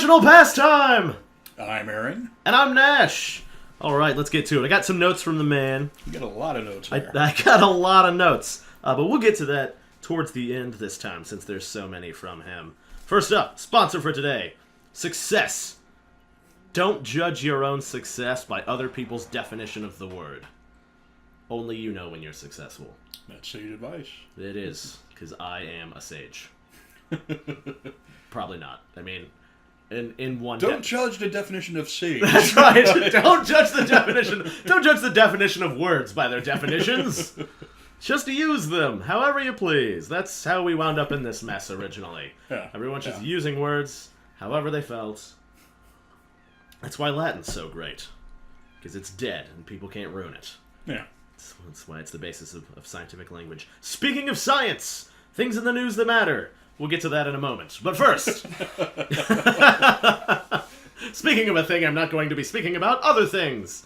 National Pastime! I'm Aaron. And I'm Nash. Alright, let's get to it. I got some notes from the man. You got a lot of notes there. I got a lot of notes. But we'll get to that towards the end this time, since there's so many from him. First up, sponsor for today. Success. Don't judge your own success by other people's definition of the word. Only you know when you're successful. That's sage advice. It is, because I am a sage. Probably not. I mean, in one. Don't judge the definition of sage. That's right. Don't judge the definition. Don't judge the definition of words by their definitions. Just use them however you please. That's how we wound up in this mess originally. Yeah. Everyone's just using words however they felt. That's why Latin's so great, because it's dead and people can't ruin it. Yeah. That's why it's the basis of scientific language. Speaking of science, things in the news that matter. We'll get to that in a moment. But first, speaking of a thing I'm not going to be speaking about, other things.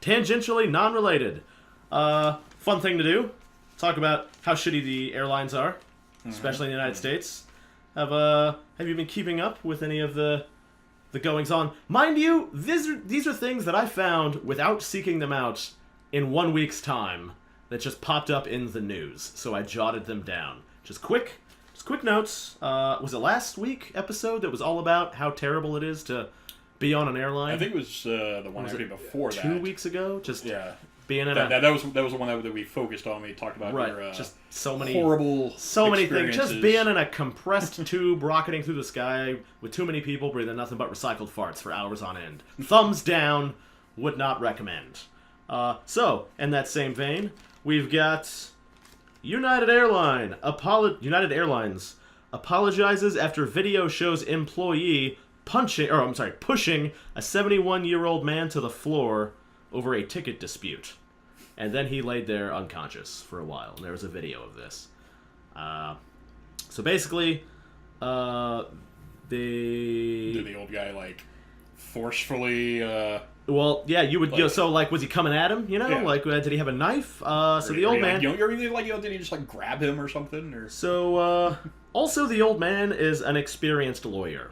Tangentially non-related. Fun thing to do. Talk about how shitty the airlines are, especially in the United States. Have you been keeping up with any of the goings-on? Mind you, these are things that I found without seeking them out in 1 week's time that just popped up in the news, so I jotted them down. Just quick notes. Was it last week episode that was all about how terrible it is to be on an airline? I think it was the one actually before that. 2 weeks ago? Just being in that was the one that we focused on. We talked about your, just so many horrible many things. Just being in a compressed tube rocketing through the sky with too many people breathing nothing but recycled farts for hours on end. Thumbs down. Would not recommend. So, in that same vein, we've got United Airlines apologizes after video shows employee pushing a 71-year-old man to the floor over a ticket dispute. And then he laid there unconscious for a while. And there was a video of this. So basically, Did the old guy, forcefully... Well, yeah, you would. So, was he coming at him? Yeah. Did he have a knife? The old man. Did he just grab him or something? Or So, also the old man is an experienced lawyer.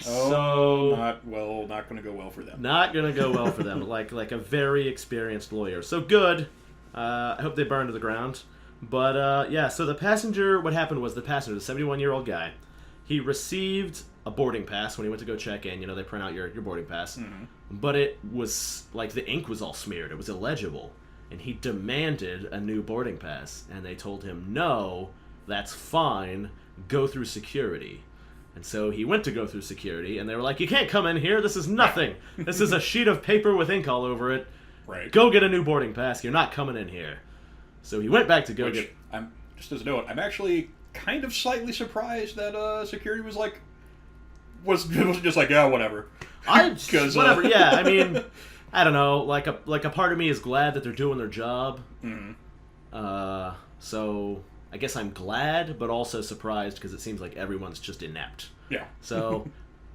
Not going to go well for them. Not gonna go well for them. like a very experienced lawyer. So good. I hope they burn to the ground. But so the passenger. What happened was the 71-year-old guy, he received a boarding pass when he went to go check in. They print out your boarding pass. Mm-hmm. But it was, the ink was all smeared. It was illegible. And he demanded a new boarding pass. And they told him, no, that's fine. Go through security. And so he went to go through security, and they were like, you can't come in here. This is nothing. This is a sheet of paper with ink all over it. Right. Go get a new boarding pass. You're not coming in here. So he went back to go get... Just as a note, I'm actually kind of slightly surprised that security was just yeah, whatever. Whatever, yeah, I mean, I don't know, like a part of me is glad that they're doing their job. Mm-hmm. So I guess I'm glad, but also surprised because it seems like everyone's just inept. Yeah. So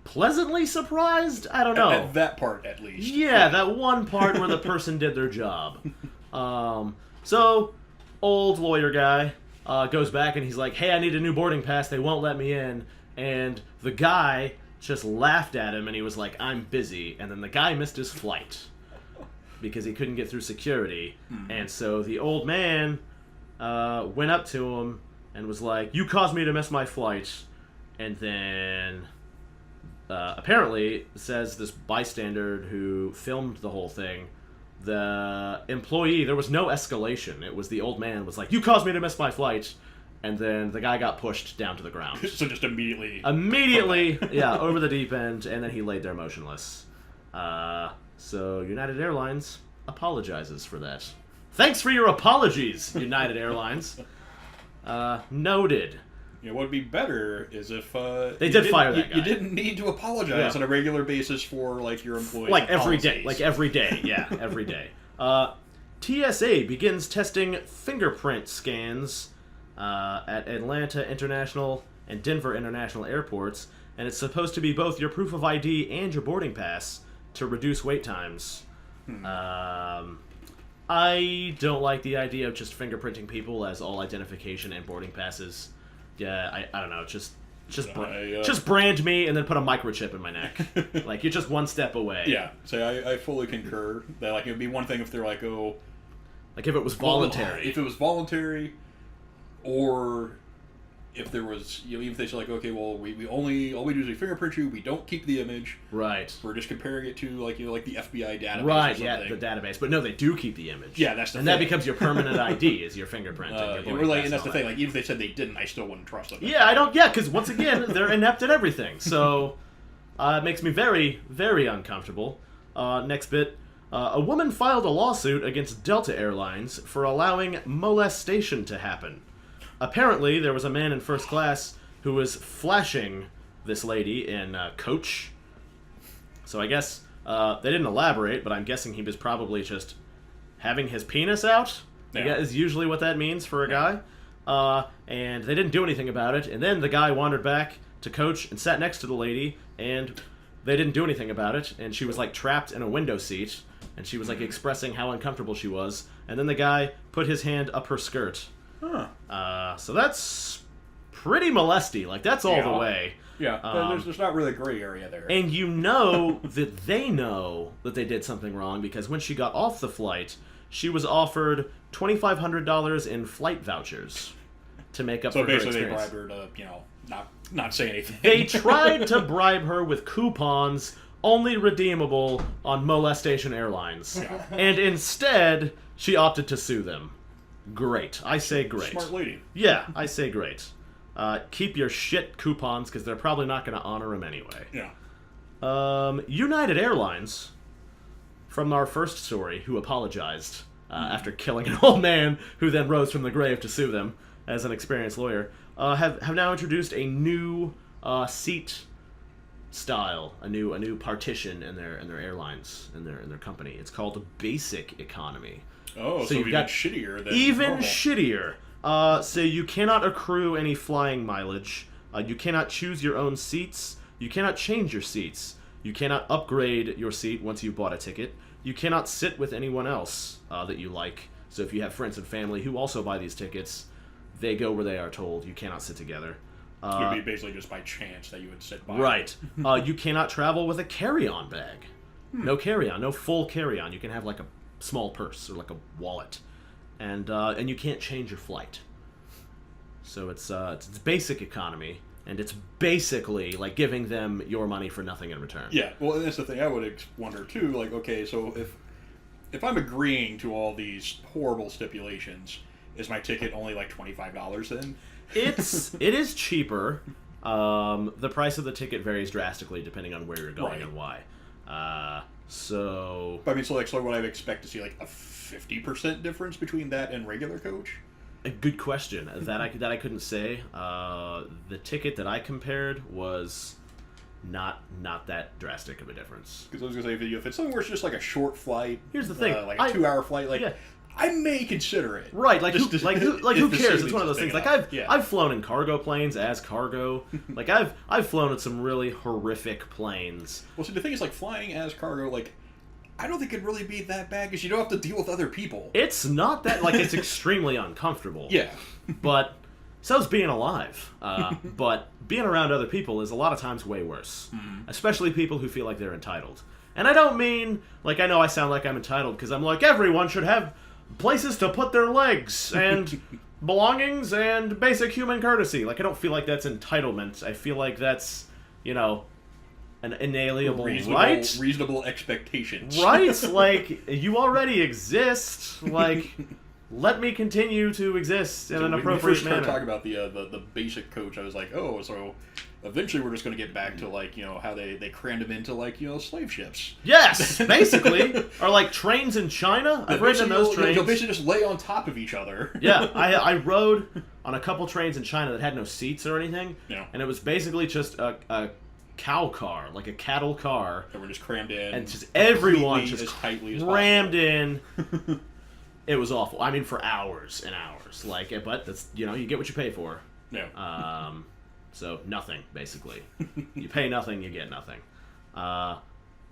pleasantly surprised? I don't know. At that part, at least. Yeah, that one part where the person did their job. So old lawyer guy goes back and he's like, hey, I need a new boarding pass. They won't let me in. And the guy just laughed at him, and he was like, I'm busy. And then the guy missed his flight because he couldn't get through security. Mm-hmm. And so the old man went up to him and was like, you caused me to miss my flight. And then apparently, says this bystander who filmed the whole thing, the employee, there was no escalation. It was the old man was like, you caused me to miss my flight. And then the guy got pushed down to the ground. So just immediately, yeah, over the deep end, and then he laid there motionless. So United Airlines apologizes for that. Thanks for your apologies, United Airlines. Noted. What would be better is if they did fire that guy. You didn't need to apologize on a regular basis for your employees. Every day, yeah, every day. TSA begins testing fingerprint scans at Atlanta International and Denver International airports, and it's supposed to be both your proof of ID and your boarding pass to reduce wait times. I don't like the idea of just fingerprinting people as all identification and boarding passes. Yeah, I don't know, just Just brand me and then put a microchip in my neck. Like, you're just one step away. Yeah, so I fully concur that, like, it would be one thing if they're like, oh... Like, if it was voluntary. If it was voluntary, or if there was, you know, even if they say, like, okay, well, all we do is we fingerprint you, we don't keep the image. Right. We're just comparing it to, like, you know, like the FBI database. Right, or something. yeah, the database. But no, they do keep the image. Yeah, that's the and thing. that becomes your permanent ID, is your fingerprint. And that's the thing, like, even if they said they didn't, I still wouldn't trust them. Yeah, because once again, they're inept at everything. So, it makes me very, very uncomfortable. Next bit. A woman filed a lawsuit against Delta Airlines for allowing molestation to happen. Apparently, there was a man in first class who was flashing this lady in coach. So I guess they didn't elaborate, but I'm guessing he was probably just having his penis out. Yeah. Yeah, is usually what that means for a guy. And they didn't do anything about it. And then the guy wandered back to coach and sat next to the lady, and they didn't do anything about it. And she was like trapped in a window seat, and she was like expressing how uncomfortable she was. And then the guy put his hand up her skirt. Huh. So that's pretty molesty. Like, that's all the way. Yeah, there's not really a gray area there. And you know that they know that they did something wrong, because when she got off the flight, she was offered $2,500 in flight vouchers to make up for her experience. So basically they bribed her to, you know, not say anything. They tried to bribe her with coupons only redeemable on Molestation Airlines. Yeah. And instead, she opted to sue them. Great. I say great. Smart lady. Yeah, I say great. Keep your shit coupons, because they're probably not going to honor them anyway. Yeah. United Airlines, from our first story, who apologized after killing an old man who then rose from the grave to sue them as an experienced lawyer, have now introduced a new seat style, a new partition in their airlines, in their company. It's called Basic Economy. Oh, so you've got shittier than even normal. shittier. So you cannot accrue any flying mileage. You cannot choose your own seats. You cannot change your seats. You cannot upgrade your seat once you've bought a ticket. You cannot sit with anyone else that you like. So if you have friends and family who also buy these tickets, they go where they are told. You cannot sit together. It would be basically just by chance that you would sit by. Right. You cannot travel with a carry-on bag. No carry-on. No full carry-on. You can have like a small purse or like a wallet. And you can't change your flight. So it's basic economy, and it's basically like giving them your money for nothing in return. Yeah, well, and that's the thing I would wonder too. Like, okay, so if I'm agreeing to all these horrible stipulations, is my ticket only like $25 then? It is cheaper. The price of the ticket varies drastically depending on where you're going and why. So. But I mean, so what I'd expect to see, like a 50% difference between that and regular coach? A good question that I couldn't say. The ticket that I compared was not that drastic of a difference. Because I was gonna say, if it's something where it's just like a short flight, here's the thing, like a 2-hour flight, like I may consider it. Right, like who cares? It's one of those things. Like I've flown in cargo planes as cargo. Like I've flown in some really horrific planes. Well, see, the thing is, like flying as cargo, like I don't think it'd really be that bad because you don't have to deal with other people. It's not that, like, it's extremely uncomfortable. Yeah. But so's being alive. But being around other people is a lot of times way worse. Mm-hmm. Especially people who feel like they're entitled. And I don't mean, like, I know I sound like I'm entitled because I'm like, everyone should have places to put their legs and belongings and basic human courtesy. Like, I don't feel like that's entitlement. I feel like that's, you know, an inalienable right? Reasonable expectations. Right? Like, you already exist. Like, let me continue to exist in an appropriate manner. When we first started talking about the basic coach, I was like, oh, so eventually we're just going to get back to, like, you know, how they crammed them into, like, you know, slave ships. Yes, basically. Or, like, trains in China. I've ridden in those trains. You'll basically just lay on top of each other. Yeah, I rode on a couple trains in China that had no seats or anything. Yeah. And it was basically just a cow car, like a cattle car. That were just crammed in. And just everyone just as tightly as crammed in. It was awful. I mean, for hours and hours. Like, but that's, you know, you get what you pay for. Yeah. So nothing, basically. You pay nothing, you get nothing.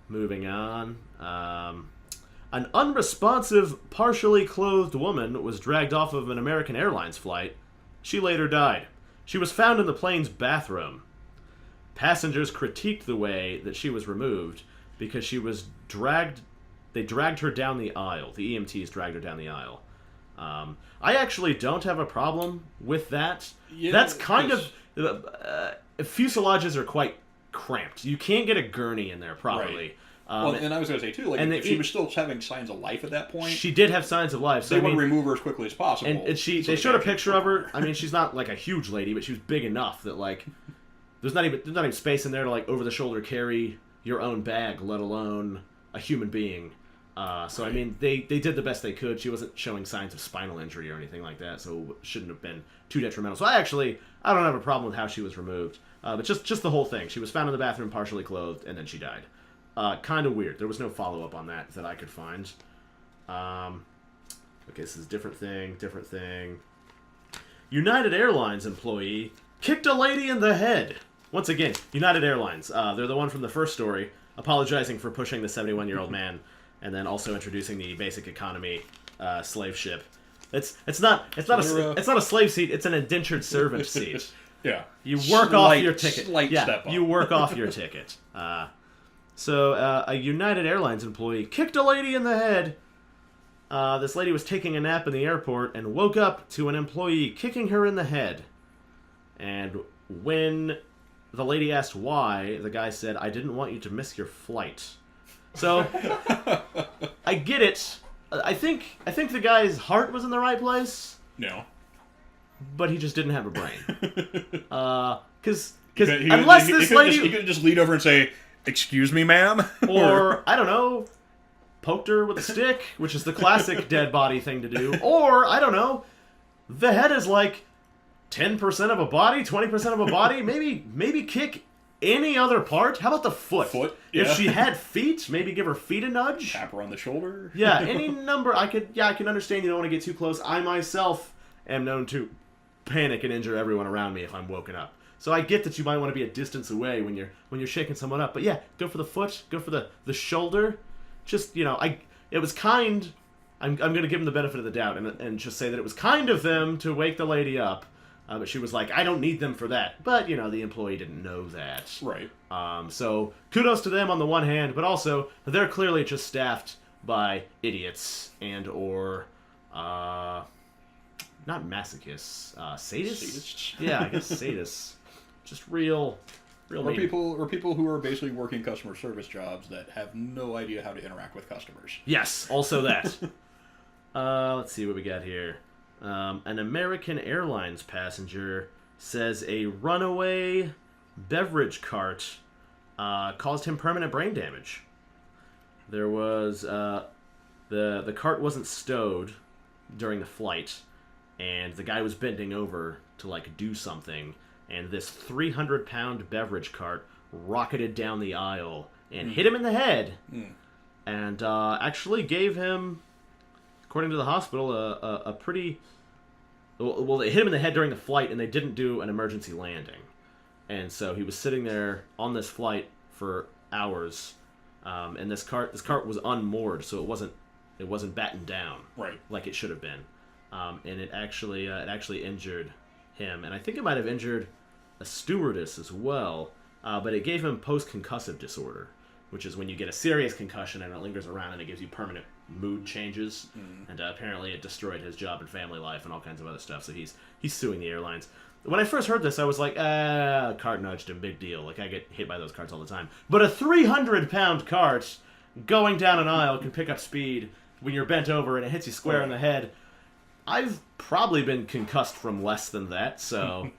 Moving on. An unresponsive, partially clothed woman was dragged off of an American Airlines flight. She later died. She was found in the plane's bathroom. passengers critiqued the way that she was removed because she was dragged. They dragged her down the aisle. The EMTs dragged her down the aisle. I actually don't have a problem with that. Yeah, That's kind of... fuselages are quite cramped. You can't get a gurney in there properly. Right. And I was going to say, too, like, if she was still having signs of life at that point... She did have signs of life. So they want to remove her as quickly as possible. And they showed a picture of her. I mean, she's not, like, a huge lady, but she was big enough that, like... There's not even space in there to, like, over-the-shoulder carry your own bag, let alone a human being. So, I mean, they did the best they could. She wasn't showing signs of spinal injury or anything like that, so it shouldn't have been too detrimental. So I don't have a problem with how she was removed. But just the whole thing. She was found in the bathroom partially clothed, and then she died. Kind of weird. There was no follow-up on that I could find. Okay, this is different thing. United Airlines employee kicked a lady in the head. Once again, United Airlines. They're the one from the first story, apologizing for pushing the 71-year-old man, and then also introducing the basic economy slave ship. It's not a slave seat. It's an indentured servant seat. Yeah, you work off your ticket. Step up. You work off your ticket. So a United Airlines employee kicked a lady in the head. This lady was taking a nap in the airport and woke up to an employee kicking her in the head. And when the lady asked why, the guy said, "I didn't want you to miss your flight." So, I get it. I think the guy's heart was in the right place. No. But he just didn't have a brain. Because He could just lean over and say, "Excuse me, ma'am?" Or, I don't know, poked her with a stick, which is the classic dead body thing to do. Or, I don't know, the head is like 10% of a body, 20% of a body. Maybe kick any other part. How about the foot? Yeah. If she had feet, maybe give her feet a nudge. Tap her on the shoulder. Yeah, any number. I can understand you don't want to get too close. I myself am known to panic and injure everyone around me if I'm woken up. So I get that you might want to be a distance away when you're shaking someone up. But yeah, go for the foot, go for the shoulder. Just, it was kind. I'm going to give them the benefit of the doubt and just say that it was kind of them to wake the lady up. But she was like, "I don't need them for that." But, the employee didn't know that. Right. So kudos to them on the one hand, but also they're clearly just staffed by idiots and or not masochists, sadists? Yeah, I guess sadists. Just real or people who are basically working customer service jobs that have no idea how to interact with customers. Yes, also that. Let's see what we got here. An American Airlines passenger says a runaway beverage cart caused him permanent brain damage. There was the cart wasn't stowed during the flight, and the guy was bending over to do something, and this 300-pound beverage cart rocketed down the aisle and hit him in the head, and actually gave him, according to the hospital, a pretty... Well, they hit him in the head during the flight, and they didn't do an emergency landing. And so he was sitting there on this flight for hours, and this cart was unmoored, so it wasn't battened down like it should have been. And it actually injured him, and I think it might have injured a stewardess as well. But it gave him post-concussive disorder, which is when you get a serious concussion and it lingers around and it gives you permanent mood changes, and apparently it destroyed his job and family life and all kinds of other stuff, so he's suing the airlines. When I first heard this, I was like, cart nudged him, big deal. I get hit by those carts all the time. But a 300-pound cart going down an aisle can pick up speed when you're bent over and it hits you square in the head. I've probably been concussed from less than that, so...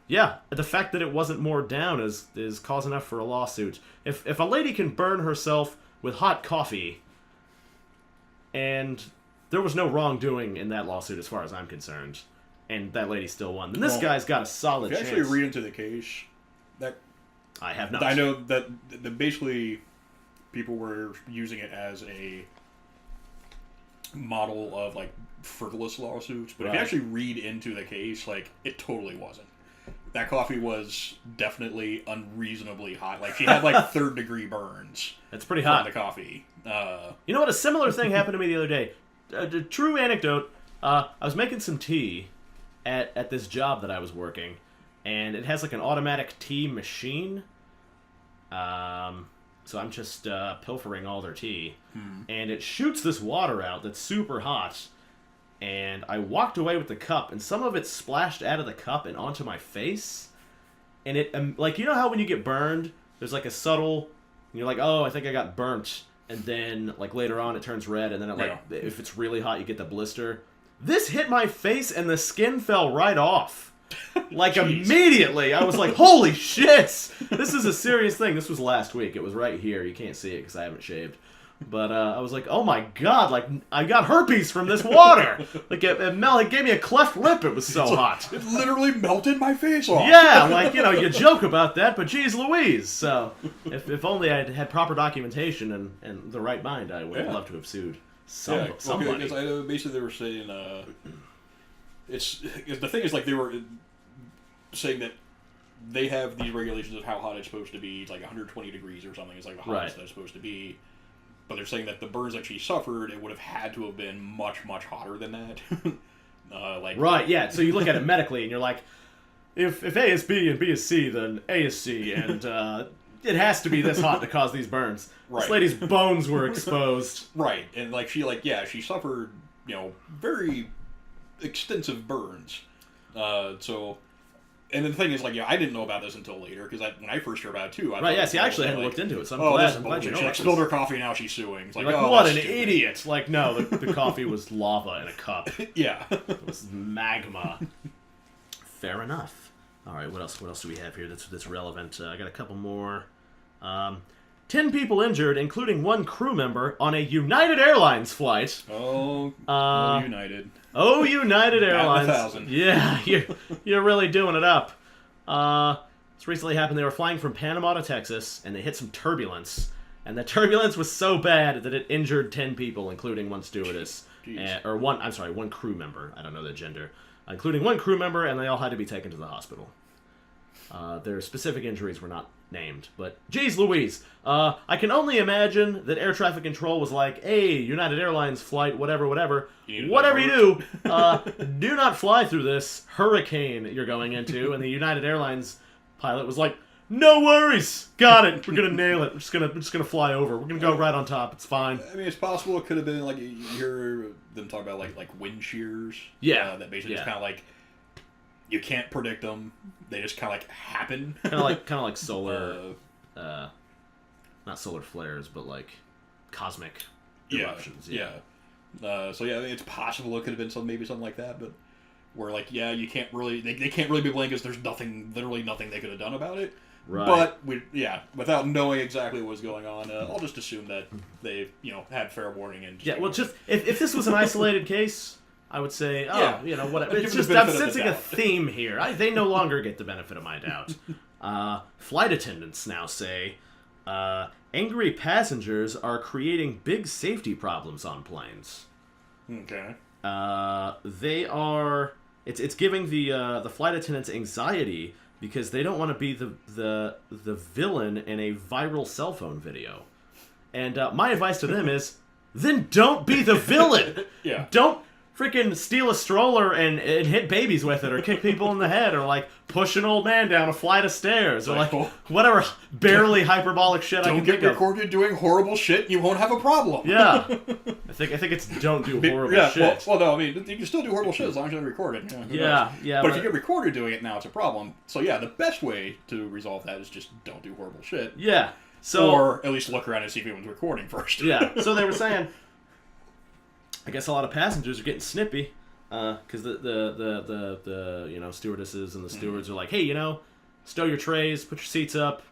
Yeah, the fact that it wasn't moored down is cause enough for a lawsuit. If a lady can burn herself with hot coffee, and there was no wrongdoing in that lawsuit as far as I'm concerned, and that lady still won, then this guy's got a solid chance. If you actually read into the case, that I have not. I know that basically people were using it as a model of frivolous lawsuits, but if you actually read into the case, it totally wasn't. That coffee was definitely unreasonably hot. She had third-degree burns. It's pretty hot. From the coffee. You know what? A similar thing happened to me the other day. A true anecdote. I was making some tea at this job that I was working, and it has an automatic tea machine. So I'm just pilfering all their tea. And it shoots this water out that's super hot. And I walked away with the cup, and some of it splashed out of the cup and onto my face. And it, like, you know how when you get burned, there's like a subtle, and you're like, oh, I think I got burnt. And then, like, later on it turns red, and then, if it's really hot, you get the blister. This hit my face, and the skin fell right off. Like, immediately. I was like, holy shit! This is a serious thing. This was last week. It was right here. You can't see it because I haven't shaved. But I was like, oh my god, like, I got herpes from this water! Like, it gave me a cleft lip, it was so hot. It literally melted my face off. Yeah, like, you know, you joke about that, but geez Louise. So, if only I had proper documentation and the right mind, I would have loved to have sued somebody. Because basically they were saying, the thing is, like, they were saying that they have these regulations of how hot it's supposed to be. It's like 120 degrees or something. It's like the hottest that it's supposed to be. But they're saying that the burns that she suffered, it would have had to have been much, much hotter than that. Right, yeah. So you look at it medically, and you're like, if A is B and B is C, then A is C, and it has to be this hot to cause these burns. Right. This lady's bones were exposed. Right, and like she suffered, you know, very extensive burns. And the thing is, like, I didn't know about this until later, because when I first heard about it, too, I actually hadn't looked into it, so I'm glad you know. She spilled her coffee, now she's suing. It's like, what an idiot! Like, no, the coffee was lava in a cup. Yeah. It was magma. Fair enough. All right, what else do we have here that's relevant? I got a couple more. 10 people injured, including one crew member, on a United Airlines flight. Oh, United. Oh, United Airlines. 1,000. Yeah, you're really doing it up. This recently happened. They were flying from Panama to Texas, and they hit some turbulence. And the turbulence was so bad that it injured 10 people, including one stewardess. One crew member. I don't know their gender. Including one crew member, and they all had to be taken to the hospital. Their specific injuries were not named, but geez Louise, I can only imagine that air traffic control was like, hey, United Airlines flight, whatever you do, do not fly through this hurricane you're going into, and the United Airlines pilot was like, no worries, got it, we're gonna nail it, we're just gonna fly over, we're gonna go right on top, it's fine. I mean, it's possible it could have been like, you hear them talk about like wind shears, that basically just kind of like, you can't predict them. They just kind of like happen. kind of like solar, not solar flares, but like cosmic eruptions. Yeah. It's possible it could have been something like that, but where like you can't really they can't really be blamed because there's literally nothing they could have done about it. Right. But without knowing exactly what was going on, I'll just assume that they had fair warning and just if this was an isolated case, I would say, whatever. It's just, I'm sensing a theme here. They no longer get the benefit of my doubt. Flight attendants now say, angry passengers are creating big safety problems on planes. Okay. They are. It's giving the flight attendants anxiety because they don't want to be the villain in a viral cell phone video. And my advice to them is, then don't be the villain. Yeah. Don't freaking steal a stroller and hit babies with it, or kick people in the head, or like push an old man down a flight of stairs, or like whatever barely hyperbolic shit I can think of. Don't get recorded doing horrible shit, you won't have a problem. Yeah, I think it's don't do horrible shit. Well, no, I mean you can still do horrible shit as long as you don't record it. Yeah. But if you get recorded doing it, now it's a problem. So yeah, the best way to resolve that is just don't do horrible shit. Yeah. Or at least look around and see if anyone's recording first. Yeah. So they were saying, I guess a lot of passengers are getting snippy because the stewardesses and the stewards are like, hey, stow your trays, put your seats up,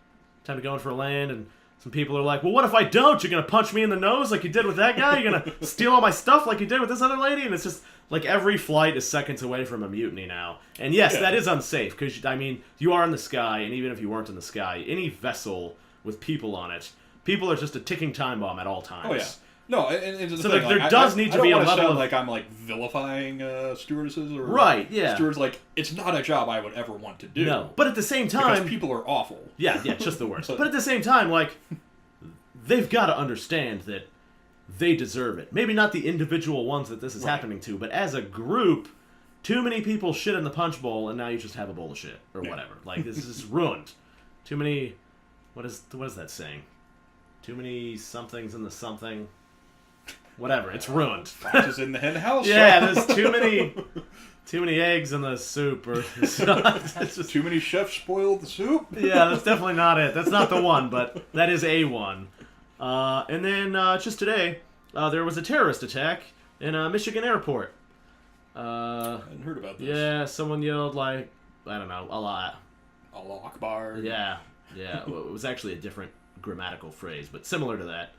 time to go in for a land. And some people are like, well, what if I don't? You're going to punch me in the nose like you did with that guy? You're going to steal all my stuff like you did with this other lady? And it's just like every flight is seconds away from a mutiny now. And yes, that is unsafe because, I mean, you are in the sky, and even if you weren't in the sky, any vessel with people on it, people are just a ticking time bomb at all times. Oh, yeah. No, and so there does need to be a level of like I'm like vilifying stewardesses or stewards. Like it's not a job I would ever want to do. No, but at the same time, because people are awful. Yeah, it's just the worst. But at the same time, like they've got to understand that they deserve it. Maybe not the individual ones that this is happening to, but as a group, too many people shit in the punch bowl, and now you just have a bowl of shit or whatever. Like this is ruined. Too many what is that saying? Too many somethings in the something. Whatever, it's ruined. Foxes in the hen house. Yeah, there's too many eggs in the soup, or it's just, too many chefs spoiled the soup. Yeah, that's definitely not it. That's not the one, but that is a one. And then just today, there was a terrorist attack in a Michigan airport. I hadn't heard about this. Yeah, someone yelled like, I don't know, Allah. Allah Akbar. Yeah. Well, it was actually a different grammatical phrase, but similar to that.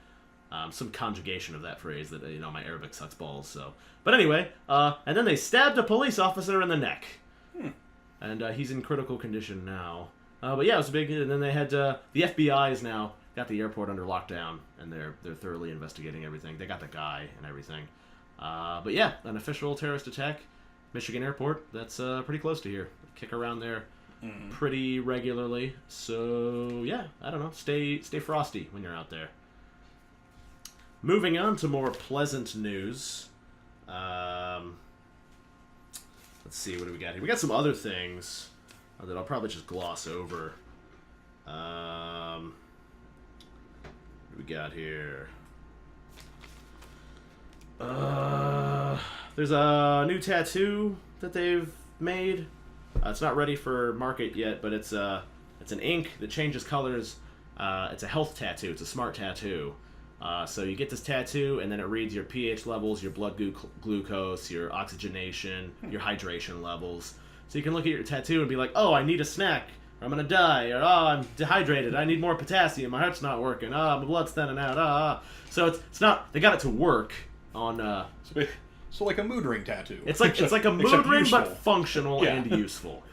Some conjugation of that phrase that, my Arabic sucks balls, so. But anyway, and then they stabbed a police officer in the neck. And he's in critical condition now. But yeah, it was a big, and then they had, the FBI has now got the airport under lockdown, and they're thoroughly investigating everything. They got the guy and everything. But yeah, an official terrorist attack, Michigan airport, that's pretty close to here. Kick around there pretty regularly. So yeah, I don't know, stay frosty when you're out there. Moving on to more pleasant news. Let's see, what do we got here? We got some other things that I'll probably just gloss over. What do we got here? There's a new tattoo that they've made. It's not ready for market yet, but it's an ink that changes colors. It's a health tattoo. It's a smart tattoo. So you get this tattoo, and then it reads your pH levels, your blood glucose, your oxygenation, your hydration levels. So you can look at your tattoo and be like, oh, I need a snack, or I'm going to die, or oh, I'm dehydrated, I need more potassium, my heart's not working, oh, my blood's thinning out, So it's not, they got it to work on... So like a mood ring tattoo. It's like a mood ring, useful. but functional and useful.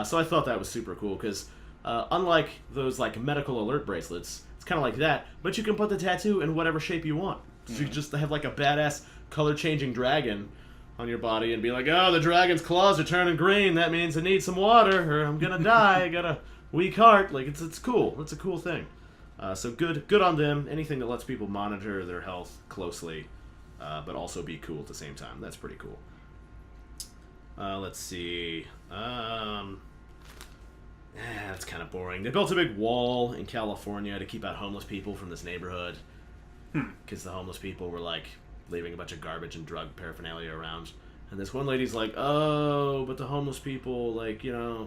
So I thought that was super cool, because unlike those like medical alert bracelets, it's kind of like that, but you can put the tattoo in whatever shape you want. So you just have like a badass color-changing dragon on your body and be like, oh, the dragon's claws are turning green. That means I need some water, or I'm gonna die. I got a weak heart. Like it's cool. It's a cool thing. So good on them. Anything that lets people monitor their health closely, but also be cool at the same time. That's pretty cool. Let's see. That's kind of boring. They built a big wall in California to keep out homeless people from this neighborhood. Because the homeless people were, like, leaving a bunch of garbage and drug paraphernalia around. And this one lady's like, oh, but the homeless people, like, I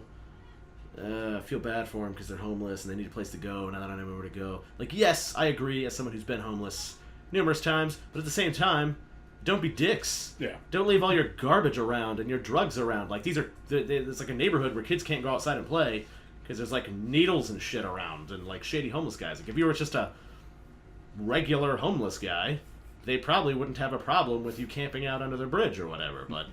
feel bad for them because they're homeless and they need a place to go now that I know where to go. Like, yes, I agree as someone who's been homeless numerous times, but at the same time, don't be dicks. Yeah. Don't leave all your garbage around and your drugs around. Like, it's like a neighborhood where kids can't go outside and play because there's, like, needles and shit around and, like, shady homeless guys. Like, if you were just a regular homeless guy, they probably wouldn't have a problem with you camping out under the bridge or whatever. But,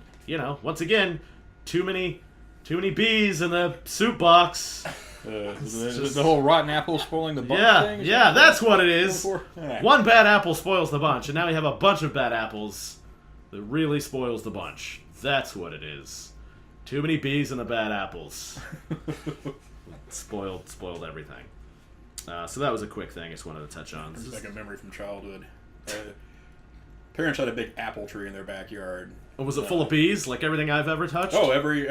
once again, too many bees in the soup box. The whole rotten apple spoiling the bunch thing? Yeah, that's what it is. Yeah. One bad apple spoils the bunch, and now we have a bunch of bad apples that really spoils the bunch. That's what it is. Too many bees in the bad apples. Spoiled everything. So that was a quick thing I just wanted to touch on. It's like a memory from childhood. Parents had a big apple tree in their backyard. Oh, was it full of bees, like everything I've ever touched? Oh, every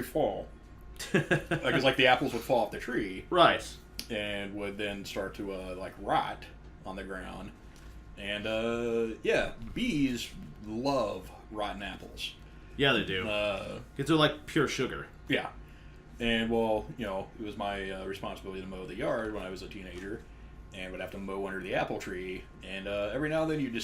fall. Because like the apples would fall off the tree, right, and would then start to rot on the ground. And bees love rotten apples. Yeah, they do. Because they're like pure sugar. Yeah. And well, it was my responsibility to mow the yard when I was a teenager, and would have to mow under the apple tree. And every now and then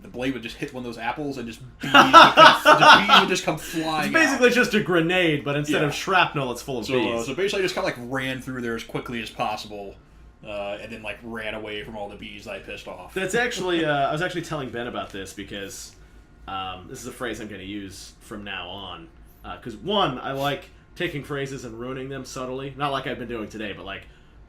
the blade would just hit one of those apples, and just bees would just come flying. It's basically out. just a grenade, but instead of shrapnel, it's full of bees. So basically, I just kind of ran through there as quickly as possible, and then ran away from all the bees I pissed off. That's actually I was actually telling Ben about this because this is a phrase I'm going to use from now on. Because one, I like taking phrases and ruining them subtly, not like I've been doing today, but like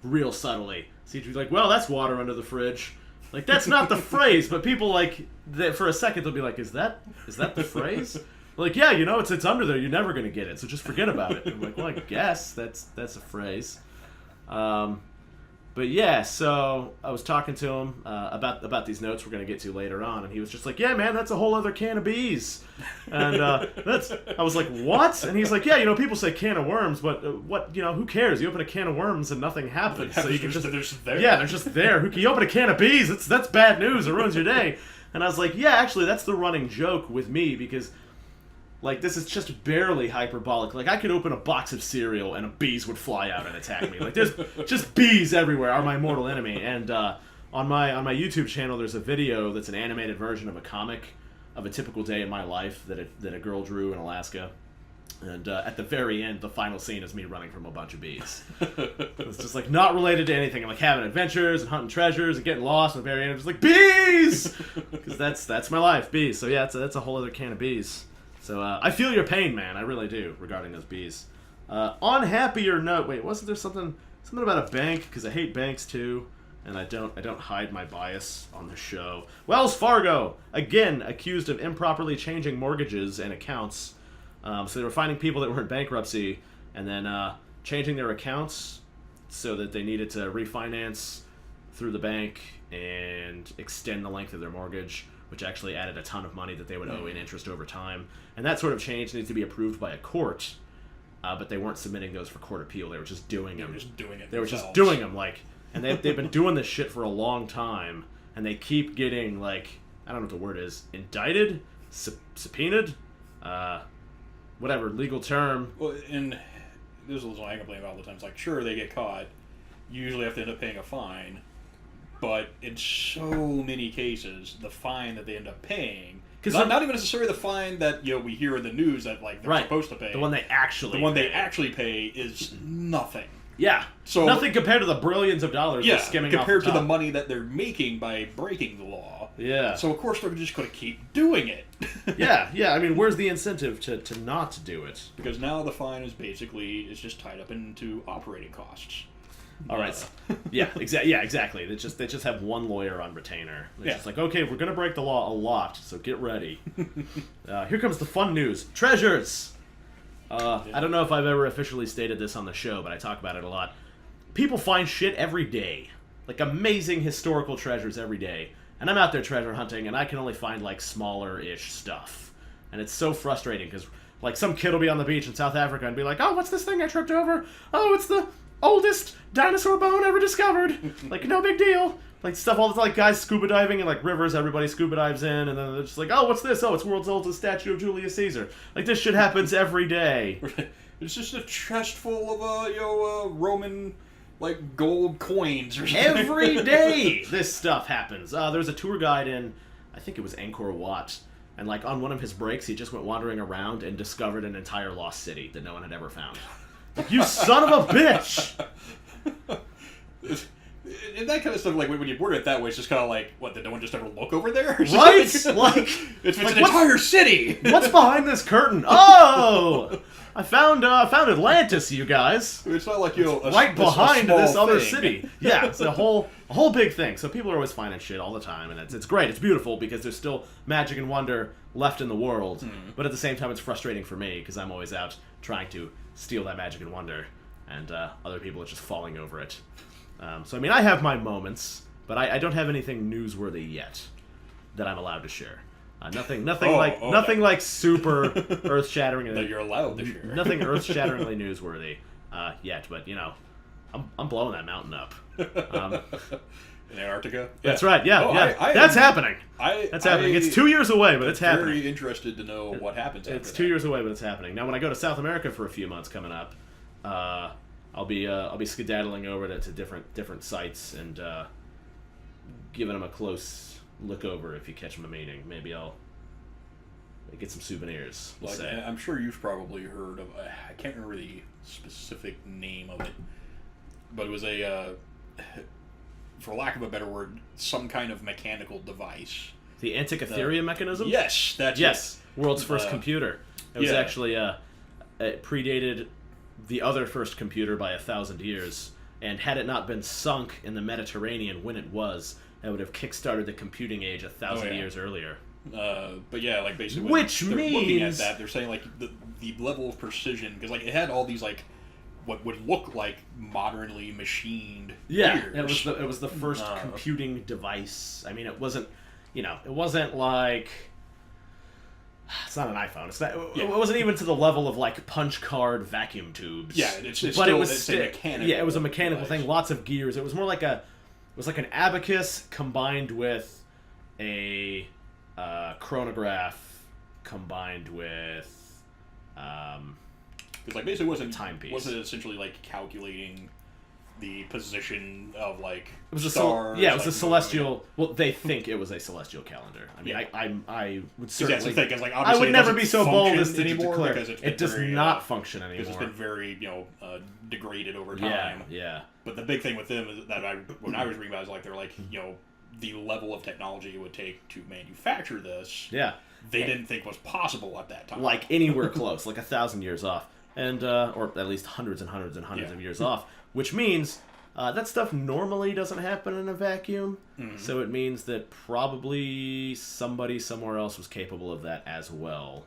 real subtly. So you'd be like, "Well, that's water under the fridge." Like, that's not the phrase, but people, like, for a second, they'll be like, is that the phrase? Like, yeah, it's under there. You're never going to get it, so just forget about it. I'm like, well, I guess that's a phrase. But yeah, so I was talking to him about these notes we're going to get to later on, and he was just like, yeah, man, that's a whole other can of bees. And I was like, what? And he's like, yeah, people say can of worms, but what, who cares? You open a can of worms and nothing happens. So you can just, they're just there. Yeah, they're just there. You open a can of bees, that's bad news. It ruins your day. And I was like, yeah, actually, that's the running joke with me, because like, this is just barely hyperbolic. Like, I could open a box of cereal and bees would fly out and attack me. Like, there's just bees everywhere are my mortal enemy. And on my YouTube channel, there's a video that's an animated version of a comic of a typical day in my life that a girl drew in Alaska. And at the very end, the final scene is me running from a bunch of bees. It's just, like, not related to anything. I'm, like, having adventures and hunting treasures and getting lost. And at the very end, I'm just like, bees! Because that's my life, bees. So, yeah, that's a whole other can of bees. So, I feel your pain, man. I really do, regarding those bees. On happier note, wait, wasn't there something about a bank? Because I hate banks, too. And I don't hide my bias on the show. Wells Fargo, again, accused of improperly changing mortgages and accounts. So they were finding people that were in bankruptcy and then changing their accounts so that they needed to refinance through the bank and extend the length of their mortgage, which actually added a ton of money that they would owe in interest over time. And that sort of change needs to be approved by a court, but they weren't submitting those for court appeal. They were just doing them. They were just doing them, like, and they've been doing this shit for a long time, and they keep getting, like, I don't know what the word is, indicted, subpoenaed, whatever legal term. Well, and this is what I complain about all the time. It's like, sure, they get caught, you usually have to end up paying a fine. But in so many cases, the fine that they end up paying, not even necessarily the fine that we hear in the news that like they're supposed to pay. The one they actually pay is nothing. Yeah. So nothing compared to the billions of dollars they're skimming compared off the to the money that they're making by breaking the law. Yeah. So of course they're just going to keep doing it. Yeah. I mean, where's the incentive to not do it? Because now the fine is just tied up into operating costs. All right. Yeah, exactly. They just have one lawyer on retainer. It's just like, okay, we're gonna break the law a lot, so get ready. Here comes the fun news: treasures. I don't know if I've ever officially stated this on the show, but I talk about it a lot. People find shit every day, like amazing historical treasures every day, and I'm out there treasure hunting, and I can only find like smaller-ish stuff, and it's so frustrating because like some kid will be on the beach in South Africa and be like, "Oh, what's this thing I tripped over? Oh, it's the oldest dinosaur bone ever discovered." Like, no big deal. Like, stuff all the time, like guys scuba diving in like rivers, everybody scuba dives in, and then they're just like, "Oh, what's this? Oh, it's world's oldest statue of Julius Caesar." Like, this shit happens every day. It's just a chest full of Roman like gold coins or something. Every day this stuff happens. There was a tour guide in, I think it was Angkor Wat, and like on one of his breaks he just went wandering around and discovered an entire lost city that no one had ever found. You son of a bitch! And that kind of stuff, like, when you word it that way, it's just kind of like, what, did no one just ever look over there? Right? Like, it's an entire city! What's behind this curtain? Oh! I found Atlantis, you guys. It's not like, right behind this other city. Yeah, it's a whole big thing. So people are always finding shit all the time, and it's great. It's beautiful because there's still magic and wonder left in the world. But at the same time, it's frustrating for me because I'm always out trying to steal that magic and wonder, and other people are just falling over it. So I mean, I have my moments, but I don't have anything newsworthy yet that I'm allowed to share. Nothing like super earth-shattering. That you're allowed to share. Nothing earth-shatteringly newsworthy yet, but I'm blowing that mountain up. In Antarctica? That's right. Yeah. That's happening. That's happening. It's 2 years away, but it's happening. Very interested to know what happens. It's 2 years away, but it's happening. Now, when I go to South America for a few months coming up, I'll be skedaddling over to different sites and giving them a close look over. If you catch my meaning, maybe I'll get some souvenirs. I'm sure you've probably heard of. I can't remember the specific name of it, but it was for lack of a better word, some kind of mechanical device. The Antikythera mechanism? Yes, that's it. World's first computer. It was actually it predated the other first computer by 1,000 years, and had it not been sunk in the Mediterranean when it was, that would have kickstarted the computing age 1,000 years earlier. But yeah, like basically, which they're means looking at that, they're saying like the level of precision, because like it had all these like what would look like modernly machined Yeah, gears. it was the first computing device. I mean, it wasn't, it wasn't like, it's not an iPhone. It wasn't even to the level of like punch card vacuum tubes. Yeah, it's but still, it was it's a mechanical. Yeah, it was a mechanical device. thing. Lots of gears. It was more like it was like an abacus combined with a chronograph combined with Because like basically wasn't timepiece. Wasn't it essentially like calculating the position of like it was stars? it was a like, celestial. Well, they think it was a celestial calendar. I mean, Yeah. I would Because certainly. that's the thing. Because like I obviously would it never doesn't be so bold function as to anymore declare because it's it does very, not function anymore. Because it's been very degraded over time. Yeah, yeah. But the big thing with them is that when I was reading about it, is like they're like the level of technology it would take to manufacture this. Yeah. They didn't think was possible at that time. Like anywhere close, like 1,000 years off, and or at least hundreds and hundreds and hundreds of years off, which means that stuff normally doesn't happen in a vacuum. Mm-hmm. So it means that probably somebody somewhere else was capable of that as well,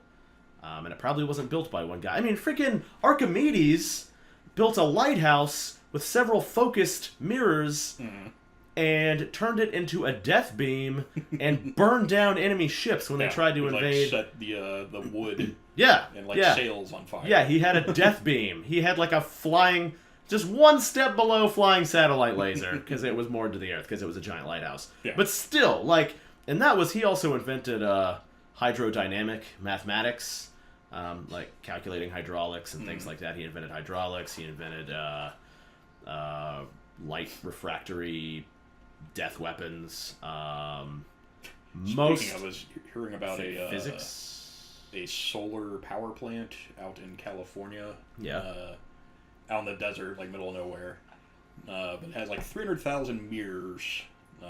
and it probably wasn't built by one guy. I mean, freaking Archimedes built a lighthouse with several focused mirrors. Mm-hmm. And turned it into a death beam and burned down enemy ships when they tried to invade. Like set the wood and like yeah. sails on fire. Yeah, he had a death beam. He had like a flying, just one step below flying satellite laser because it was moored to the earth because it was a giant lighthouse. Yeah. But still, like, and he also invented hydrodynamic mathematics, like calculating hydraulics and things like that. He invented hydraulics. He invented light refractory death weapons. Speaking of, I was hearing about physics, a solar power plant out in California. Yeah. Out in the desert, like middle of nowhere. But it has like 300,000 mirrors, in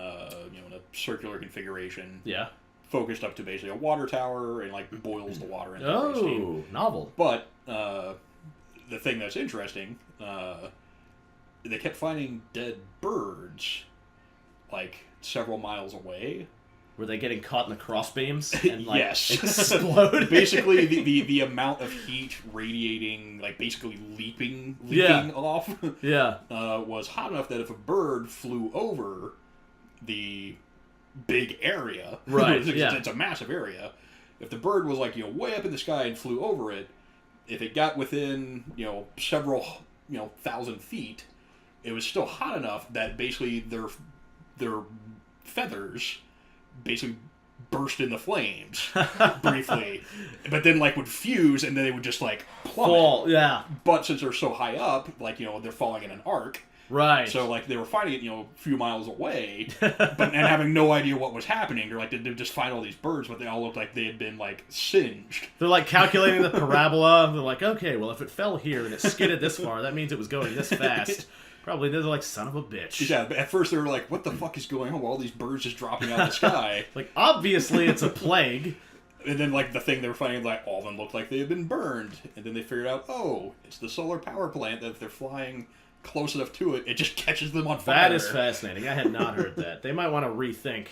a circular configuration. Yeah. Focused up to basically a water tower and like boils the water into steam. Oh, novel. But the thing that's interesting, they kept finding dead birds like several miles away. Were they getting caught in the crossbeams and like yes. explode? Basically, the amount of heat radiating, like basically leaking off, was hot enough that if a bird flew over the big area, right? It's a massive area. If the bird was like way up in the sky and flew over it, if it got within several thousand feet, it was still hot enough that basically their feathers basically burst into flames briefly, but then like would fuse and then they would just like plummet. Fall, yeah. But since they're so high up, like they're falling in an arc. Right. So like they were finding it, a few miles away, and having no idea what was happening. They're like they just find all these birds, but they all looked like they had been like singed. They're like calculating the parabola. They're like, okay, well if it fell here and it skidded this far, that means it was going this fast. Probably they're like, son of a bitch. Yeah, but at first they were like, what the fuck is going on? All these birds just dropping out of the sky. Like, obviously it's a plague. And then, like, the thing they were finding, like, all of them looked like they had been burned. And then they figured out, oh, it's the solar power plant that if they're flying close enough to it, it just catches them on fire. That is fascinating. I had not heard that. They might want to rethink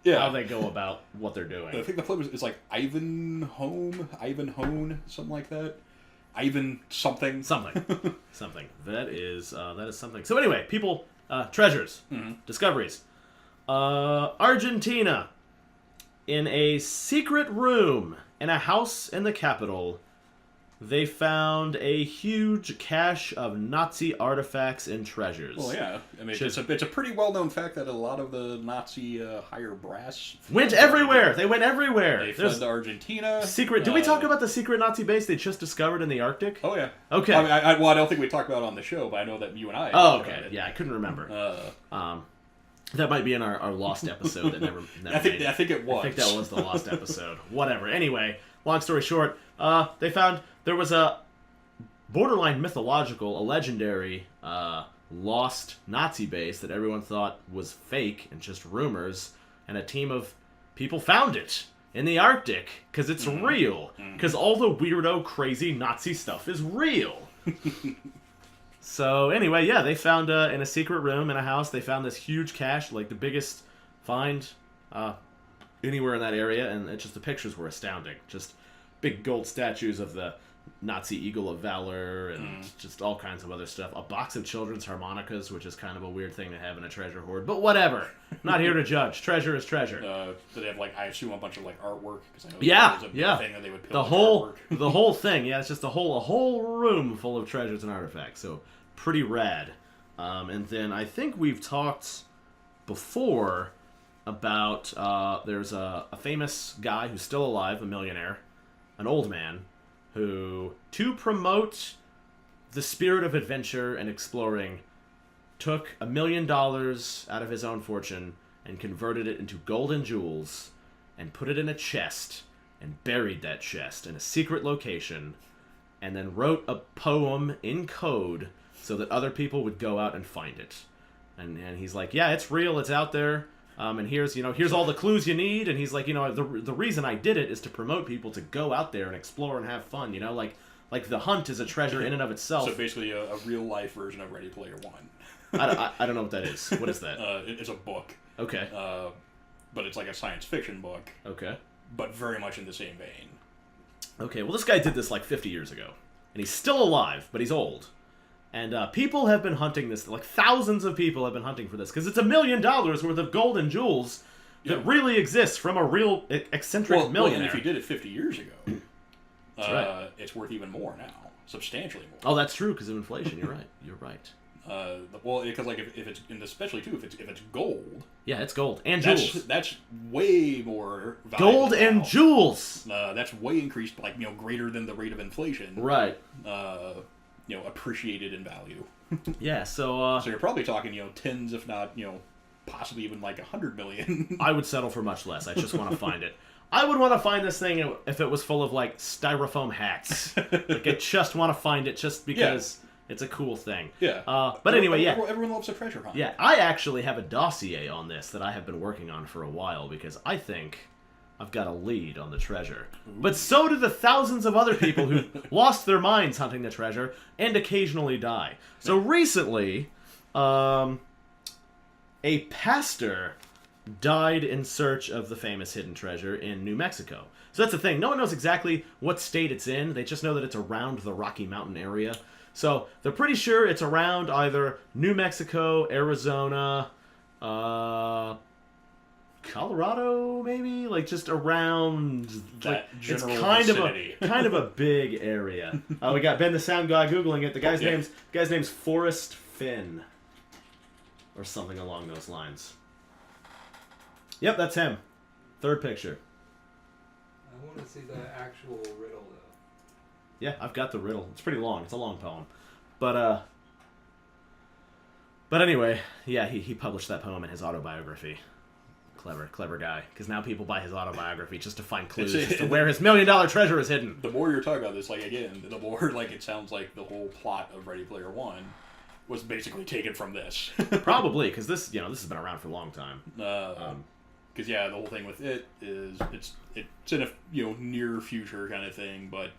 how they go about what they're doing. I think the flip is like Ivanhoe, something like that. Ivan something. Something. That is something. So anyway, people, treasures, discoveries. Argentina. In a secret room in a house in the capital, they found a huge cache of Nazi artifacts and treasures. Well, yeah. I mean, it's a pretty well-known fact that a lot of the Nazi higher brass went everywhere. They went everywhere. They fled to Argentina. Secret. Did we talk about the secret Nazi base they just discovered in the Arctic? Oh yeah. Okay. I don't think we talked about it on the show, but I know that you and I. Oh, okay. Yeah, I couldn't remember. That might be in our lost episode that never I think it was. I think that was the lost episode. Whatever. Anyway, long story short, they found there was a borderline mythological, a legendary lost Nazi base that everyone thought was fake and just rumors, and a team of people found it in the Arctic because it's real. Because all the weirdo, crazy Nazi stuff is real. So anyway, yeah, they found in a secret room in a house, they found this huge cache, like the biggest find anywhere in that area, and the pictures were astounding. Just big gold statues of the Nazi Eagle of Valor and just all kinds of other stuff. A box of children's harmonicas, which is kind of a weird thing to have in a treasure hoard. But whatever. Not here to judge. Treasure is treasure. Do they have, like, I assume a bunch of, like, artwork? Because I know yeah. thing that they would the whole the whole thing. Yeah, it's just a whole room full of treasures and artifacts. So pretty rad. And then I think we've talked before about there's a famous guy who's still alive, a millionaire, an old man, who, to promote the spirit of adventure and exploring, took $1 million out of his own fortune and converted it into gold and jewels and put it in a chest and buried that chest in a secret location and then wrote a poem in code so that other people would go out and find it. And he's like, yeah, it's real, it's out there. And here's all the clues you need. And he's like, the reason I did it is to promote people to go out there and explore and have fun. Like the hunt is a treasure in and of itself. So basically, a real life version of Ready Player One. I don't know what that is. What is that? It's a book. Okay. But it's like a science fiction book. Okay. But very much in the same vein. Okay. Well, this guy did this like 50 years ago, and he's still alive, but he's old. And people have been hunting this, like thousands of people have been hunting for this, because it's $1 million worth of gold and jewels that really exists from a real eccentric millionaire. Well, and if he did it 50 years ago, right. It's worth even more now, substantially more. Oh, that's true, because of inflation. You're right. You're right. Well, because like if it's, and especially too, if it's gold. Yeah, it's gold and jewels. That's way more valuable gold and now. Jewels. That's way increased, like greater than the rate of inflation. Right. Appreciated in value. Yeah, so you're probably talking, tens, if not, possibly even like 100 million. I would settle for much less. I just want to find it. I would want to find this thing if it was full of like styrofoam hats. Like I just want to find it just because it's a cool thing. Yeah. But anyway, everyone loves a treasure hunt. Yeah, I actually have a dossier on this that I have been working on for a while because I think I've got a lead on the treasure. But so do the thousands of other people who lost their minds hunting the treasure and occasionally die. So recently, a pastor died in search of the famous hidden treasure in New Mexico. So that's the thing. No one knows exactly what state it's in. They just know that it's around the Rocky Mountain area. So they're pretty sure it's around either New Mexico, Arizona, Colorado, maybe, like just around that general it's kind of a big area. We got Ben the sound guy googling it. The guy's name's Forrest Finn, or something along those lines. Yep, that's him. Third picture. I want to see the actual riddle though. Yeah, I've got the riddle. It's pretty long. It's a long poem, but anyway, yeah, he published that poem in his autobiography. Clever guy. Because now people buy his autobiography just to find clues as to where his $1 million treasure is hidden. The more you're talking about this, like, again, the more, like, it sounds like the whole plot of Ready Player One was basically taken from this. Probably, because this has been around for a long time. Because, the whole thing with it is, it's in a, near future kind of thing, but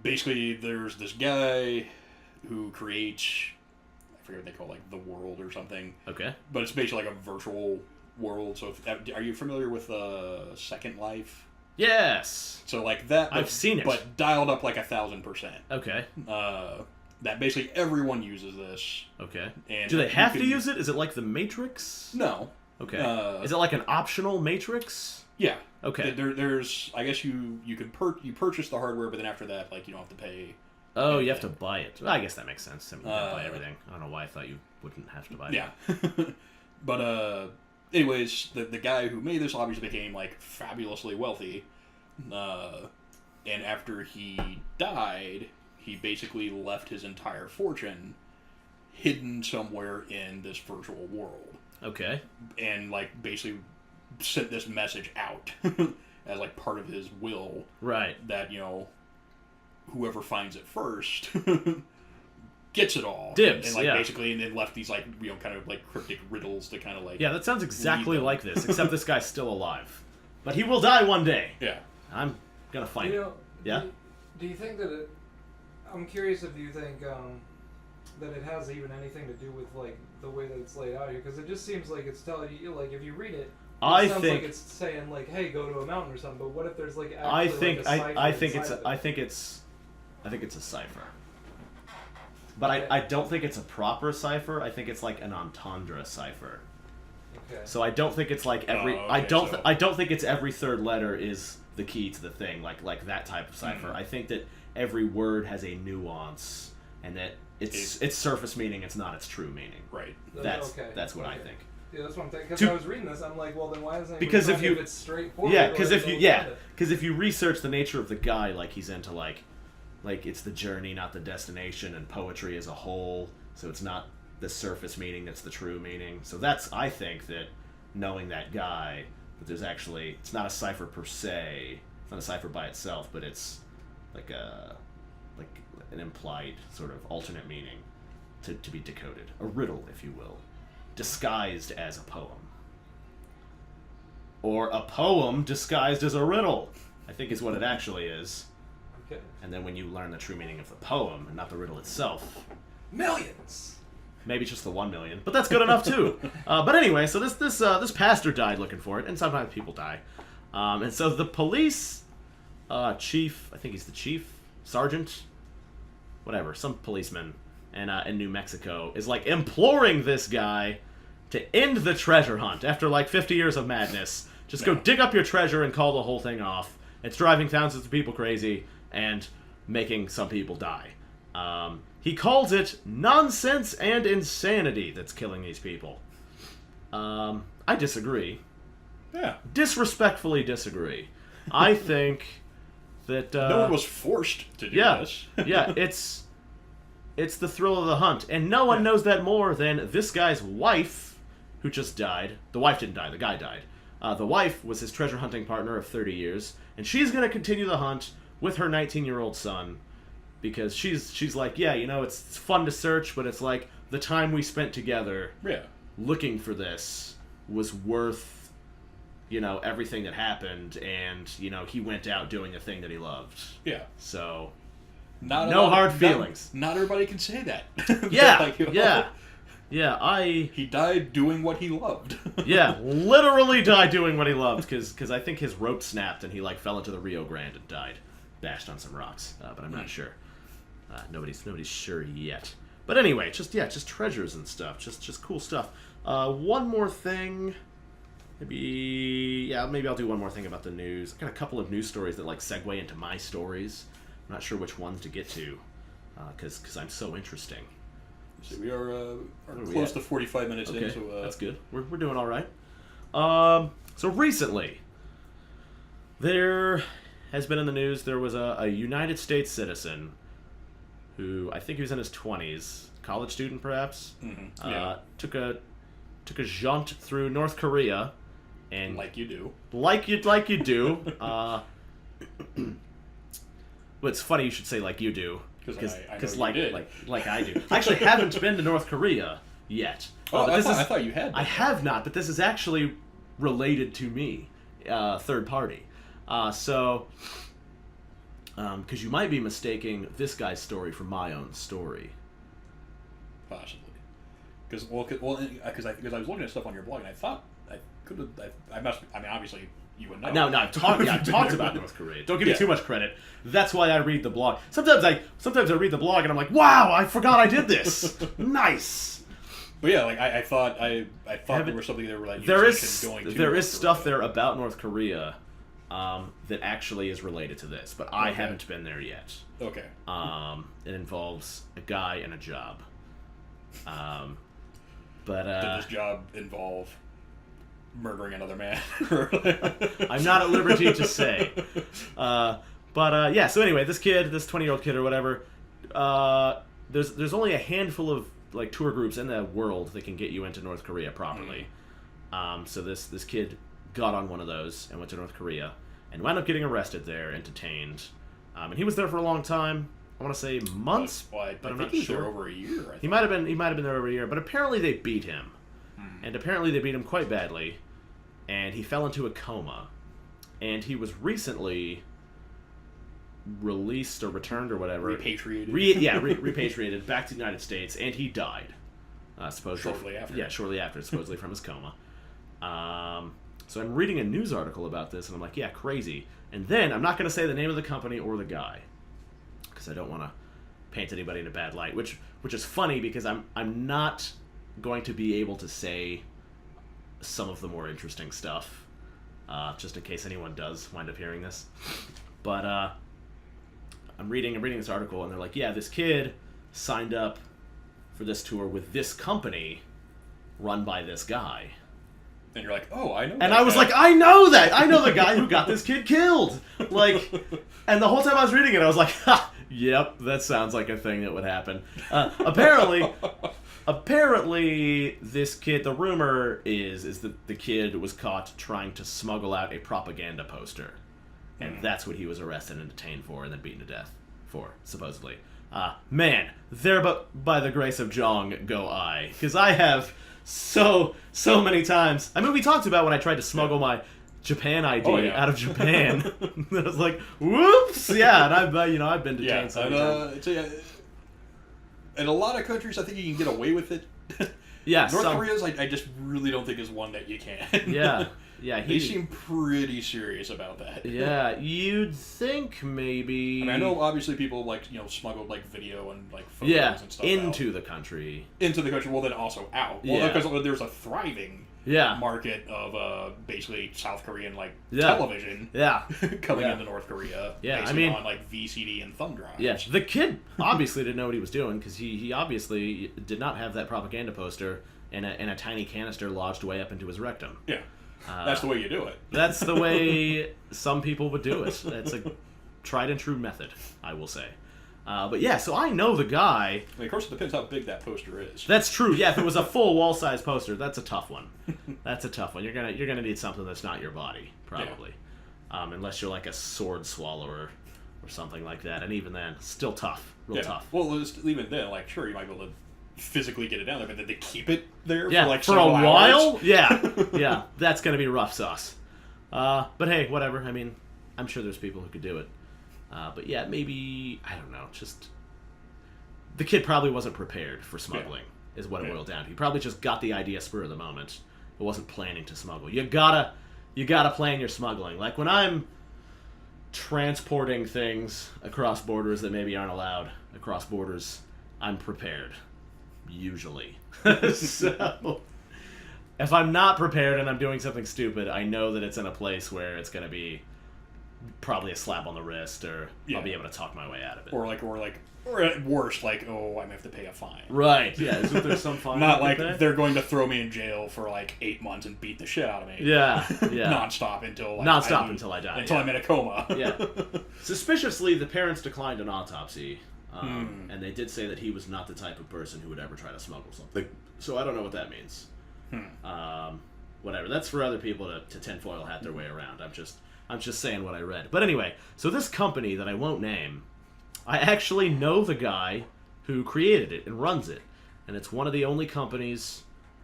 basically there's this guy who creates, I forget what they call, like, the world or something. Okay. But it's basically like a virtual world. So are you familiar with Second Life? Yes. So like that. I've seen it. But dialed up like 1,000%. Okay. That basically everyone uses this. Okay. And do they have to use it? Is it like the Matrix? No. Okay. Is it like an optional Matrix? Yeah. Okay. There's, I guess you purchase the hardware, but then after that, like, you don't have to pay. Oh, you have to buy it. Well, I guess that makes sense. I mean, you can buy everything. I don't know why I thought you wouldn't have to buy it. Yeah. But, anyways, the guy who made this obviously became, like, fabulously wealthy. And after he died, he basically left his entire fortune hidden somewhere in this virtual world. Okay. And, like, basically sent this message out as, like, part of his will. Right. That, whoever finds it first gets it all. Dibs, and like basically, and then left these like kind of like cryptic riddles to kind of like. Yeah, that sounds exactly like this, except this guy's still alive, but he will die one day. Yeah, I'm gonna find it. Yeah. Do you think that it? I'm curious if you think that it has even anything to do with like the way that it's laid out here, because it just seems like it's telling you, like, if you read it, It sounds like it's saying like, "Hey, go to a mountain" or something. But what if there's like actually I think it's a cipher. But I don't think it's a proper cipher. I think it's like an entendre cipher. Okay. So I don't think it's like every. I don't think it's every third letter is the key to the thing. Like that type of cipher. Mm-hmm. I think that every word has a nuance, and that it's surface meaning. It's not its true meaning. Right. That's what I think. Yeah, that's what I'm thinking. Because I was reading this, I'm like, well, then why isn't it? Because if it's straightforward? Yeah, because if you research the nature of the guy, like he's into like it's the journey, not the destination, and poetry as a whole. So it's not the surface meaning that's the true meaning. So I think that knowing that guy, that there's actually, it's not a cipher per se. It's not a cipher by itself, but it's like an implied sort of alternate meaning to be decoded, a riddle, if you will, disguised as a poem, or a poem disguised as a riddle, I think is what it actually is. Okay. And then when you learn the true meaning of the poem and not the riddle itself, millions. Maybe just the 1 million, but that's good enough too. But anyway, so this pastor died looking for it, and sometimes people die, and so the police chief, I think he's the chief, sergeant, whatever, some policeman in New Mexico is like imploring this guy to end the treasure hunt after like 50 years of madness. Just go dig up your treasure and call the whole thing off. It's driving thousands of people crazy and making some people die. He calls it nonsense and insanity that's killing these people. I disagree. Yeah. Disrespectfully disagree. I think that... no one was forced to do this. Yeah, it's the thrill of the hunt. And no one knows that more than this guy's wife, who just died. The wife didn't die, the guy died. The wife was his treasure hunting partner of 30 years, and she's going to continue the hunt with her 19-year-old son, because she's like, yeah, it's fun to search, but it's like the time we spent together looking for this was worth, everything that happened, and, he went out doing the thing that he loved. Yeah. So, no hard feelings. Not everybody can say that. Yeah, He died doing what he loved. Yeah, literally died doing what he loved, because I think his rope snapped and he, fell into the Rio Grande and died. Bashed on some rocks, but I'm not sure. Nobody's sure yet. But anyway, just treasures and stuff, just cool stuff. One more thing, maybe I'll do one more thing about the news. I got a couple of news stories that segue into my stories. I'm not sure which ones to get to, because I'm so interesting. So we are close to 45 minutes in, so that's good. We're doing all right. So recently, there has been in the news, there was a United States citizen who, I think he was in his 20s, college student perhaps, took a jaunt through North Korea, and like you do. Well, it's funny you should say like you do, because like I do. I actually haven't been to North Korea yet. I thought you had. I have not, but this is actually related to me, third party. Because you might be mistaking this guy's story for my own story. Possibly. Because I was looking at stuff on your blog, and I thought obviously you would know. No, I've talked about North Korea. Don't give me too much credit. That's why I read the blog. Sometimes I read the blog and I'm like, wow, I forgot I did this. Nice. But yeah, I thought there was something there where there is stuff there about North Korea that actually is related to this, but I haven't been there yet. Okay. It involves a guy and a job. But did this job involve murdering another man? I'm not at liberty to say. So anyway, this 20-year-old kid or whatever, there's only a handful of tour groups in the world that can get you into North Korea properly. So this kid got on one of those and went to North Korea and wound up getting arrested there and detained. And he was there for a long time. I want to say months, but I'm not sure. He was there over a year. He might have been there over a year, but apparently they beat him. And apparently they beat him quite badly, and he fell into a coma. And he was recently released or returned or whatever. Repatriated. Repatriated back to the United States, and he died. Supposedly. Shortly after. Yeah, shortly after, supposedly from his coma. So I'm reading a news article about this, and I'm like, yeah, crazy. And then I'm not going to say the name of the company or the guy, because I don't want to paint anybody in a bad light. Which is funny because I'm not going to be able to say some of the more interesting stuff, just in case anyone does wind up hearing this. But I'm reading this article, and they're like, yeah, this kid signed up for this tour with this company run by this guy. And you're like, oh, I know. And I was like, I know that. I know the guy who got this kid killed. Like, and the whole time I was reading it, I was like, ha, yep, that sounds like a thing that would happen. Apparently, this kid, the rumor is that the kid was caught trying to smuggle out a propaganda poster. And that's what he was arrested and detained for and then beaten to death for, supposedly. Man, there but by the grace of Jong go I. Because I have so many times. I mean, we talked about when I tried to smuggle my Japan ID out of Japan. I was like, whoops! Yeah, and I've been detained so many times. In a lot of countries, I think you can get away with it. Yeah, North Korea's, I just really don't think is one that you can. Yeah. They seem pretty serious about that. Yeah, you'd think maybe. I mean, I know obviously people smuggled video and photos and stuff into the country. Into the country, well then also out. Well, because there's a thriving market of basically South Korean television coming into North Korea. Yeah, based on VCD and thumb drives. Yeah, the kid obviously didn't know what he was doing because he obviously did not have that propaganda poster in a tiny canister lodged way up into his rectum. Yeah. That's the way you do it. That's the way some people would do it. That's a tried and true method, I will say. But yeah, so I know the guy. I mean, of course, it depends how big that poster is. That's true. Yeah, if it was a full wall-size poster, that's a tough one. That's a tough one. You're gonna need something that's not your body, probably, unless you're like a sword swallower or something like that. And even then, still tough, real tough. Well, even then, sure, you might be able to physically get it down there, but then they keep it there for a while. Hours. Yeah, that's gonna be rough sauce. But hey, whatever. I mean, I'm sure there's people who could do it. But yeah, maybe I don't know. Just the kid probably wasn't prepared for smuggling, is what it boiled down to. He probably just got the idea spur of the moment, but wasn't planning to smuggle. You gotta plan your smuggling. Like when I'm transporting things across borders that maybe aren't allowed across borders, I'm prepared. Usually. So if I'm not prepared and I'm doing something stupid, I know that it's in a place where it's going to be probably a slap on the wrist, or I'll be able to talk my way out of it. Or at worst, I might have to pay a fine. Right, yeah. Isn't there some fine? Not they're going to throw me in jail for 8 months and beat the shit out of me. Yeah. Non-stop until I die. Until I'm in a coma. Yeah. Suspiciously, the parents declined an autopsy. And they did say that he was not the type of person who would ever try to smuggle something. So I don't know what that means. Whatever. That's for other people to tinfoil hat their way around. I'm just saying what I read. But anyway, so this company that I won't name, I actually know the guy who created it and runs it. And it's one of the only companies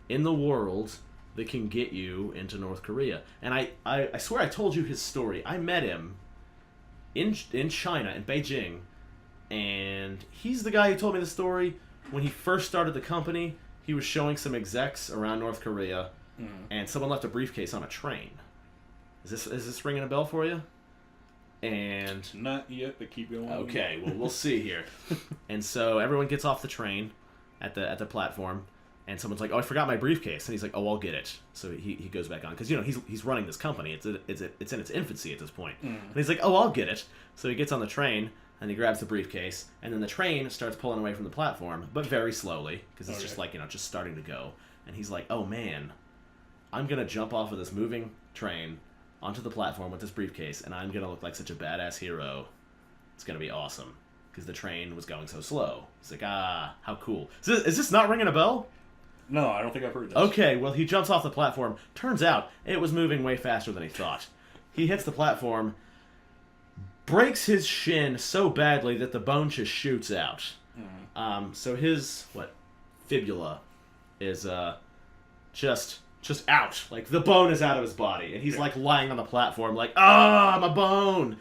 in the world that can get you into North Korea. And I swear I told you his story. I met him in China, in Beijing. And he's the guy who told me the story when he first started the company. He was showing some execs around North Korea, and someone left a briefcase on a train. Is this ringing a bell for you? And not yet, but keep going. Okay, well we'll see here. And so everyone gets off the train at the platform, and someone's like, "Oh, I forgot my briefcase," and he's like, "Oh, I'll get it." So he goes back on because he's running this company. It's in its infancy at this point, and he's like, "Oh, I'll get it." So he gets on the train. And he grabs the briefcase, and then the train starts pulling away from the platform, but very slowly, because it's just just starting to go. And he's like, oh man, I'm going to jump off of this moving train onto the platform with this briefcase, and I'm going to look like such a badass hero. It's going to be awesome, because the train was going so slow. It's like, how cool. Is this not ringing a bell? No, I don't think I've heard this. Okay, well, he jumps off the platform. Turns out, it was moving way faster than he thought. He hits the platform, breaks his shin so badly that the bone just shoots out. So his fibula is just out. Like the bone is out of his body, and he's lying on the platform, my bone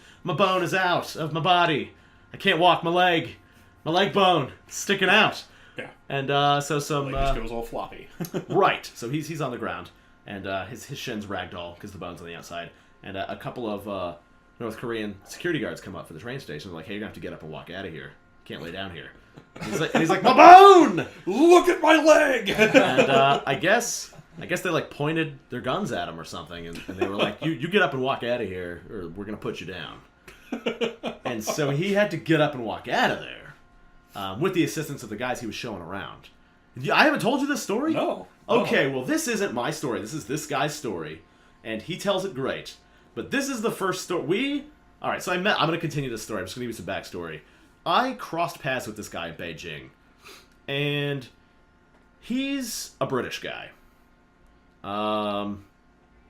is out of my body. I can't walk. My leg bone sticking out. Yeah. And so some just goes all floppy. Right. So he's on the ground. and his shin's ragdoll because the bone's on the outside. And a couple of North Korean security guards come up for the train station. They're like, "Hey, you're gonna have to get up and walk out of here. Can't lay down here." And he's like, "My bone! Look at my leg!" And I guess they like pointed their guns at him or something, and they were like, "You get up and walk out of here, or we're gonna put you down." And so he had to get up and walk out of there with the assistance of the guys he was showing around. I haven't told you this story? No. Okay, well, this isn't my story. This is this guy's story, and he tells it great. But this is the first story. All right, so I'm going to continue this story. I'm just going to give you some backstory. I crossed paths with this guy in Beijing, and he's a British guy.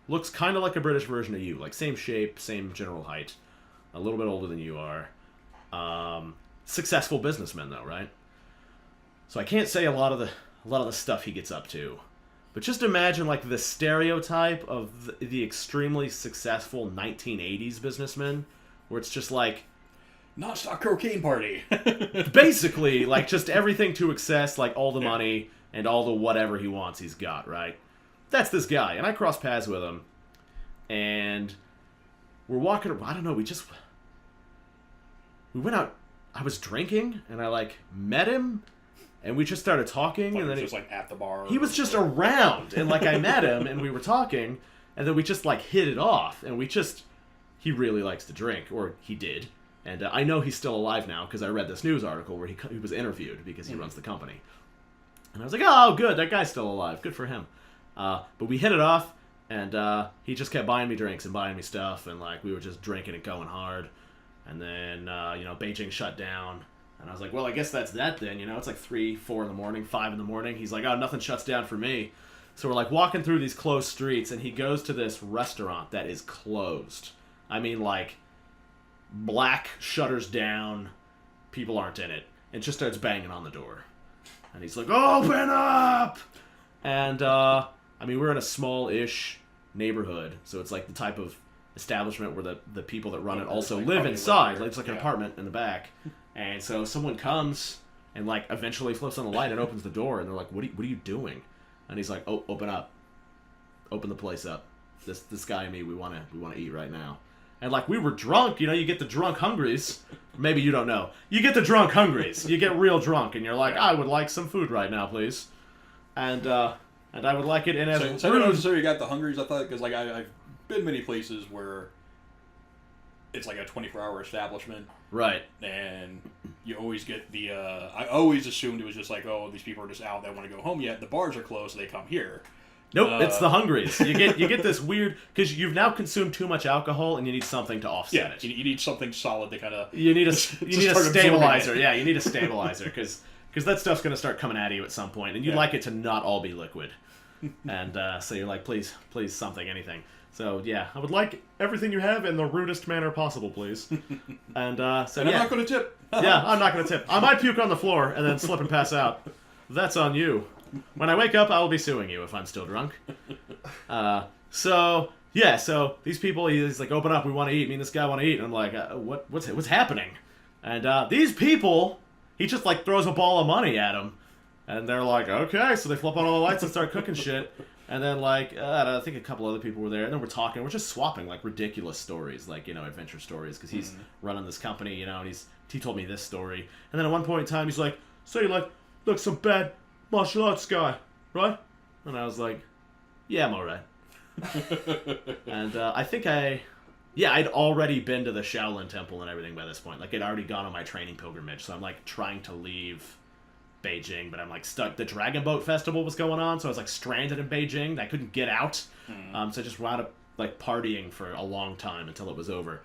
Looks kind of like a British version of you, like same shape, same general height, a little bit older than you are. Successful businessman, though, right? So I can't say a lot of the stuff he gets up to, but just imagine like the stereotype of the extremely successful 1980s businessman, where it's just like Nash-Style cocaine party. basically like just everything to excess, like all the money and all the whatever he wants he's got, right? That's this guy, and I crossed paths with him, and we're walking. I don't know. We went out. I was drinking, and I like met him, and we just started talking. Like and then just like at the bar. he was just around, and like I met him, and we were talking, and then we just like hit it off, and he really likes to drink, or he did, and I know he's still alive now because I read this news article where he was interviewed because he runs the company, and I was like, oh, good, that guy's still alive, good for him. But we hit it off, and he just kept buying me drinks and buying me stuff, and like we were just drinking and going hard. And then Beijing shut down, and I was like, well, I guess that's that then. It's like 3, 4 in the morning, 5 in the morning. He's like, oh, nothing shuts down for me. So we're like walking through these closed streets, and he goes to this restaurant that is closed. I mean, like black shutters down, people aren't in it, and just starts banging on the door. And he's like, open up! And we're in a small-ish neighborhood, so it's like the type of establishment where the people that run it also like live inside. Like, it's like an yeah. apartment in the back. And so someone comes and like eventually flips on the light and opens the door, and they're like, what are you doing? And he's like, oh, open up. Open the place up. This guy and me, we want to eat right now. And like we were drunk, you get the drunk hungries. Maybe you don't know. You get the drunk hungries. You get real drunk, and you're like, I would like some food right now, please. And I would like it in as So I don't necessarily got the hungries. I thought because like I've been many places where it's like a 24-hour establishment, right? And you always get the. I always assumed it was just like, oh, these people are just out. They want to go home yet. The bars are closed, so they come here. Nope, it's the hungries. You get this weird because you've now consumed too much alcohol, and you need something to offset it. You need something solid to kind of. You need a stabilizer. Yeah, you need a stabilizer because that stuff's gonna start coming at you at some point, and you'd like it to not all be liquid. And so you're like, please, something, anything. So yeah, I would like everything you have in the rudest manner possible, please. And I'm not going to tip. Yeah, I'm not going to tip. I might puke on the floor and then slip and pass out. That's on you. When I wake up, I will be suing you if I'm still drunk. So these people, he's like, open up, we want to eat. Me and this guy want to eat. And I'm like, what's happening? And these people, he just like throws a ball of money at them. And they're like, okay. So they flip on all the lights and start cooking shit. And then, like, I think a couple other people were there. And then we're talking. We're just swapping, like, ridiculous stories, like, adventure stories. Because he's running this company, and he told me this story. And then at one point in time, he's like, so you're like, look, some bad martial arts guy, right? And I was like, yeah, I'm all right. And I think I'd already been to the Shaolin Temple and everything by this point. Like, I'd already gone on my training pilgrimage. So I'm, like, trying to leave Beijing, but I'm like stuck. The Dragon Boat Festival was going on, so I was like stranded in Beijing. I couldn't get out, so I just wound up like partying for a long time until it was over.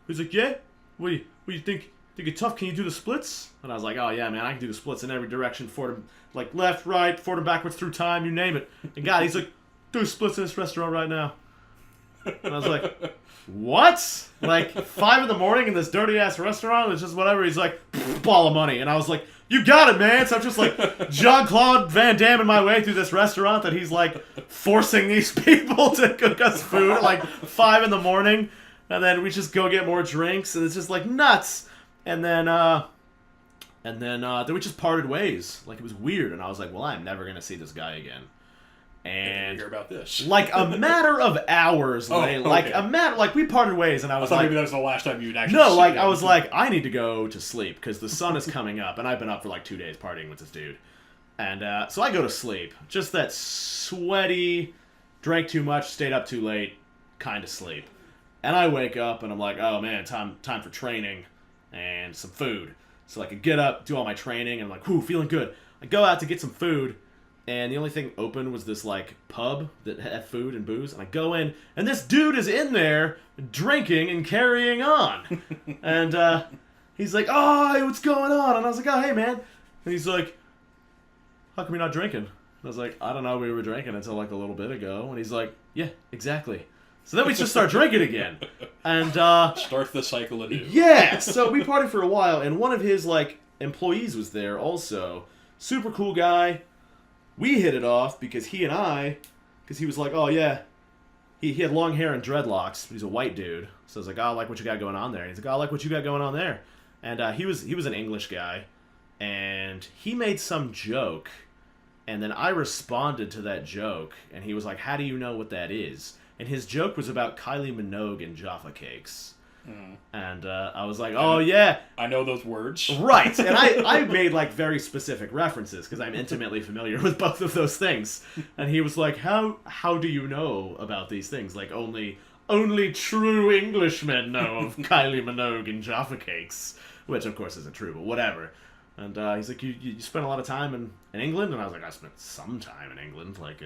He's like, yeah, what do you think? Think you're tough? Can you do the splits? And I was like, oh yeah, man, I can do the splits in every direction, forward, like left, right, forward and backwards through time, you name it. And God, he's like, do splits in this restaurant right now. And I was like, what? Like 5 in the morning in this dirty ass restaurant? It's just whatever. He's like, ball of money, and I was like, you got it, man. So I'm just like Jean-Claude Van Damme in my way through this restaurant that he's like forcing these people to cook us food at like 5 in the morning. And then we just go get more drinks, and it's just like nuts. And then we just parted ways. Like it was weird. And I was like, well, I'm never going to see this guy again. And hear about this. like a matter of hours, like we parted ways, and I was thought like, maybe that was the last time you'd actually. no, seen like him. I was like, I need to go to sleep because the sun is coming up, and I've been up for like 2 days partying with this dude, and so I go to sleep, just that sweaty, drank too much, stayed up too late, kind of sleep, and I wake up and I'm like, oh man, time for training and some food. So I could get up, do all my training, and I'm like, whew, feeling good. I go out to get some food. And the only thing open was this, like, pub that had food and booze. And I go in, and this dude is in there drinking and carrying on. And he's like, oh, what's going on? And I was like, oh, hey, man. And he's like, how come you're not drinking? And I was like, I don't know, we were drinking until, like, a little bit ago. And he's like, yeah, exactly. So then we just start drinking again. And start the cycle anew. Yeah, so we partied for a while, and one of his, like, employees was there also. Super cool guy. We hit it off because he was like, oh yeah, he had long hair and dreadlocks, but he's a white dude. So I was like, oh, I like what you got going on there. And he's like, oh, I like what you got going on there. And he was an English guy, and he made some joke, and then I responded to that joke, and he was like, how do you know what that is? And his joke was about Kylie Minogue and Jaffa Cakes. And I was like, oh yeah, I know those words. Right. And I made like very specific references because I'm intimately familiar with both of those things. And he was like, how do you know about these things? Like only true Englishmen know of Kylie Minogue and Jaffa Cakes, which of course isn't true, but whatever. And he's like, you spent a lot of time in England? And I was like, I spent some time in England, like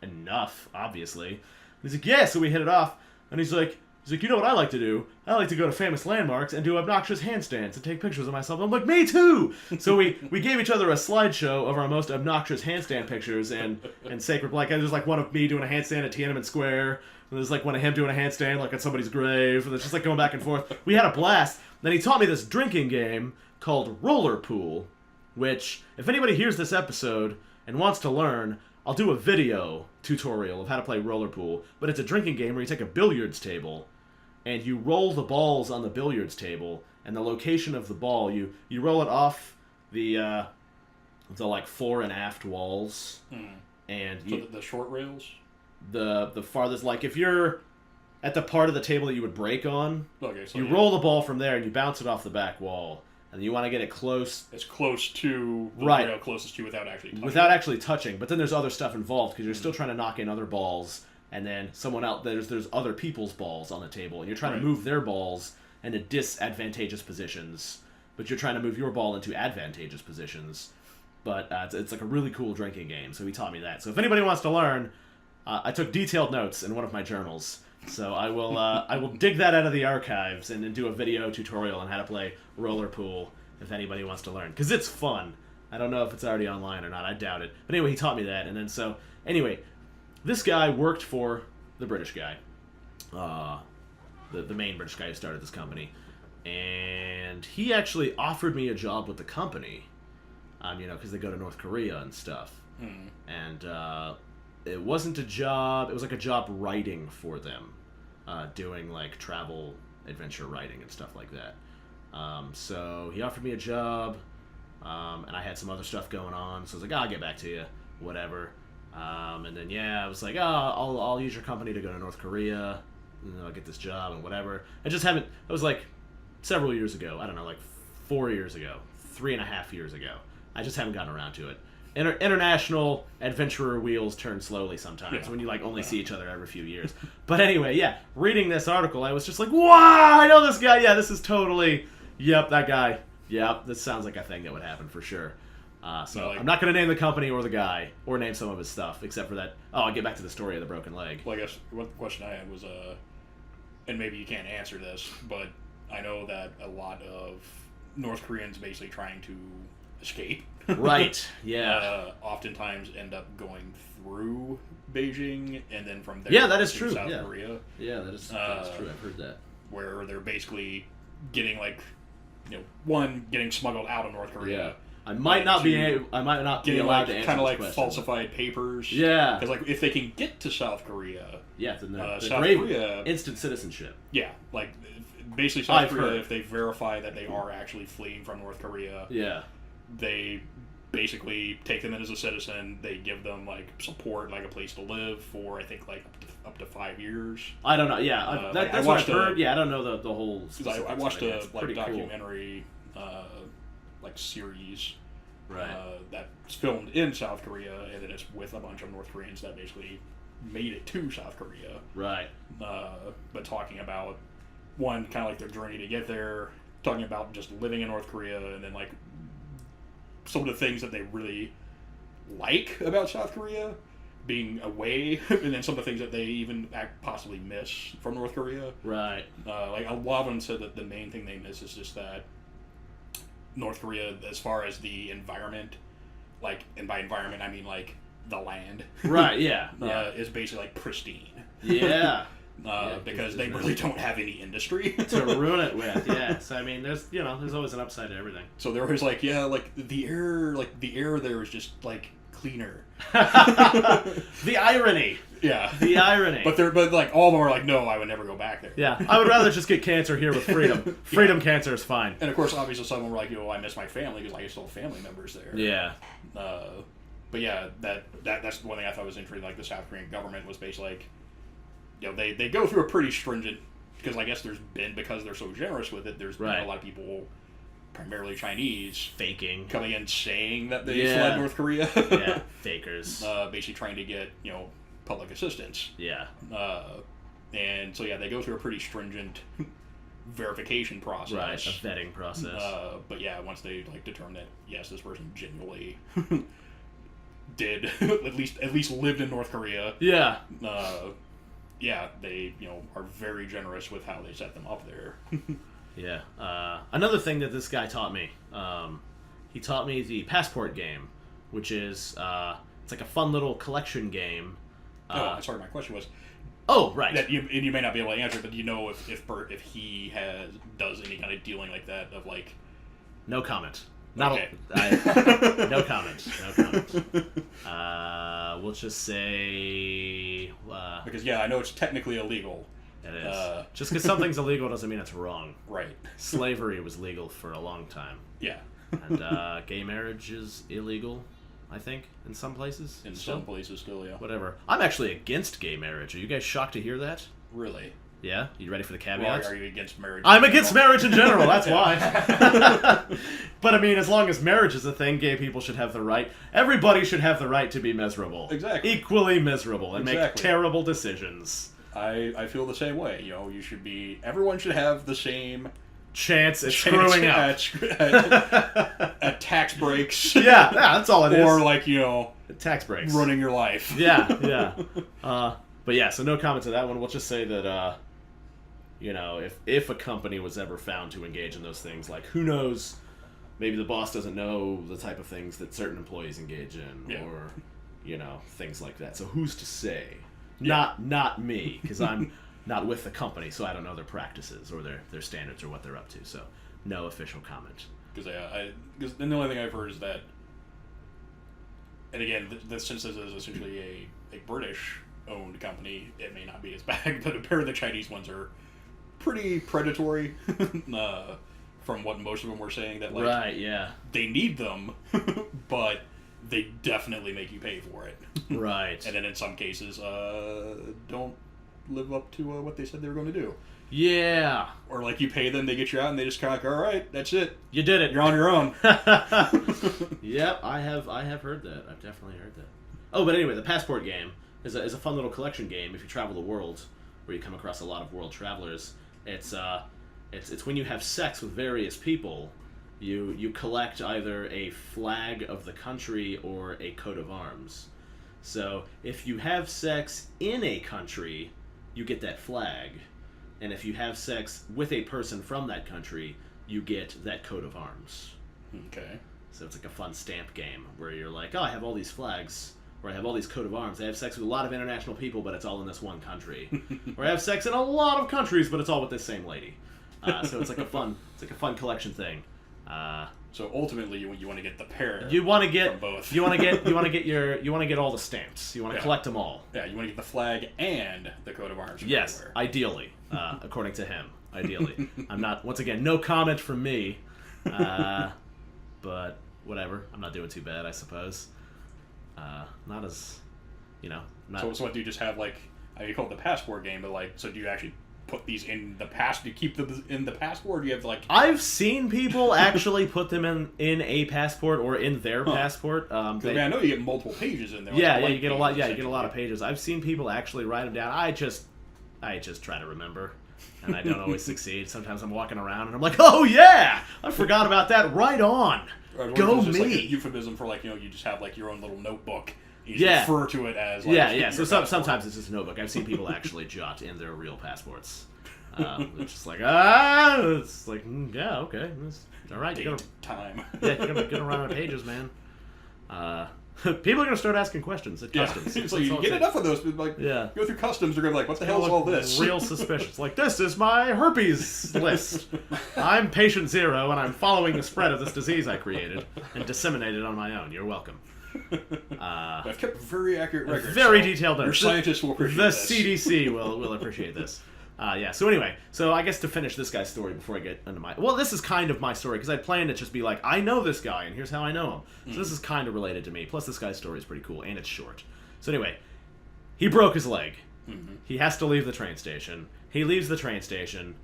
enough, obviously. And he's like, yeah. So we hit it off, and he's like, you know what I like to do? I like to go to famous landmarks and do obnoxious handstands and take pictures of myself. I'm like, me too! So we gave each other a slideshow of our most obnoxious handstand pictures and sacred, like, there's like one of me doing a handstand at Tiananmen Square, and there's like one of him doing a handstand like at somebody's grave, and it's just like going back and forth. We had a blast. Then he taught me this drinking game called Roller Pool, which, if anybody hears this episode and wants to learn, I'll do a video tutorial of how to play roller pool, but it's a drinking game where you take a billiards table and you roll the balls on the billiards table, and the location of the ball, you roll it off the like fore and aft walls, and so the short rails, the farthest, like if you're at the part of the table that you would break on, okay, so you roll the ball from there and you bounce it off the back wall. And you want to get it close. As close to the right. rail closest to without actually touching. Without actually touching. But then there's other stuff involved because you're still trying to knock in other balls. And then someone else, there's other people's balls on the table. And you're trying to move their balls into disadvantageous positions. But you're trying to move your ball into advantageous positions. But it's like a really cool drinking game. So he taught me that. So if anybody wants to learn, I took detailed notes in one of my journals. So I will dig that out of the archives and do a video tutorial on how to play roller pool if anybody wants to learn. Because it's fun. I don't know if it's already online or not. I doubt it. But anyway, he taught me that. And then anyway, this guy worked for the British guy. The main British guy who started this company. And he actually offered me a job with the company. Because they go to North Korea and stuff. And it wasn't a job. It was like a job writing for them, doing like travel adventure writing and stuff like that. So he offered me a job, and I had some other stuff going on. So I was like, I'll get back to you, whatever. And then I was like, I'll use your company to go to North Korea, and I'll get this job and whatever. I just haven't. It was like several years ago. I don't know, like 4 years ago, 3.5 years ago. I just haven't gotten around to it. International adventurer wheels turn slowly sometimes when you like only see each other every few years. But anyway, reading this article, I was just like, wow, I know this guy. Yeah, this is totally, yep, that guy. Yep, this sounds like a thing that would happen for sure. I'm not going to name the company or the guy or name some of his stuff, except for that. Oh, I'll get back to the story of the broken leg. Well, I guess one question I had was, and maybe you can't answer this, but I know that a lot of North Koreans basically trying to escape. Right, yeah. Oftentimes end up going through Beijing and then from there that is to true. South Korea. Yeah, that is true. I've heard that. Where they're basically getting getting smuggled out of North Korea. Yeah. I might not be allowed to answer kind of like question. falsified papers. Yeah. Because like if they can get to South Korea, then South Korea instant citizenship. Yeah, like basically South Korea, if they verify that they are actually fleeing from North Korea, they basically take them in as a citizen. They give them like support, like a place to live for I think like up to 5 years. I don't know. Yeah, that's what I've heard. Yeah, I don't know the whole. I watched a like documentary, like series, right? That's filmed in South Korea, and then it's with a bunch of North Koreans that basically made it to South Korea, right? But talking about one kind of like their journey to get there, talking about just living in North Korea, and then like some of the things that they really like about South Korea being away, and then some of the things that they even possibly miss from North Korea. Right. Like a lot of them said that the main thing they miss is just that North Korea, as far as the environment, like, and by environment I mean like the land. Right. Yeah. Is basically like pristine. Yeah. Because they really don't have any industry to ruin it with. Yes, I mean, there's always an upside to everything. So they're always like, yeah, like the air there is just like cleaner. The irony. Yeah, the irony. But like all of them are like, no, I would never go back there. Yeah, I would rather just get cancer here with freedom. Freedom cancer is fine. And of course, obviously, some of them were like, I miss my family because I still have family members there. Yeah. But yeah, that's one thing I thought was interesting. Like the South Korean government was basically like, they go through a pretty stringent, because I guess because they're so generous with it, there's been a lot of people, primarily Chinese, faking, coming in saying that they fled North Korea. Yeah, fakers. Basically trying to get, public assistance. Yeah. And so, they go through a pretty stringent verification process. Right, a vetting process. But yeah, once they, determine that, yes, this person genuinely did, at least lived in North Korea. Yeah. They, are very generous with how they set them up there. Yeah. Another thing that this guy taught me, he taught me the passport game, which is, it's like a fun little collection game. Sorry, my question was... Oh, right. That you may not be able to answer, but do you know if he does any kind of dealing like that of, like... No comment. Okay. No comment. No comment. We'll just say... because, I know it's technically illegal. It is. Just because something's illegal doesn't mean it's wrong. Right. Slavery was legal for a long time. Yeah. And gay marriage is illegal, I think, in some places. Some places still, yeah. Whatever. I'm actually against gay marriage. Are you guys shocked to hear that? Really? Yeah? You ready for the caveats? Well, are you against marriage? I'm against marriage in general, that's why. But I mean, as long as marriage is a thing, gay people should have the right. Everybody should have the right to be miserable. Exactly. Equally miserable and make terrible decisions. I feel the same way. Everyone should have the same chance at screwing up. At tax breaks. Yeah, that's all it is. Or tax breaks. Running your life. Yeah. But yeah, so no comment to that one. We'll just say that, if a company was ever found to engage in those things, who knows, maybe the boss doesn't know the type of things that certain employees engage in, or, things like that. So who's to say? Yeah. Not me, because I'm not with the company, so I don't know their practices or their standards or what they're up to. So no official comment. Because the only thing I've heard is that, and again, since this is essentially a British-owned company, it may not be as bad, but a pair of the Chinese ones are pretty predatory, from what most of them were saying, that right, yeah, they need them, but they definitely make you pay for it. Right. And then in some cases, don't live up to what they said they were going to do. Yeah. Or you pay them, they get you out, and they just kind of all right, that's it. You did it. You're on your own. Yep, I have heard that. I've definitely heard that. Oh, but anyway, the passport game is a fun little collection game. If you travel the world, where you come across a lot of world travelers, it's when you have sex with various people, you collect either a flag of the country or a coat of arms. So if you have sex in a country, you get that flag. And if you have sex with a person from that country, you get that coat of arms. Okay. So it's like a fun stamp game where you're like, I have all these flags, or I have all these coat of arms. I have sex with a lot of international people, but it's all in this one country. Or I have sex in a lot of countries, but it's all with this same lady. So it's like a fun collection thing. So ultimately, you want to get the pair. You want to get from both. You want to get all the stamps. You want to collect them all. Yeah, you want to get the flag and the coat of arms. Yes, everywhere. ideally, according to him. Ideally, I'm not. Once again, no comment from me. But whatever. I'm not doing too bad, I suppose. Not as, not... So what do you just have, like, you call it the passport game, but, like, so do you actually put these in the do you keep them in the passport, or do you have, like... I've seen people actually put them in a passport or in their passport. I know you get multiple pages in there. Yeah, you get a lot. Yeah, you get a lot of pages. I've seen people actually write them down. I just try to remember, and I don't always succeed. Sometimes I'm walking around and I'm like, oh yeah, I forgot about that. Right on. Go me. Like a euphemism for, like, you just have, like, your own little notebook. You just refer to it as, like... So sometimes it's just a notebook. I've seen people actually jot in their real passports. It's just like, it's like, yeah, okay. All right. Time. Yeah, you're gonna run out of pages, man. People are gonna start asking questions at customs. It's like, you get enough of those, but, like, go through customs, they're gonna be like, what the hell is all this? Real suspicious. Like, this is my herpes list. I'm patient 0, and I'm following the spread of this disease I created and disseminated on my own. You're welcome. I've kept very accurate records. Very detailed notes. Your scientists will appreciate this. The CDC will appreciate this. So anyway, I guess to finish this guy's story before I get into my... Well, this is kind of my story, because I planned to just be like, I know this guy, and here's how I know him. So this is kind of related to me. Plus, this guy's story is pretty cool, and it's short. So anyway, he broke his leg. Mm-hmm. He has to leave the train station. He leaves the train station,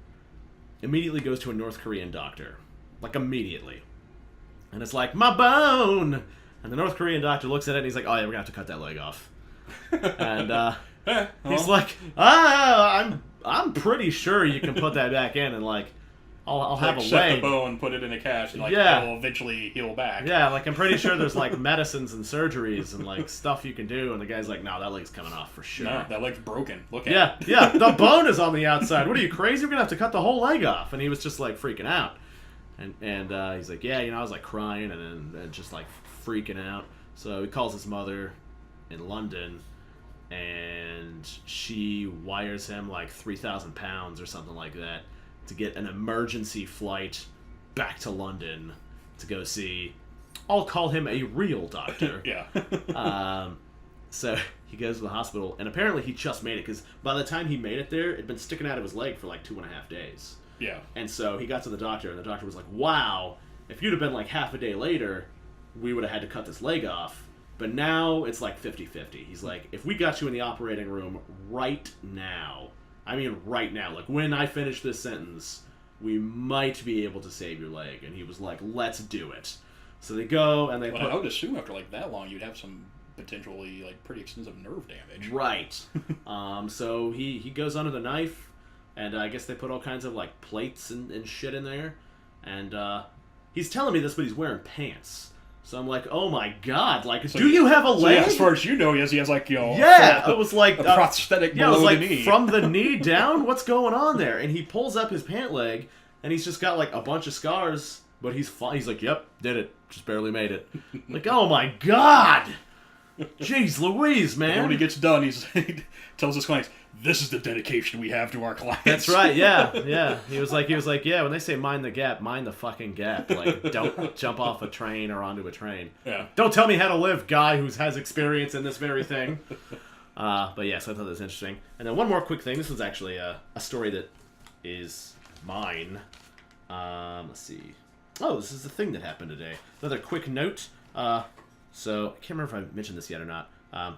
immediately goes to a North Korean doctor. Like, immediately. And it's like, my bone! And the North Korean doctor looks at it, and he's like, oh yeah, we're gonna have to cut that leg off. And, he's like, I'm pretty sure you can put that back in, and, like, I'll have a leg. Set the bone, put it in a cast, and, like, it'll eventually heal back. Yeah, like, I'm pretty sure there's, like, medicines and surgeries and, like, stuff you can do, and the guy's like, no, that leg's coming off for sure. No, that leg's broken. Look at it. Yeah, the bone is on the outside. What are you, crazy? We're gonna have to cut the whole leg off. And he was just, like, freaking out. And he's like, yeah, I was, like, crying and just, like, freaking out. So he calls his mother in London, and she wires him like 3,000 pounds or something like that to get an emergency flight back to London to go see, I'll call him a real doctor. Yeah. So he goes to the hospital, and apparently he just made it, because by the time he made it there, it'd been sticking out of his leg for like 2.5 days. Yeah. And so he got to the doctor, and the doctor was like, wow, if you'd have been like half a day later, we would have had to cut this leg off. But now it's like 50-50. He's like, if we got you in the operating room right now, like when I finish this sentence, we might be able to save your leg. And he was like, let's do it. So they go and they I would assume after like that long, you'd have some potentially like pretty extensive nerve damage. Right. So he goes under the knife, and I guess they put all kinds of like plates and shit in there. And he's telling me this, but he's wearing pants. So I'm like, oh my god, like, so do you have a leg? Yeah, as far as you know, he has like, it was like a prosthetic below it was like the knee. From the knee down, what's going on there? And he pulls up his pant leg, and he's just got like a bunch of scars, but he's fine. He's like, yep, did it, just barely made it. Like, oh my god, jeez Louise, man. And when he gets done, he tells his clients, this is the dedication we have to our clients. That's right, yeah. He was like, yeah, when they say mind the gap, mind the fucking gap. Like, don't jump off a train or onto a train. Yeah. Don't tell me how to live, guy who has experience in this very thing. But yeah, so I thought that was interesting. And then one more quick thing. This was actually a story that is mine. Let's see. Oh, this is the thing that happened today. Another quick note. So, I can't remember if I mentioned this yet or not.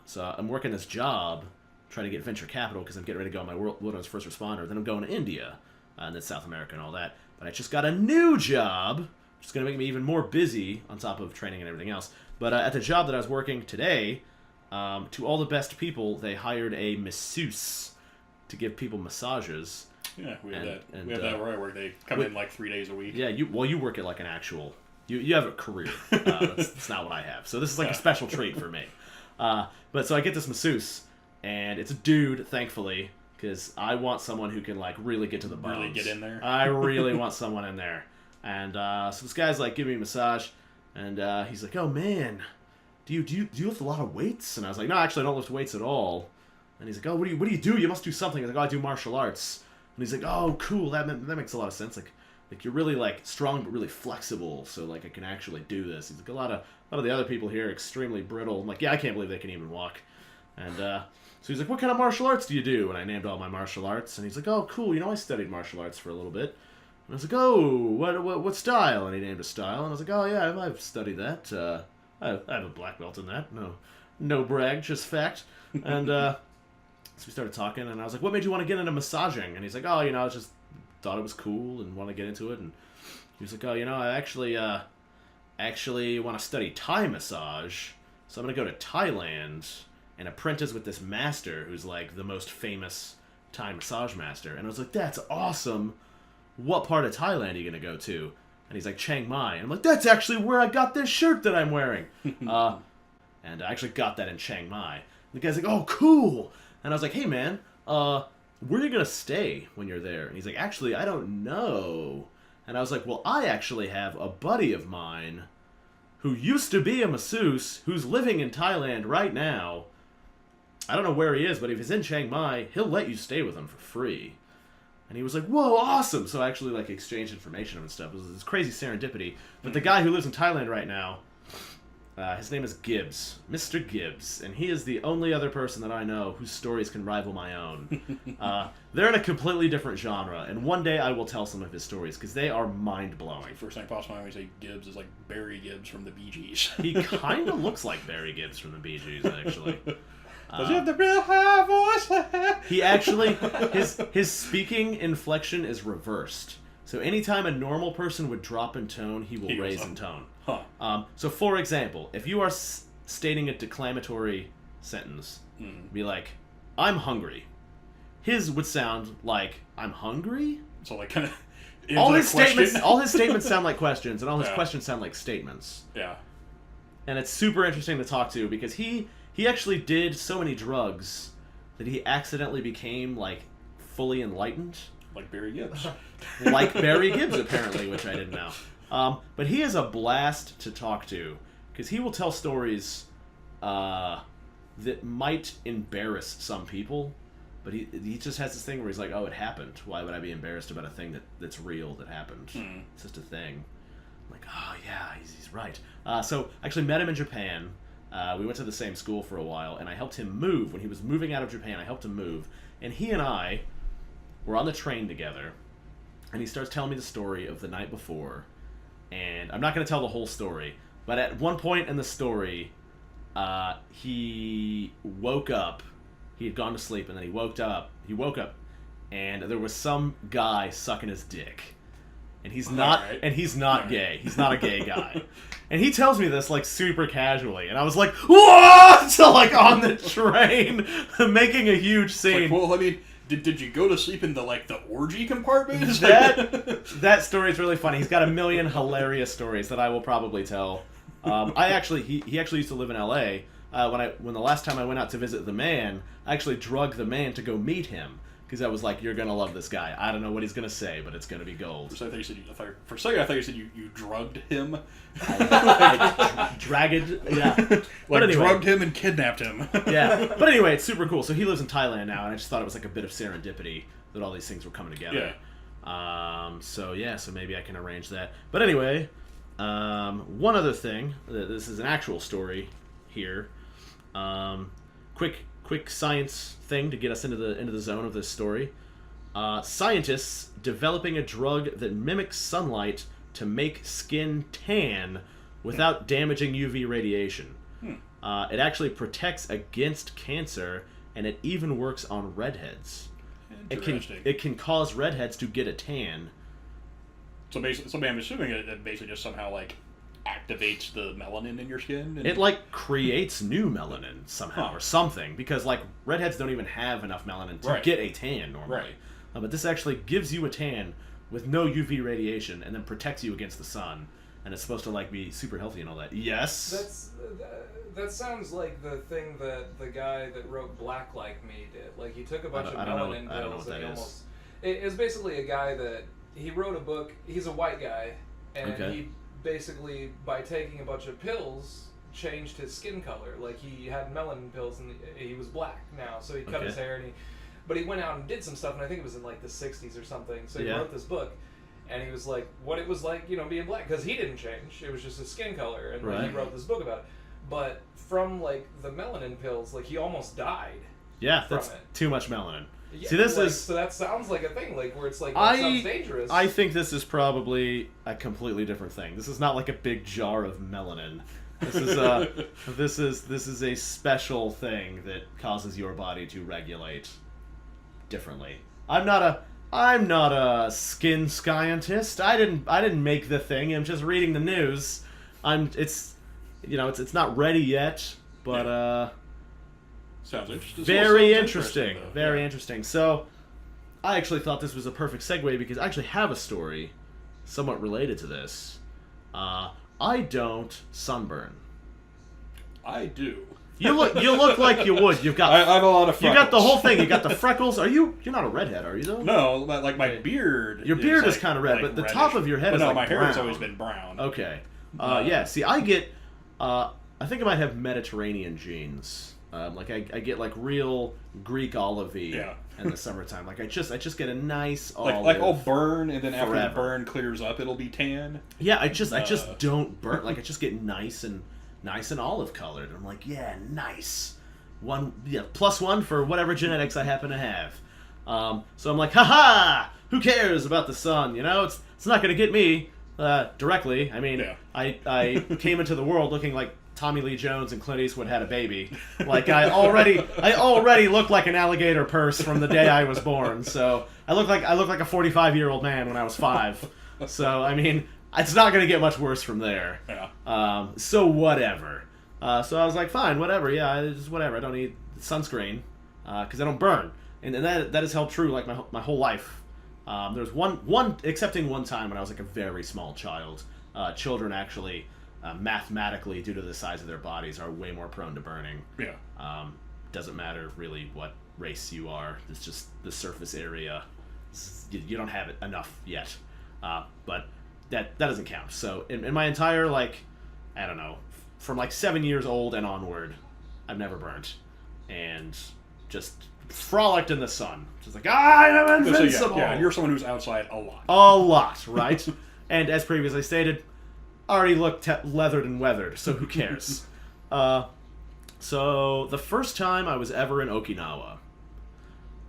So I'm working this job, trying to get venture capital because I'm getting ready to go on my wilderness first responder. Then I'm going to India, and then South America and all that. But I just got a new job, which is going to make me even more busy on top of training and everything else. But at the job that I was working today, to all the best people, they hired a masseuse to give people massages. Yeah, we have that. We have that where I work. They come in like 3 days a week. Yeah, you work at like an actual... You have a career. That's not what I have. So this is like a special treat for me. But so I get this masseuse, and it's a dude, thankfully, because I want someone who can like really get to the bones. Really get in there. I really want someone in there. And so this guy's like giving me a massage, and he's like, "Oh man, do you lift a lot of weights?" And I was like, "No, actually, I don't lift weights at all." And he's like, "Oh, what do you do? You must do something." I was like, "Oh, I do martial arts." And he's like, "Oh, cool. That makes a lot of sense. Like you're really like strong but really flexible, so like I can actually do this." He's like, a lot of the other people here are extremely brittle. I'm like, "Yeah, I can't believe they can even walk." And so he's like, "What kind of martial arts do you do?" And I named all my martial arts, and he's like, "Oh, cool. I studied martial arts for a little bit." I was like, oh, what style? And he named a style, and I was like, oh yeah, I've studied that. I have a black belt in that. No brag, just fact. And so we started talking, and I was like, what made you want to get into massaging? And he's like, oh, I just thought it was cool and want to get into it. And he was like, oh, I actually want to study Thai massage, so I'm going to go to Thailand and apprentice with this master who's like the most famous Thai massage master. And I was like, that's awesome. What part of Thailand are you going to go to? And he's like, Chiang Mai. And I'm like, that's actually where I got this shirt that I'm wearing. And I actually got that in Chiang Mai. And the guy's like, oh, cool. And I was like, hey, man, where are you going to stay when you're there? And he's like, actually, I don't know. And I was like, well, I actually have a buddy of mine who used to be a masseuse who's living in Thailand right now. I don't know where he is, but if he's in Chiang Mai, he'll let you stay with him for free. And he was like, whoa, awesome. So I actually exchanged information and stuff. It was this crazy serendipity. But the guy who lives in Thailand right now, his name is Gibbs, Mr. Gibbs, and he is the only other person that I know whose stories can rival my own. They're in a completely different genre, and one day I will tell some of his stories, because they are mind-blowing. First thing pops to mind when you say Gibbs is like Barry Gibbs from the Bee Gees. He kind of looks like Barry Gibbs from the Bee Gees, actually. Does he have the real high voice? He actually, his speaking inflection is reversed. So anytime a normal person would drop in tone, he will raise in tone. Huh. So for example, if you are stating a declamatory sentence, be like, I'm hungry. His would sound like, I'm hungry? So kind of... All his statements sound like questions, and all his questions sound like statements. Yeah. And it's super interesting to talk to, because he actually did so many drugs that he accidentally became, fully enlightened. Like Barry Gibbs. Like Barry Gibbs, apparently, which I didn't know. But he is a blast to talk to, because he will tell stories that might embarrass some people, but he just has this thing where he's like, oh, it happened. Why would I be embarrassed about a thing that's real that happened? It's just a thing. I'm like, oh, yeah, he's right. So I actually met him in Japan. We went to the same school for a while, and I helped him move. When he was moving out of Japan, I helped him move. And he and I were on the train together, and he starts telling me the story of the night before. And I'm not going to tell the whole story, but at one point in the story, he woke up. He had gone to sleep, and then he woke up, and there was some guy sucking his dick. And he's not gay. He's not a gay guy. And he tells me this, super casually. And I was like, what? So, on the train, making a huge scene. Well, I mean, did you go to sleep in the orgy compartment? That story is really funny. He's got a million hilarious stories that I will probably tell. He actually used to live in L.A. When the last time I went out to visit the man, I actually drugged the man to go meet him. Because I was like, you're going to love this guy. I don't know what he's going to say, but it's going to be gold. So for a second, I thought you said you drugged him. Dragged, yeah. But anyway, drugged him and kidnapped him. Yeah. But anyway, it's super cool. So he lives in Thailand now, and I just thought it was a bit of serendipity that all these things were coming together. Yeah. So maybe I can arrange that. But anyway, one other thing. This is an actual story here. Quick science thing to get us into the zone of this story. Scientists developing a drug that mimics sunlight to make skin tan without damaging UV radiation. It actually protects against cancer, and it even works on redheads. It can cause redheads to get a tan. So basically, I'm assuming it basically just somehow activates the melanin in your skin. And... It creates new melanin somehow or something, because redheads don't even have enough melanin to get a tan normally. Right. But this actually gives you a tan with no UV radiation, and then protects you against the sun, and it's supposed to be super healthy and all that. Yes. That sounds like the thing that the guy that wrote Black Like Me did. He took a bunch of melanin pills and he almost. It was basically a guy that he wrote a book. He's a white guy, and he basically, by taking a bunch of pills, changed his skin color. He had melanin pills, and he was black now. So he cut his hair, but he went out and did some stuff, and I think it was in the 60s or something. So he wrote this book, and he was what it was like, being black, because he didn't change. It was just his skin color, and he wrote this book about it. But from the melanin pills, he almost died. Yeah, that's too much melanin. Yeah, See, this is... So that sounds like a thing, like, where it's like, that sounds dangerous. I think this is probably a completely different thing. This is not like a big jar of melanin. This is this is a special thing that causes your body to regulate differently. I'm not a skin scientist. I didn't make the thing. I'm just reading the news. It's not ready yet, but sounds interesting. Very interesting. Very interesting. So, I actually thought this was a perfect segue because I actually have a story somewhat related to this. I don't sunburn. I do. You look like you would. You've got. I have a lot of freckles. You got the whole thing. You got the freckles. You're not a redhead, are you though? No, like my beard. Your beard is like, kind of red, like but the reddish. top of your head is like my brown. hair has always been brown. Okay. Yeah. See, I get. I think I might have Mediterranean genes. Like I get like real Greek olive-y in the summertime. Like I just get a nice olive. Like I'll burn, and then forever. after the burn clears up, it'll be tan. Yeah, I just don't burn. Like I just get nice and olive colored. I'm like, yeah, nice. +1 for whatever genetics I happen to have. So I'm like, haha! Who cares about the sun? You know, it's not gonna get me directly. I mean, I came into the world looking like Tommy Lee Jones and Clint Eastwood had a baby. Like I already look like an alligator purse from the day I was born. So I look like a 45-year-old man when I was 5. So I mean, it's not gonna get much worse from there. Yeah. So whatever. So I was like, fine, whatever. Yeah, just whatever. I don't need sunscreen because I don't burn, and that has held true like my whole life. There's one excepting one time when I was like a very small child. Children actually. Mathematically, due to the size of their bodies, are way more prone to burning. Yeah. Doesn't matter really what race you are. It's just the surface area. You don't have it enough yet. But that doesn't count. So in my entire, like, I don't know, from like 7 years old and onward, I've never burnt. And just frolicked in the sun. Just like, I am invincible! Yeah, you're someone who's outside a lot. A lot, right? And as previously stated, already looked leathered and weathered, so who cares? So the first time I was ever in Okinawa,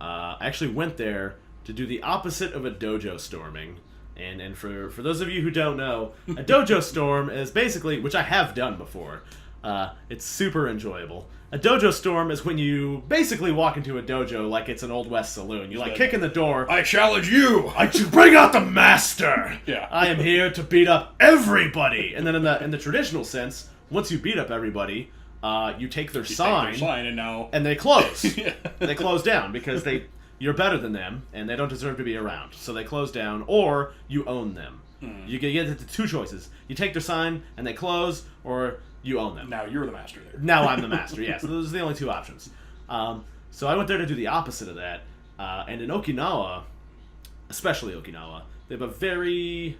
I actually went there to do the opposite of a dojo storming. And for those of you who don't know, a dojo storm is basically, which I have done before, it's super enjoyable. A dojo storm is when you basically walk into a dojo like it's an Old West saloon. You like kick in the door. I challenge you! I bring out the master! Yeah. I am here to beat up everybody! And then in the traditional sense, once you beat up everybody, you take their sign, and they close. Yeah. They close down because you're better than them, and they don't deserve to be around. So they close down, or you own them. You get two choices. You take their sign, and they close, or you own them. Now you're the master there. Now I'm the master, yes. So those are the only two options. So I went there to do the opposite of that. And in Okinawa, especially Okinawa, they have a very...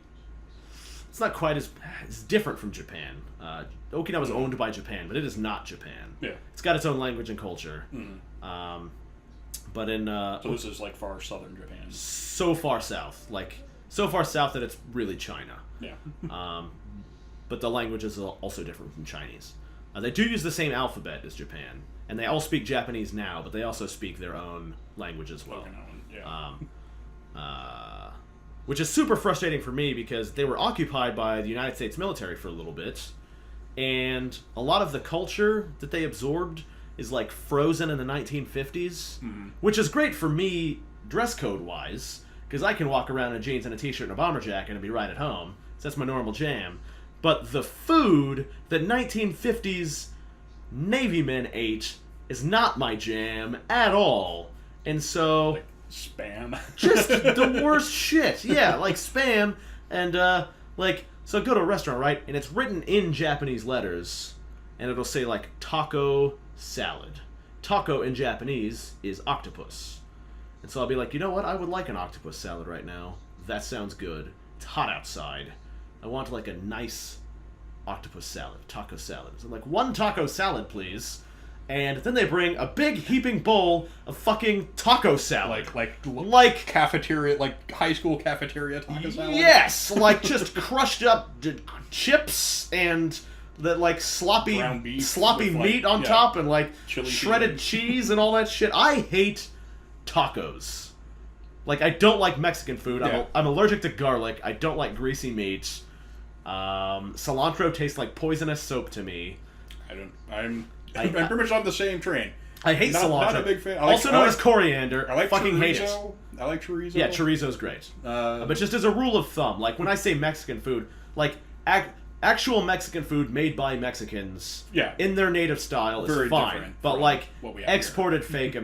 It's not quite as... It's different from Japan. Okinawa is owned by Japan, but it is not Japan. Yeah. It's got its own language and culture. But in... so this is like far southern Japan. So far south. Like, so far south that it's really China. Yeah. But the language is also different from Chinese. They do use the same alphabet as Japan, and they all speak Japanese now, but they also speak their own language as well. Which is super frustrating for me because they were occupied by the United States military for a little bit, and a lot of the culture that they absorbed is like frozen in the 1950s, which is great for me dress code wise, because I can walk around in jeans and a t-shirt and a bomber jacket and be right at home. So that's my normal jam. But the food that 1950s Navy men ate is not my jam at all. And so... Like Spam. Just the worst shit. Yeah, like Spam. And, so go to a restaurant, right? And it's written in Japanese letters. And it'll say, like, taco salad. Taco in Japanese is octopus. And so I'll be like, you know what? I would like an octopus salad right now. That sounds good. It's hot outside. I want like a nice octopus salad, taco salad. So I'm like, 1 taco salad, please. And then they bring a big heaping bowl of fucking taco salad. Like cafeteria, like high school cafeteria taco salad? Yes! Like just crushed up chips and the like sloppy meat on top and like chili shredded cheese and all that shit. I hate tacos. Like, I don't like Mexican food. Yeah. I'm allergic to garlic. I don't like greasy meat. Cilantro tastes like poisonous soap to me. I'm pretty much on the same train. I hate cilantro. Not a big fan. Also known as coriander. I like fucking chorizo. hate it. I like chorizo. Yeah, chorizo's great. But just as a rule of thumb, like when I say Mexican food, like actual Mexican food made by Mexicans in their native style is fine. But like exported fake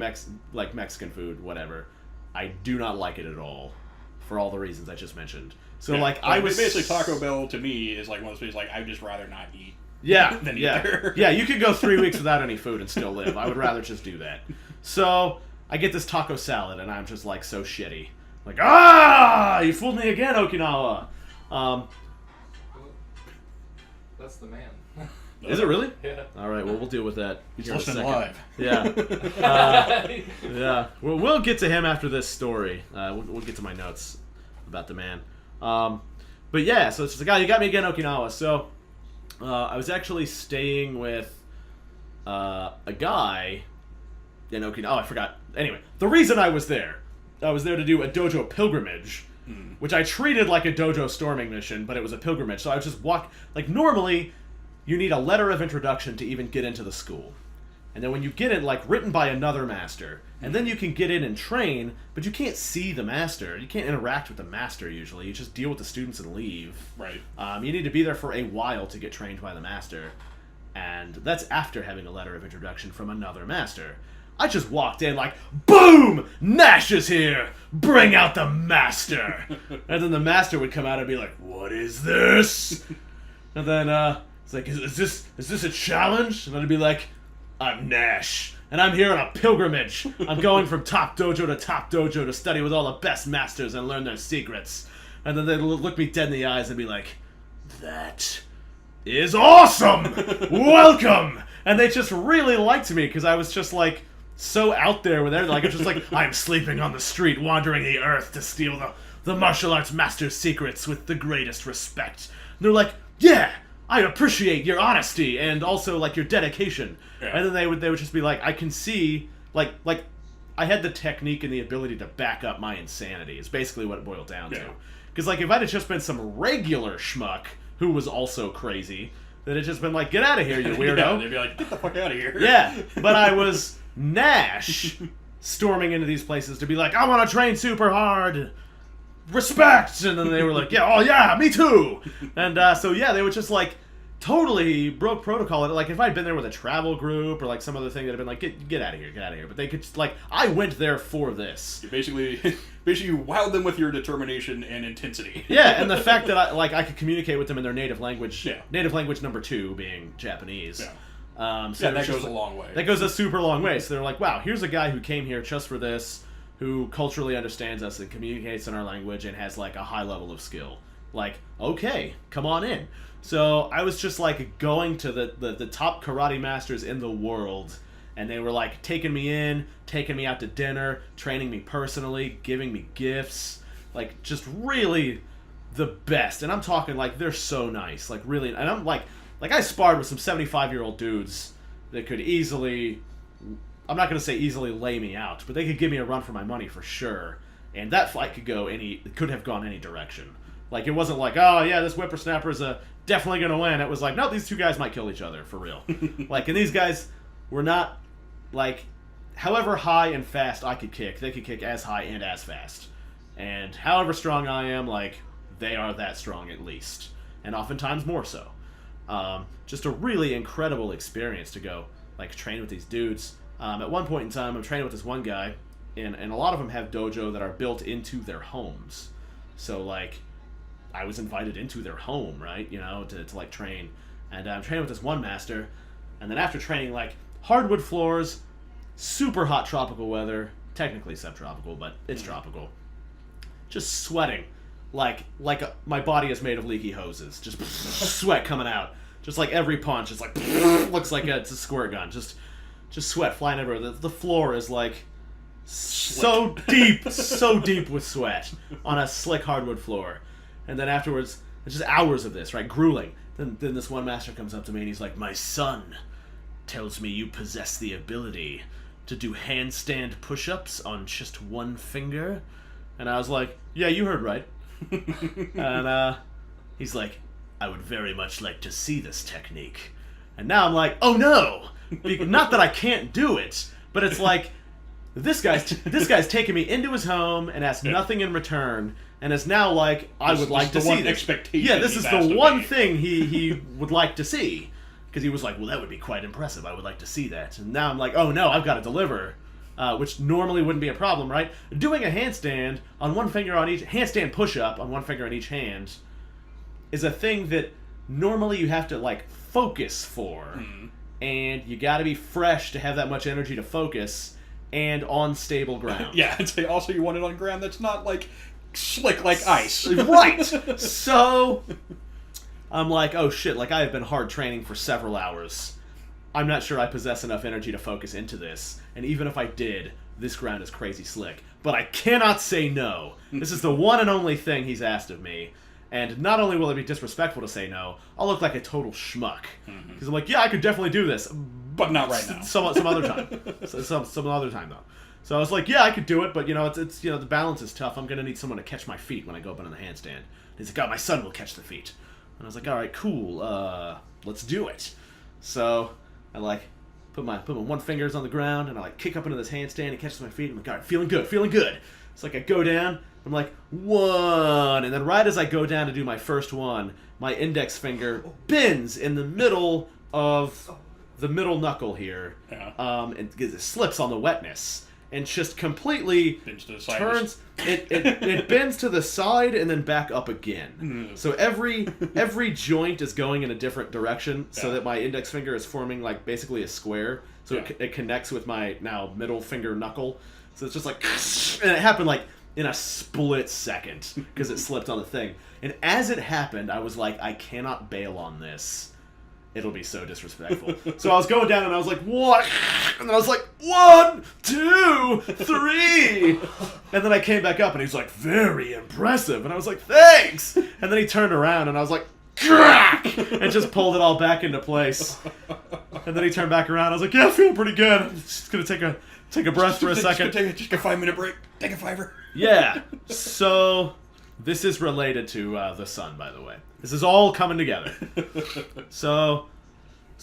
like Mexican food, whatever, I do not like it at all for all the reasons I just mentioned. So like I was basically Taco Bell to me is like one of those places like I'd just rather not eat. Yeah, than yeah, yeah. You could go 3 weeks without any food and still live. I would rather just do that. So I get this taco salad, and I'm just like so shitty. Like, you fooled me again, Okinawa. That's the man. Is it really? Yeah. All right. Well, we'll deal with that. He's listening live. Yeah. Yeah. We'll get to him after this story. We'll get to my notes about the man. But yeah, so it's just like, you got me again, Okinawa. So. I was actually staying with a guy in Okinawa. Oh, I forgot. Anyway, the reason I was there to do a dojo pilgrimage, which I treated like a dojo storming mission, but it was a pilgrimage. So I would just walk. Like, normally, you need a letter of introduction to even get into the school. And then when you get in, like, written by another master, and then you can get in and train, but you can't see the master. You can't interact with the master, usually. You just deal with the students and leave. Right. You need to be there for a while to get trained by the master. And that's after having a letter of introduction from another master. I just walked in like, boom! Nash is here! Bring out the master! And then the master would come out and be like, what is this? And then, it's like, is this a challenge? And then I'd be like, I'm Nash, and I'm here on a pilgrimage. I'm going from top dojo to top dojo to study with all the best masters and learn their secrets. And then they'd look me dead in the eyes and be like, that is awesome! Welcome! And they just really liked me, because I was just like, so out there with everything. Like, it's just like, I'm sleeping on the street, wandering the earth to steal the martial arts master's secrets with the greatest respect. And they're like, yeah! I appreciate your honesty and also like your dedication. Yeah. And then they would just be like, I can see like I had the technique and the ability to back up my insanity. Is basically what it boiled down to. Because like if I'd have just been some regular schmuck who was also crazy, then it'd just been like, get out of here, you weirdo. Yeah, they'd be like, get the fuck out of here. Yeah, but I was Nash storming into these places to be like, I want to train super hard. Respect! And then they were like, yeah, oh yeah, me too! And so yeah, they would just like totally broke protocol. Like if I'd been there with a travel group or like some other thing that had been like, get out of here, get out of here. But they could just, like, I went there for this. You basically wowed them with your determination and intensity. Yeah, and the fact that I could communicate with them in their native language. Yeah. Native language number 2 being Japanese. Yeah. So that goes a long way. That goes a super long way. So they're like, wow, here's a guy who came here just for this, who culturally understands us and communicates in our language and has like a high level of skill. Like, okay, come on in. So I was just like going to the top karate masters in the world, and they were like taking me in, taking me out to dinner, training me personally, giving me gifts, like just really the best. And I'm talking like they're so nice, like really. And I'm like I sparred with some 75-year-old dudes that could easily, I'm not going to say easily lay me out, but they could give me a run for my money for sure. And that fight could have gone any direction. Like, it wasn't like, oh, yeah, this whippersnapper is definitely going to win. It was like, no, these two guys might kill each other, for real. Like, and these guys were not, like, however high and fast I could kick, they could kick as high and as fast. And however strong I am, like, they are that strong at least. And oftentimes more so. Just a really incredible experience to go, like, train with these dudes. At one point in time, I'm training with this one guy, and a lot of them have dojo that are built into their homes. So, like, I was invited into their home, right, you know, to like, train. And I'm training with this one master, and then after training, like, hardwood floors, super hot tropical weather, technically subtropical, but it's tropical, just sweating. Like my body is made of leaky hoses, just sweat coming out. Just like every punch, it's like, looks like it's a squirt gun, just sweat flying everywhere. The floor is like so deep with sweat on a slick hardwood floor. And then afterwards, it's just hours of this, right? Grueling. Then this one master comes up to me and he's like, my son tells me you possess the ability to do handstand push-ups on just one finger? And I was like, yeah, you heard right. And he's like, I would very much like to see this technique. And now I'm like, oh no! Not that I can't do it, but it's like, this guy's taking me into his home and asked nothing in return, and is now like, I would like to see this. Expectation. Yeah, this is the one thing he would like to see. Because he was like, well, that would be quite impressive. I would like to see that. And now I'm like, oh no, I've got to deliver. Which normally wouldn't be a problem, right? Doing a handstand on one finger on each, handstand push-up on one finger on each hand, is a thing that normally you have to, like, focus for. And you gotta be fresh to have that much energy to focus, and on stable ground. Yeah, I'd say also you want it on ground that's not, like, slick like ice. Right! So, I'm like, oh shit, like, I have been hard training for several hours. I'm not sure I possess enough energy to focus into this, and even if I did, this ground is crazy slick. But I cannot say no. This is the one and only thing he's asked of me. And not only will it be disrespectful to say no, I'll look like a total schmuck. Because I'm like, yeah, I could definitely do this. But not right now. Some other time. Some other time, though. So I was like, yeah, I could do it, but, it's the balance is tough. I'm going to need someone to catch my feet when I go up into the handstand. And he's like, oh, my son will catch the feet. And I was like, all right, cool. Let's do it. So I, like, put my one fingers on the ground, and I, like, kick up into this handstand and catches my feet. I'm like, all right, feeling good. It's like I go down. I'm like, one, and then right as I go down to do my first one, my index finger bends in the middle of the middle knuckle here, and it slips on the wetness, and just completely turns. It bends to the side and then back up again. So every joint is going in a different direction, so that my index finger is forming like basically a square. So it connects with my now middle finger knuckle. So it's just like, and it happened like in a split second because it slipped on the thing. And as it happened, I was like, I cannot bail on this. It'll be so disrespectful. So I was going down and I was like, what? And then I was like, 1, 2, 3. And then I came back up and he was like, very impressive. And I was like, thanks. And then he turned around and I was like, crack! And just pulled it all back into place. And then he turned back around. I was like, yeah, I feel pretty good. I'm just going to take a breath for a second. Just a 5-minute break. Take a fiver. Yeah. So this is related to the sun, by the way. This is all coming together. So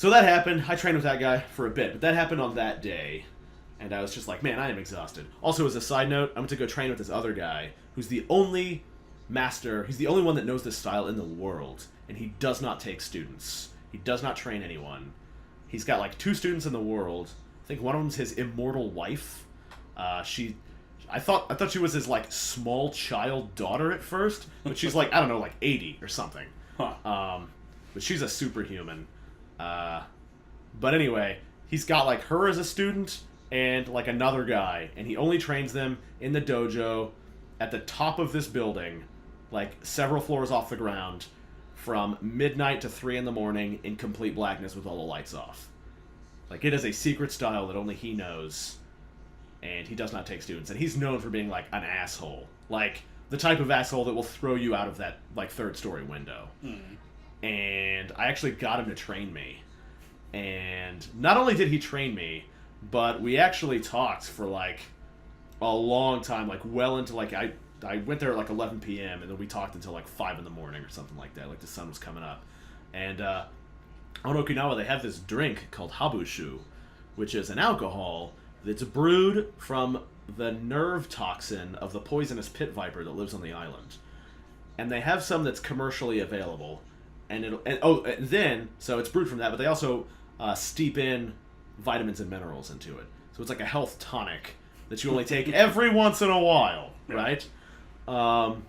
that happened. I trained with that guy for a bit, but that happened on that day. And I was just like, man, I am exhausted. Also, as a side note, I went to go train with this other guy who's the only master. He's the only one that knows this style in the world. And he does not take students. He does not train anyone. He's got like 2 students in the world. I think one of them's his immortal wife. I thought she was his like small child daughter at first, but she's like, I don't know, like 80 or something. But she's a superhuman. But anyway, he's got like her as a student and like another guy, and he only trains them in the dojo at the top of this building, like several floors off the ground, from midnight to 3 in the morning in complete blackness with all the lights off. Like, it is a secret style that only he knows, and he does not take students. And he's known for being, like, an asshole. Like, the type of asshole that will throw you out of that, like, 3rd-story window. And I actually got him to train me. And not only did he train me, but we actually talked for, like, a long time, like, well into, like, I went there at, like, 11 p.m., and then we talked until, like, 5 in the morning or something like that. Like, the sun was coming up. And, on Okinawa, they have this drink called habushu, which is an alcohol that's brewed from the nerve toxin of the poisonous pit viper that lives on the island. And they have some that's commercially available. So it's brewed from that, but they also steep in vitamins and minerals into it. So it's like a health tonic that you only take every once in a while, right? And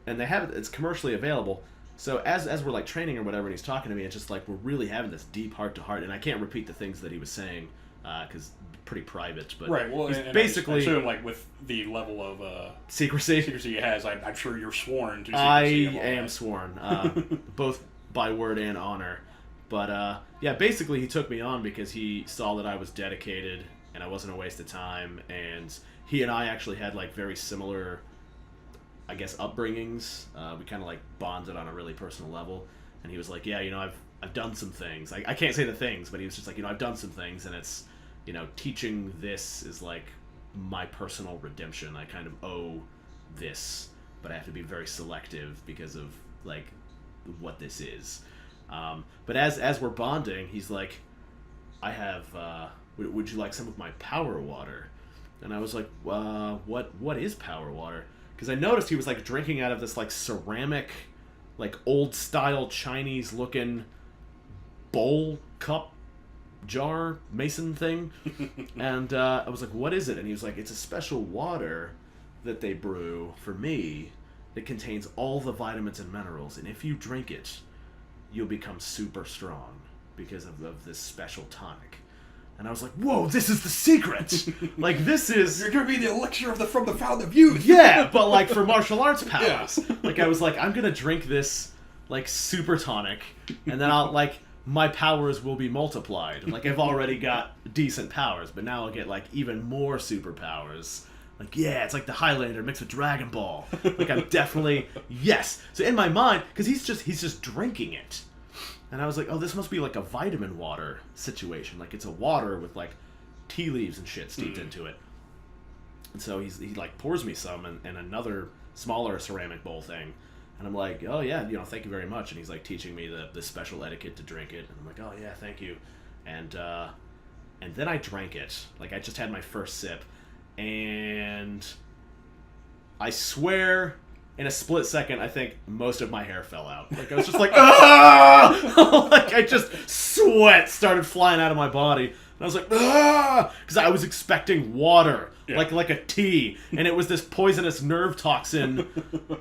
they have it, it's commercially available. So as we're like training or whatever, and he's talking to me, it's just like we're really having this deep heart-to-heart, and I can't repeat the things that he was saying because pretty private. But right, well, and basically, I assume like with the level of secrecy he has, I'm sure you're sworn to secrecy. I am sworn, both by word and honor. But yeah, basically he took me on because he saw that I was dedicated and I wasn't a waste of time, and he and I actually had like very similar, I guess, upbringings. We kind of like bonded on a really personal level, and he was like, yeah, I've done some things. I can't say the things, but he was just like, I've done some things, and teaching this is like my personal redemption. I kind of owe this, but I have to be very selective because of like what this is. But as we're bonding, he's like, I have, would you like some of my power water? And I was like, what is power water? Because I noticed he was like drinking out of this like ceramic, like old style Chinese looking bowl cup jar mason thing. And I was like, what is it? And he was like, it's a special water that they brew for me that contains all the vitamins and minerals, and if you drink it, you'll become super strong because of this special tonic. And I was like, whoa, this is the secret! Like, this is... You're gonna be the elixir from the fountain of youth! Yeah, but like for martial arts powers. Yeah. Like, I was like, I'm gonna drink this, like, super tonic, and then I'll, like, my powers will be multiplied. Like, I've already got decent powers, but now I'll get, like, even more superpowers. Like, yeah, it's like the Highlander mixed with Dragon Ball. Like, I'm definitely... Yes! So in my mind, because he's just drinking it. And I was like, oh, this must be like a vitamin water situation. Like, it's a water with, like, tea leaves and shit steeped into it. And so he like, pours me some in another smaller ceramic bowl thing. And I'm like, oh, yeah, thank you very much. And he's, like, teaching me the special etiquette to drink it. And I'm like, oh, yeah, thank you. And then I drank it. Like, I just had my first sip. And I swear... in a split second, I think most of my hair fell out. Like, I was just like, ah! Like, I just, sweat started flying out of my body. And I was like, ah! Because I was expecting water, like a tea. And it was this poisonous nerve toxin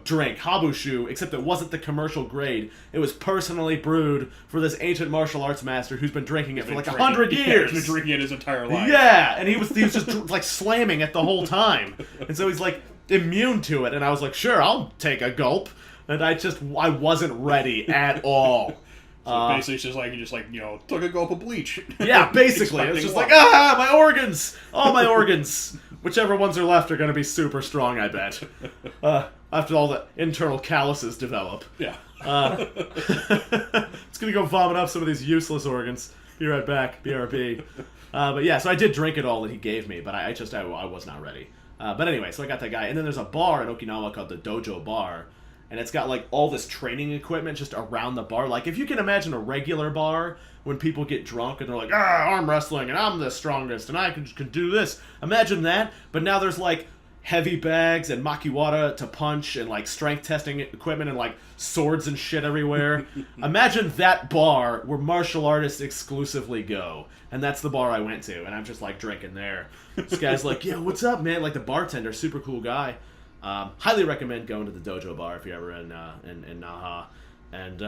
drink, habushu, except it wasn't the commercial grade. It was personally brewed for this ancient martial arts master who's been drinking it for like 100 years. Yeah, he's been drinking it his entire life. Yeah, and he was just like slamming it the whole time. And so he's like, immune to it, and I was like, sure, I'll take a gulp. And I wasn't ready at all. So basically it's just like, took a gulp of bleach. Yeah, basically. It's just like, my organs! All my organs! Whichever ones are left are going to be super strong, I bet. After all the internal calluses develop. Yeah. It's going to go vomit up some of these useless organs. Be right back, BRB. But yeah, so I did drink it all that he gave me, but I was not ready. But anyway, so I got that guy. And then there's a bar in Okinawa called the Dojo Bar. And it's got, like, all this training equipment just around the bar. Like, if you can imagine a regular bar when people get drunk and they're like, arm wrestling, and I'm the strongest, and I can do this. Imagine that. But now there's, like, heavy bags and makiwara to punch and, like, strength testing equipment and, like, swords and shit everywhere. Imagine that bar where martial artists exclusively go. And that's the bar I went to. And I'm just, like, drinking there. This guy's like, yeah, what's up, man? Like, the bartender, super cool guy. Highly recommend going to the Dojo Bar if you're ever in Naha. And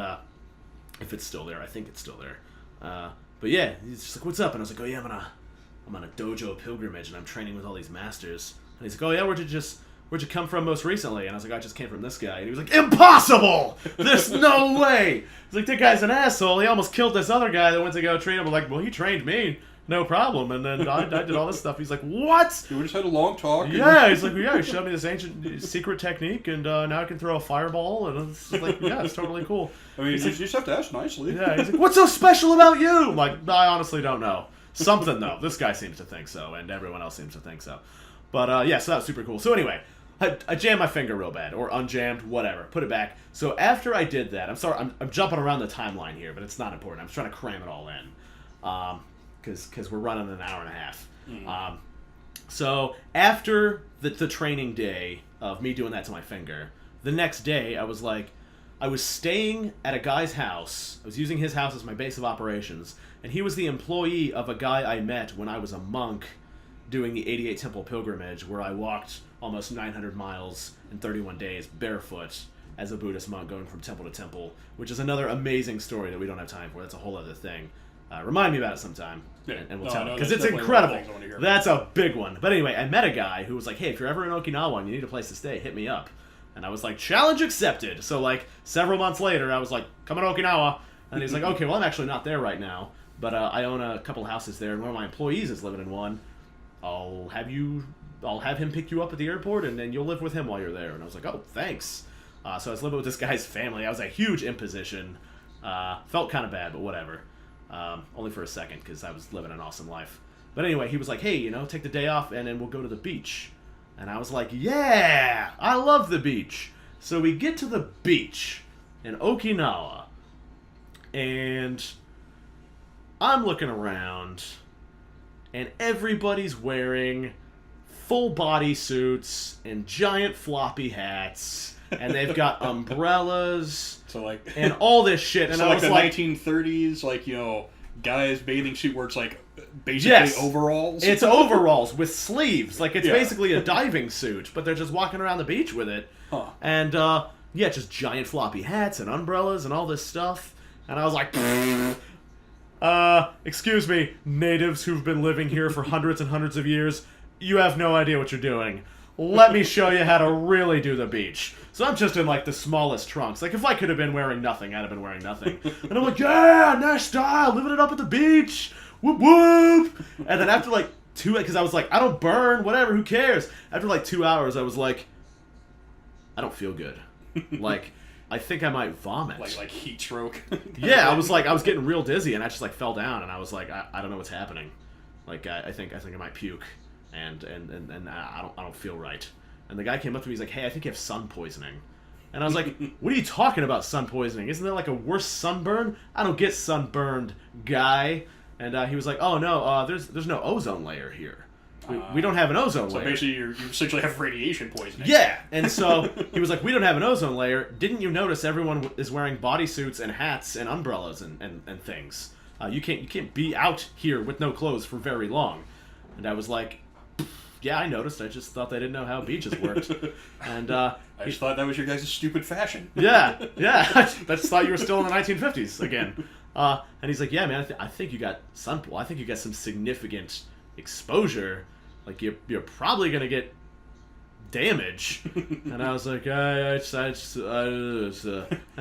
if it's still there, I think it's still there. But yeah, he's just like, what's up? And I was like, oh yeah, I'm on a dojo pilgrimage and I'm training with all these masters. And he's like, oh yeah, where'd you come from most recently? And I was like, I just came from this guy. And he was like, impossible! There's no way! He's like, that guy's an asshole. He almost killed this other guy that went to go train him. I'm like, well, he trained me. No problem. And then I did all this stuff. He's like, what? We just had a long talk. Yeah, he's like, yeah, he showed me this ancient secret technique, and now I can throw a fireball, and it's like, yeah, it's totally cool. I mean, you just have to ask nicely. Yeah, he's like, what's so special about you? I'm like, I honestly don't know. Something, though. This guy seems to think so, and everyone else seems to think so. But, yeah, so that was super cool. So anyway, I jammed my finger real bad, or unjammed, whatever. Put it back. So after I did that, I'm sorry, I'm jumping around the timeline here, but it's not important. I'm just trying to cram it all in. Because we're running an hour and a half. So after the training day of me doing that to my finger, the next day I was staying at a guy's house. I was using his house as my base of operations, and he was the employee of a guy I met when I was a monk doing the 88 Temple Pilgrimage, where I walked almost 900 miles in 31 days barefoot as a Buddhist monk going from temple to temple, which is another amazing story that we don't have time for. That's a whole other thing. Remind me about it sometime, and we'll tell you, because it's incredible. That's a big one. But anyway, I met a guy who was like, hey, if you're ever in Okinawa and you need a place to stay, hit me up. And I was like, challenge accepted. So, like, several months later, I was like, come to Okinawa. And he's like, okay, well, I'm actually not there right now, but I own a couple houses there, and one of my employees is living in one. I'll have him pick you up at the airport, and then you'll live with him while you're there. And I was like, oh, thanks. So I was living with this guy's family. I was a huge imposition. Felt kind of bad, but whatever. Only for a second, because I was living an awesome life. But anyway, he was like, hey, take the day off and then we'll go to the beach. And I was like, yeah, I love the beach. So we get to the beach in Okinawa. And I'm looking around. And everybody's wearing full body suits and giant floppy hats. And they've got umbrellas. So and all this shit. And so I was the like, 1930s, guys bathing suit where it's basically overalls. It's overalls with sleeves. It's basically a diving suit, but they're just walking around the beach with it. Huh. And just giant floppy hats and umbrellas and all this stuff. And I was like, excuse me, natives who've been living here for hundreds and hundreds of years, you have no idea what you're doing. Let me show you how to really do the beach. So I'm just in the smallest trunks. If I could have been wearing nothing, I'd have been wearing nothing. And I'm like, yeah, Nash-Style, living it up at the beach. Whoop whoop. And then after 2, because I was like, I don't burn, whatever, who cares? After 2 hours, I was like, I don't feel good. I think I might vomit. Like heat stroke. Yeah, I was getting real dizzy, and I just fell down, and I was like, I don't know what's happening. I think I might puke, and I don't feel right. And the guy came up to me, he's like, hey, I think you have sun poisoning. And I was like, what are you talking about, sun poisoning? Isn't there a worse sunburn? I don't get sunburned, guy. And he was like, oh no, there's no ozone layer here. We don't have an ozone layer. So basically, you essentially have radiation poisoning. Yeah, and so he was like, we don't have an ozone layer. Didn't you notice everyone is wearing bodysuits and hats and umbrellas and things? You can't be out here with no clothes for very long. And I was like, yeah, I noticed. I just thought they didn't know how beaches worked. And I just thought that was your guys' stupid fashion. Yeah. I just thought you were still in the 1950s again. And he's like, yeah, man, I think you got I think you got some significant exposure. You're probably gonna get damage. And I was like, and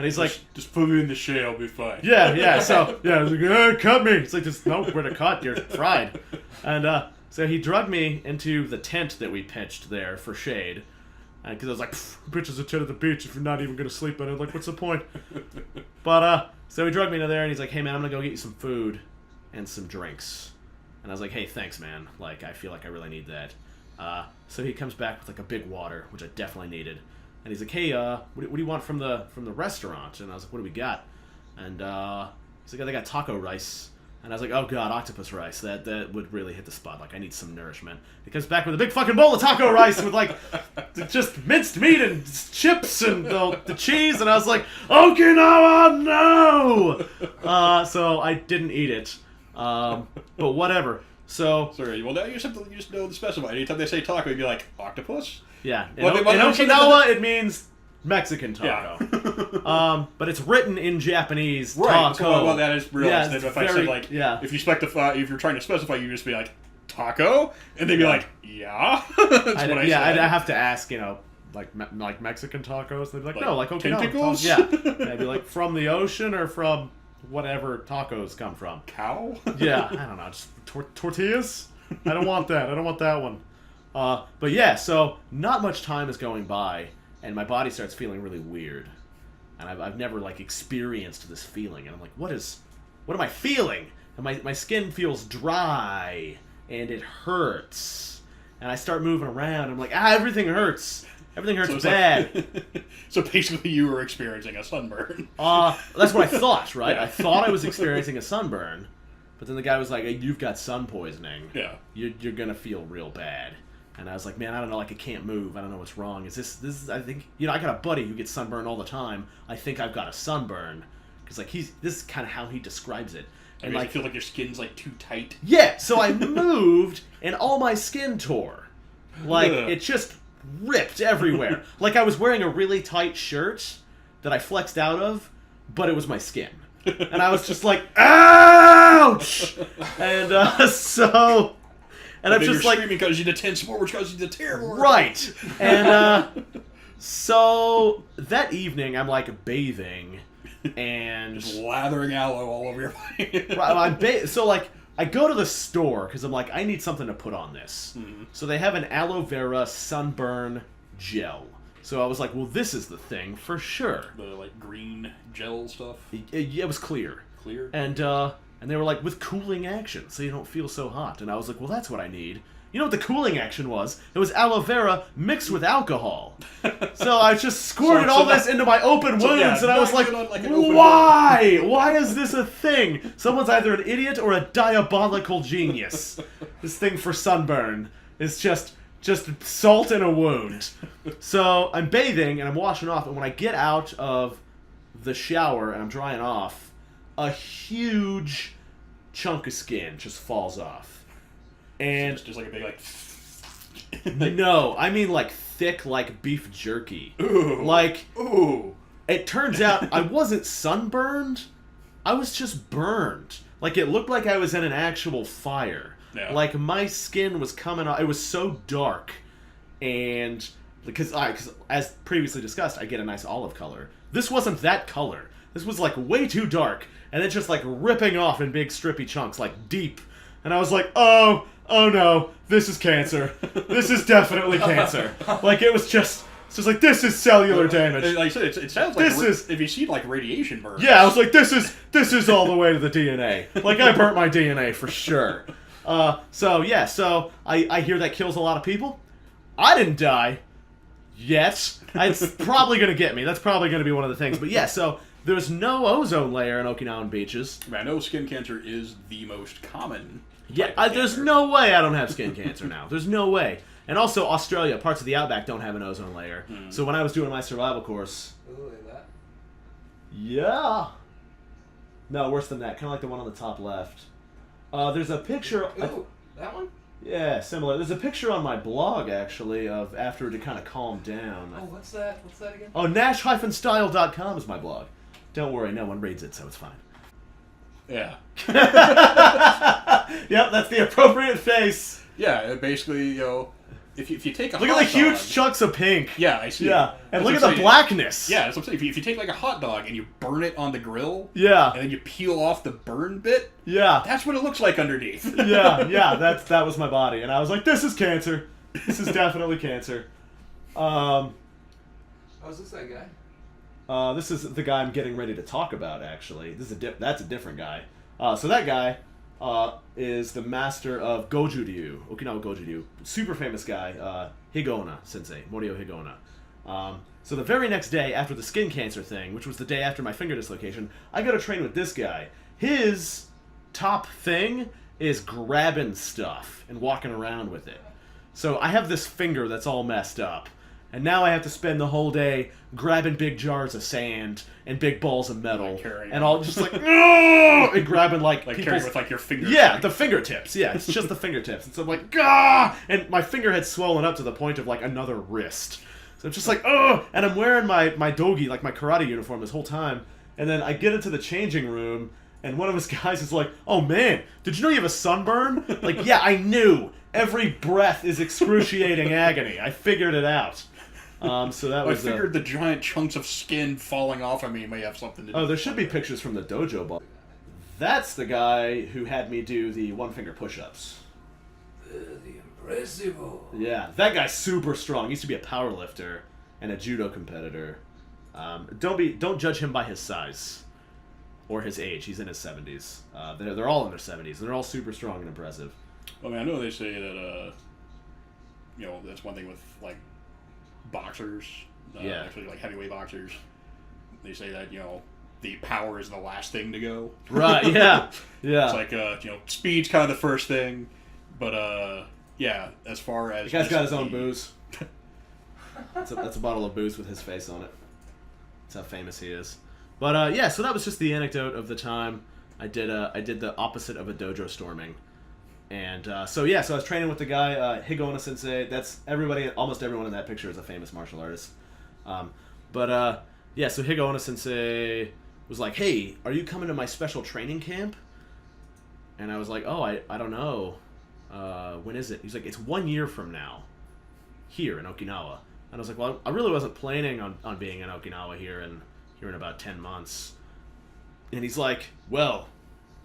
he's like, just put me in the shade, I'll be fine. Yeah. So I was like, cut me. It's like, just no, where to cut? You're fried. And so he drugged me into the tent that we pitched there for shade. Because I was like, bitch is a tent at the beach if you're not even gonna sleep in it. What's the point? But so he drugged me into there, and he's like, hey man, I'm gonna go get you some food and some drinks. And I was like, hey, thanks, man. I feel like I really need that. So he comes back with a big water, which I definitely needed. And he's like, hey, what do you want from the restaurant? And I was like, what do we got? And he's like, oh, they got taco rice. And I was like, oh god, octopus rice. That would really hit the spot. I need some nourishment. He comes back with a big fucking bowl of taco rice with just minced meat and chips and the cheese. And I was like, Okinawa, no! So I didn't eat it. But whatever. So sorry. Well, now you just know to specify. Anytime they say taco, you'd be like, octopus? Yeah. In Okinawa, it means Mexican taco. Yeah. But it's written in Japanese. Right. Taco. Well, that is real. Yeah, if I said if you're trying to specify, you just be like taco, and they'd be like, yeah. That's what I said. I'd have to ask, like Mexican tacos. They'd be like, no, like Okinawa tentacles. Yeah. They'd be like, from the ocean or from whatever tacos come from. Cow? Yeah, I don't know. Just tortillas? I don't want that. I don't want that one. But yeah, so not much time is going by, and my body starts feeling really weird. And I've never, experienced this feeling. And I'm like, what am I feeling? And my skin feels dry, and it hurts. And I start moving around. I'm like, everything hurts. Everything hurts bad. So basically you were experiencing a sunburn. That's what I thought, right? Yeah. I thought I was experiencing a sunburn. But then the guy was like, hey, you've got sun poisoning. Yeah. You're going to feel real bad. And I was like, man, I don't know, I can't move. I don't know what's wrong. Is this I think, I got a buddy who gets sunburned all the time. I think I've got a sunburn. Because, this is kind of how he describes it. And I feel like your skin's, too tight. Yeah, so I moved, and all my skin tore. It just ripped everywhere. I was wearing a really tight shirt that I flexed out of, but it was my skin. And I was just like, ouch! And so... And I'm just screaming because you need to tense more, which causes you to tear more. Right. And so that evening, I'm bathing and just lathering aloe all over your body. Right. So I go to the store because I'm like, I need something to put on this. Mm-hmm. So they have an aloe vera sunburn gel. So I was like, well, this is the thing for sure. The green gel stuff. It was clear. Clear. And And they were like, with cooling action, so you don't feel so hot. And I was like, well, that's what I need. You know what the cooling action was? It was aloe vera mixed with alcohol. So I just squirted all this into my open wounds, and I was like, why? Why is this a thing? Someone's either an idiot or a diabolical genius. This thing for sunburn is just salt in a wound. So I'm bathing, and I'm washing off, and when I get out of the shower and I'm drying off, a huge chunk of skin just falls off. And just like a big no, I mean like thick like beef jerky. Ooh. Like ooh. It turns out I wasn't sunburned. I was just burned. Like it looked like I was in an actual fire. Yeah. Like my skin was coming off. It was so dark, and because as previously discussed, I get a nice olive color. This wasn't that color. This was like way too dark, and then just like ripping off in big strippy chunks, like deep. And I was like, oh no, this is cancer. This is definitely cancer. Like it was just, it's just like, this is cellular damage. Like I said, it sounds like if you see like radiation burns. Yeah, I was like, this is all the way to the DNA. Like I burnt my DNA for sure. So I hear that kills a lot of people. I didn't die yet. It's probably gonna get me. That's probably gonna be one of the things. But yeah, so there's no ozone layer in Okinawan beaches. I know skin cancer is the most common. Yeah, there's no way I don't have skin cancer now. There's no way. And also, Australia, parts of the outback don't have an ozone layer. So when I was doing my survival course... Ooh, like that? Yeah. No, worse than that. Kind of like the one on the top left. There's a picture... Ooh, that one? Yeah, similar. There's a picture on my blog, actually, of after it kind of calmed down. Oh, what's that? What's that again? Oh, Nash-Style.com is my blog. Don't worry, no one reads it, so it's fine. Yeah. Yep, that's the appropriate face. Yeah, basically, you know, if you take a look at the huge chunks of pink. Yeah, I see. Yeah, and look at the blackness. Yeah, that's what I'm saying. If you take like a hot dog and you burn it on the grill, yeah, and then you peel off the burn bit, yeah, that's what it looks like underneath. yeah, that was my body, and I was like, this is cancer. This is definitely cancer. Oh, is this that guy? This is the guy I'm getting ready to talk about. Actually, that's a different guy. So that guy is the master of Goju-ryu, Okinawa Goju-ryu. Super famous guy, Higona Sensei, Morio Higona. So the very next day after the skin cancer thing, which was the day after my finger dislocation, I got to train with this guy. His top thing is grabbing stuff and walking around with it. So I have this finger that's all messed up. And now I have to spend the whole day grabbing big jars of sand and big balls of metal, and all just like and grabbing like carrying with like your fingers. Yeah, the fingertips. Yeah, it's just the fingertips. And so I'm like gah, and my finger had swollen up to the point of like another wrist. So it's just like and I'm wearing my dogi, like my karate uniform, this whole time. And then I get into the changing room, and one of his guys is like, "Oh man, did you know you have a sunburn?" Like, yeah, I knew. Every breath is excruciating agony. I figured it out. So that was. I figured the giant chunks of skin falling off of me may have something to do. Oh, there should be pictures from the dojo ball. That's the guy who had me do the one-finger push-ups. The impressive. Yeah, that guy's super strong. He used to be a power lifter and a judo competitor. Don't judge him by his size or his age. He's in his 70s. They're all in their 70s, and they're all super strong and impressive. I mean, I know they say that you know, that's one thing with like boxers, actually like heavyweight boxers. They say that, you know, the power is the last thing to go. Right? Yeah, yeah. It's like you know, speed's kind of the first thing, but yeah, as far as the guy's got his own booze. That's a bottle of booze with his face on it. That's how famous he is. But yeah, so that was just the anecdote of the time I did the opposite of a dojo storming. And so I was training with the guy, Higona Sensei. That's everybody, almost everyone in that picture is a famous martial artist. So Higona Sensei was like, "Hey, are you coming to my special training camp?" And I was like, "Oh, I don't know. When is it?" He's like, "It's 1 year from now, here in Okinawa." And I was like, "Well, I really wasn't planning on being in Okinawa here in about 10 months." And he's like, "Well,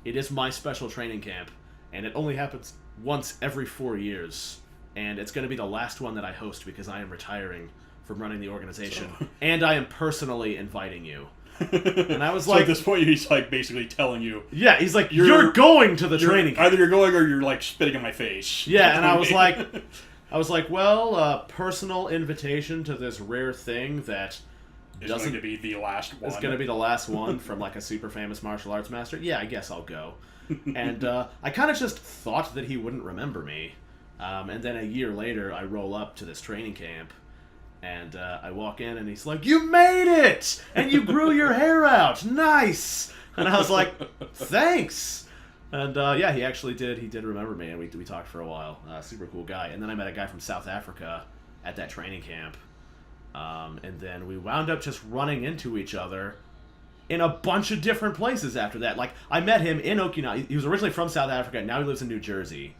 it is my special training camp. And it only happens once every 4 years. And it's going to be the last one that I host because I am retiring from running the organization. And I am personally inviting you." And I was so like... at this point, he's like basically telling you... Yeah, he's like, you're going to the training camp. Either you're going or you're like spitting in my face. Yeah, and I was like, well, personal invitation to this rare thing that... It's going to be the last one. It's going to be the last one from like a super famous martial arts master. Yeah, I guess I'll go. And I kind of just thought that he wouldn't remember me. And then a year later, I roll up to this training camp, and I walk in, and he's like, "You made it! And you grew your hair out! Nice!" And I was like, "Thanks!" And yeah, he actually did. He did remember me, and we talked for a while. Super cool guy. And then I met a guy from South Africa at that training camp. And then we wound up just running into each other in a bunch of different places after that. Like, I met him in Okinawa. He was originally from South Africa. Now he lives in New Jersey,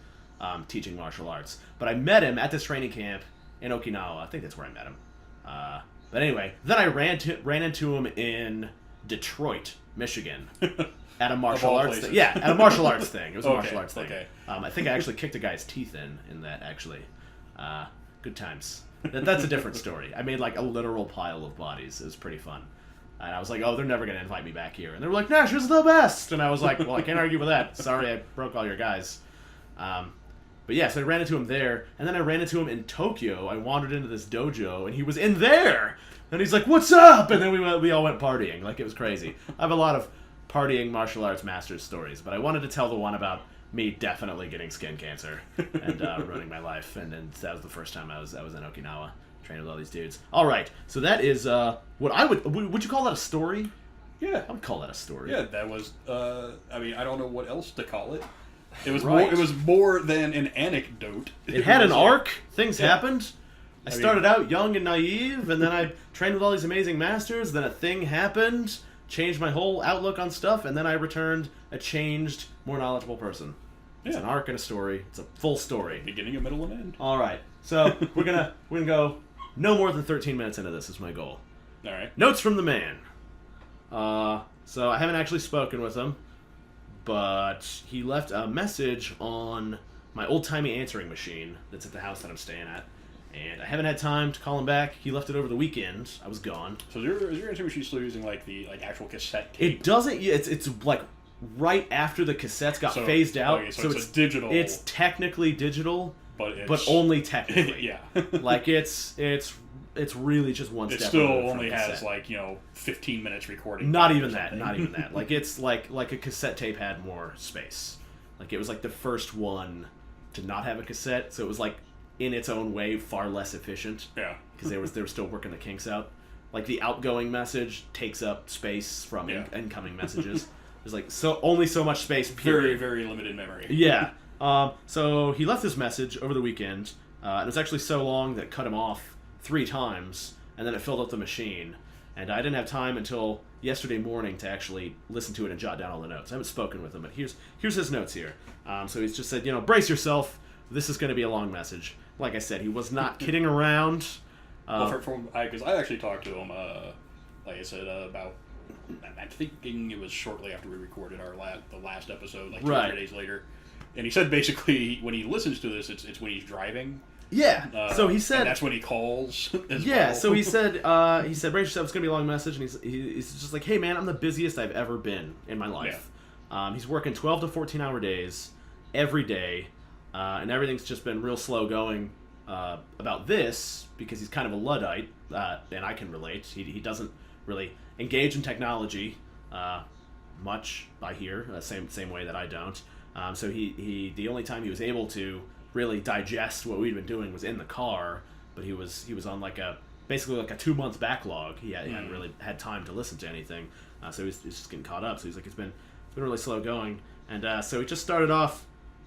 teaching martial arts. But I met him at this training camp in Okinawa. I think that's where I met him. But anyway, then I ran into him in Detroit, Michigan, at a martial arts thing. Yeah, at a martial arts thing. It was a martial arts thing. Okay. I think I actually kicked a guy's teeth in that, actually. Good times. That's a different story. I made like a literal pile of bodies. It was pretty fun. And I was like, oh, they're never going to invite me back here. And they were like, Nash is the best. And I was like, well, I can't argue with that. Sorry, I broke all your guys. But yeah, so I ran into him there. And then I ran into him in Tokyo. I wandered into this dojo, and he was in there. And he's like, what's up? And then we all went partying. Like, it was crazy. I have a lot of partying martial arts masters stories. But I wanted to tell the one about me definitely getting skin cancer and ruining my life, and that was the first time I was in Okinawa training with all these dudes. All right, so that is what I would you call that a story? Yeah, I would call that a story. Yeah, that was. I mean, I don't know what else to call it. It was right. more. It was more than an anecdote. It had an arc. Things happened. I started out young and naive, and then I trained with all these amazing masters. Then a thing happened. Changed my whole outlook on stuff, and then I returned a changed, more knowledgeable person. It's an arc and a story. It's a full story. Beginning, a middle, and end. All right. So we're gonna go no more than 13 minutes into this is my goal. All right. Notes from the man. So I haven't actually spoken with him, but he left a message on my old-timey answering machine that's at the house that I'm staying at. And I haven't had time to call him back. He left it over the weekend. I was gone. So is your answering machine still using like the actual cassette tape? It doesn't. It's like right after the cassettes got phased out. Okay, so it's digital. It's technically digital, but only technically. Yeah. Like it's really just one step. It still only has 15 minutes recording. Not even that. Not even that. Like it's like a cassette tape had more space. Like it was like the first one to not have a cassette, so it was like in its own way far less efficient. Yeah. Because they were still working the kinks out. Like the outgoing message takes up space from incoming messages. There's like only so much space. Period. Very, very limited memory. Yeah. So he left this message over the weekend. It was actually so long that it cut him off 3 times, and then it filled up the machine. And I didn't have time until yesterday morning to actually listen to it and jot down all the notes. I haven't spoken with him, but here's his notes here. So he's just said, brace yourself. This is going to be a long message. Like I said, he was not kidding around. Because I actually talked to him, like I said, about. I'm thinking it was shortly after we recorded the last episode, like 2 or 3 days later. And he said basically when he listens to this, it's when he's driving. Yeah. So he said, and that's when he calls. Well. So he said, brace yourself. It's gonna be a long message, and he's just like, hey man, I'm the busiest I've ever been in my life. Yeah. He's working 12 to 14-hour days every day, and everything's just been real slow going about this because he's kind of a Luddite, and I can relate. He doesn't really engage in technology much, I hear, same way that I don't. So he the only time he was able to really digest what we'd been doing was in the car, but he was on basically like a 2-month backlog. He hadn't really had time to listen to anything, so he's just getting caught up. So he's like, it's been really slow going, and so he just started off,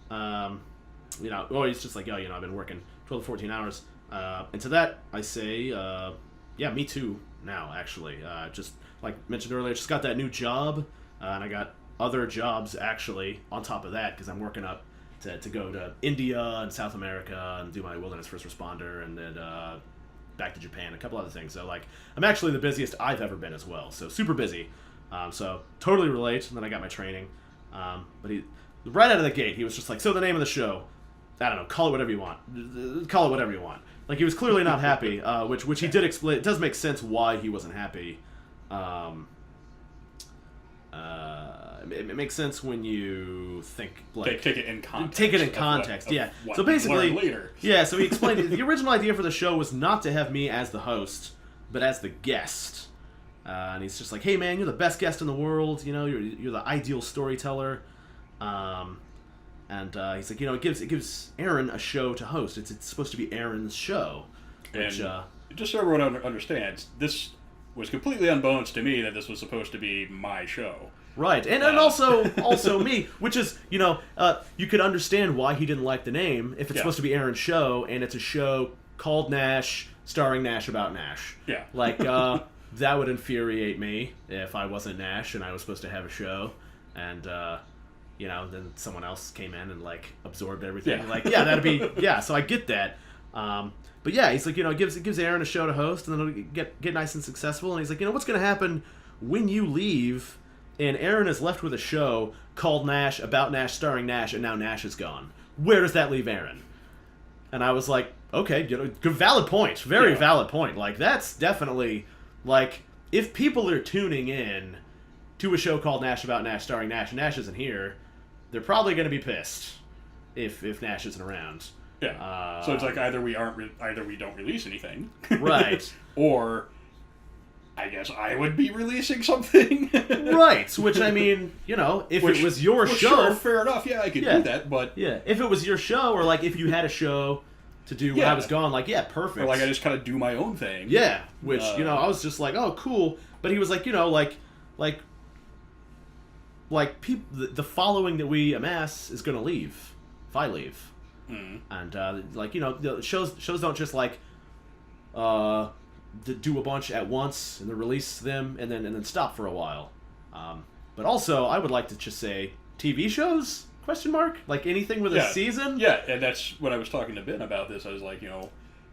he's just like, I've been working 12 to 14 hours, and to that I say, me too. Now, actually, just like mentioned earlier, just got that new job, and I got other jobs actually on top of that because I'm working up to go to India and South America and do my wilderness first responder, and then back to Japan, a couple other things. So like I'm actually the busiest I've ever been as well. So super busy. So totally relate. And then I got my training. But he right out of the gate, he was just like, so the name of the show, I don't know, call it whatever you want. Call it whatever you want. Like he was clearly not happy, which he did explain. It does make sense why he wasn't happy. It makes sense when you think like take it in context. Take it in context, what yeah. What so basically, later. yeah. So he explained the original idea for the show was not to have me as the host, but as the guest. And he's just like, "Hey, man, you're the best guest in the world. You know, you're the ideal storyteller." And he's like, it gives Aaron a show to host. It's supposed to be Aaron's show. Which, and just so everyone understands, this was completely unbeknownst to me that this was supposed to be my show. Right, and also me, which is, you could understand why he didn't like the name if it's supposed to be Aaron's show, and it's a show called Nash, starring Nash about Nash. Yeah. Like, that would infuriate me if I wasn't Nash and I was supposed to have a show, and, then someone else came in and, like, absorbed everything. Yeah. Like, yeah, that'd be, yeah, so I get that. But yeah, he's like, it gives Aaron a show to host, and then it'll get nice and successful, and he's like, what's going to happen when you leave, and Aaron is left with a show called Nash, about Nash, starring Nash, and now Nash is gone. Where does that leave Aaron? And I was like, okay, good, valid point. Very valid point. Like, that's definitely, like, if people are tuning in to a show called Nash, about Nash, starring Nash, and Nash isn't here, they're probably going to be pissed if Nash isn't around. Yeah. So it's like either we don't release anything. Right. Or I guess I would be releasing something. Right. Which, I mean, if it was your show... Sure, fair enough. Yeah, I could do that, but... Yeah, if it was your show, or, like, if you had a show to do when I was gone, like, yeah, perfect. Or, like, I just kind of do my own thing. Yeah, which, I was just like, oh, cool. But he was like, people, the following that we amass is going to leave if I leave. Mm. And, the shows don't just, like, do a bunch at once and then release them and then stop for a while. But also, I would like to just say TV shows? ? Like anything with a season? Yeah, and that's when I was talking to Ben about this. I was like,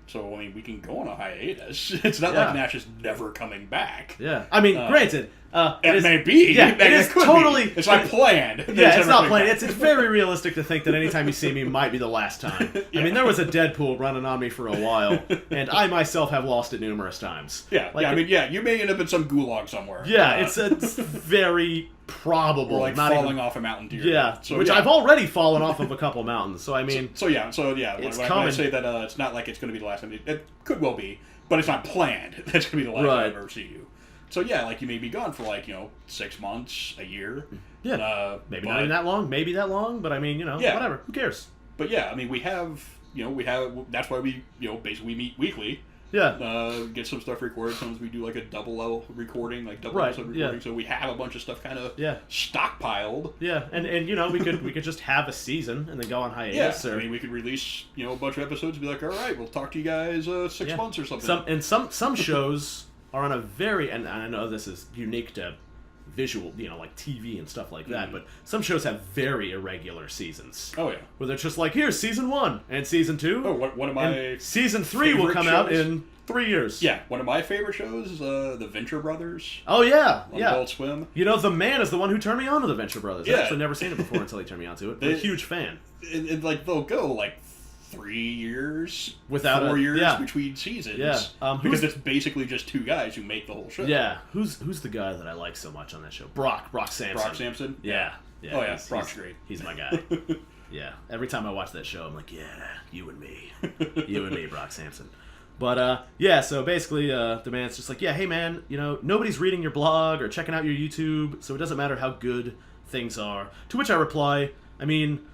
so, I mean, we can go on a hiatus. It's not like Nash is never coming back. Yeah. I mean, granted. It may be. Yeah, it is totally... It's not planned. Yeah, it's not planned. It's very realistic to think that anytime you see me might be the last time. Yeah. I mean, there was a Deadpool running on me for a while, and I myself have lost it numerous times. Yeah, like, you may end up in some gulag somewhere. Yeah, it's very probable. Or, like, falling off a mountain deer. Yeah, so, I've already fallen off of a couple mountains, so I mean... So when I say that it's not like it's going to be the last time, it could well be, but it's not planned. That's going to be the last time I ever see you. So yeah, like, you may be gone for 6 months, a year. Yeah, maybe not even that long, maybe that long, but I mean, whatever, who cares? But yeah, I mean, we have, that's why we, basically we meet weekly. Yeah. Get some stuff recorded. Sometimes we do like a double L recording, like double episode recording. Yeah. So we have a bunch of stuff kind of stockpiled. Yeah, and we could just have a season and then go on hiatus. Yeah, I mean, we could release a bunch of episodes and be like, all right, we'll talk to you guys 6 months or something. Some shows are on a very, and I know this is unique to visual, like TV and stuff like that, but some shows have very irregular seasons. Oh, yeah. Where they're just like, here's season 1 and season 2. Oh, one of my season 3 will come out in 3 years. Yeah, one of my favorite shows is the Venture Brothers. Oh, yeah. On Adult Swim. The man is the one who turned me on to the Venture Brothers. I've actually never seen it before until he turned me on to it. I'm a huge fan. And they'll go, 3 years, without 4 years between seasons. Yeah, because it's basically just two guys who make the whole show. Yeah, who's the guy that I like so much on that show? Brock Sampson. Brock Sampson. Yeah. Oh yeah, Brock's great. He's my guy. Yeah, every time I watch that show, I'm like, yeah, you and me, Brock Sampson. But so basically, the man's just like, yeah, hey man, nobody's reading your blog or checking out your YouTube, so it doesn't matter how good things are. To which I reply, I mean,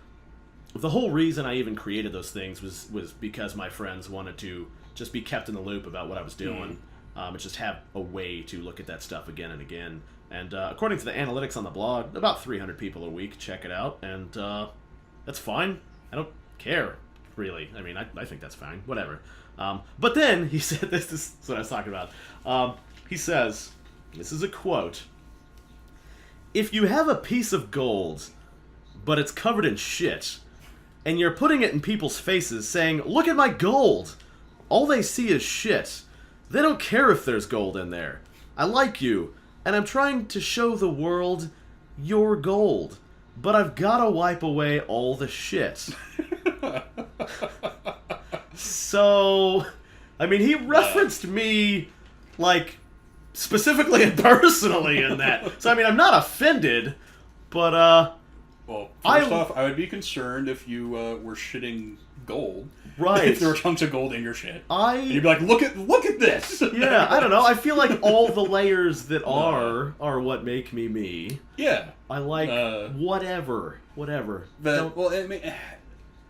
the whole reason I even created those things was because my friends wanted to just be kept in the loop about what I was doing, and just have a way to look at that stuff again and again. And according to the analytics on the blog, about 300 people a week check it out, and that's fine. I don't care, really. I mean, I think that's fine. Whatever. But then he said, this is what I was talking about. He says, this is a quote, "If you have a piece of gold, but it's covered in shit, and you're putting it in people's faces saying, 'Look at my gold,' all they see is shit. They don't care if there's gold in there. I like you, and I'm trying to show the world you're gold, but I've got to wipe away all the shit." So, I mean, he referenced me, specifically and personally in that. So I mean, I'm not offended, but well, first off, I would be concerned if you were shitting gold. Right. If there were chunks of gold in your shit. And you'd be like, look at this. Yeah, I don't know. I feel like all the layers that are what make me me. Yeah. I like whatever. Well, I mean,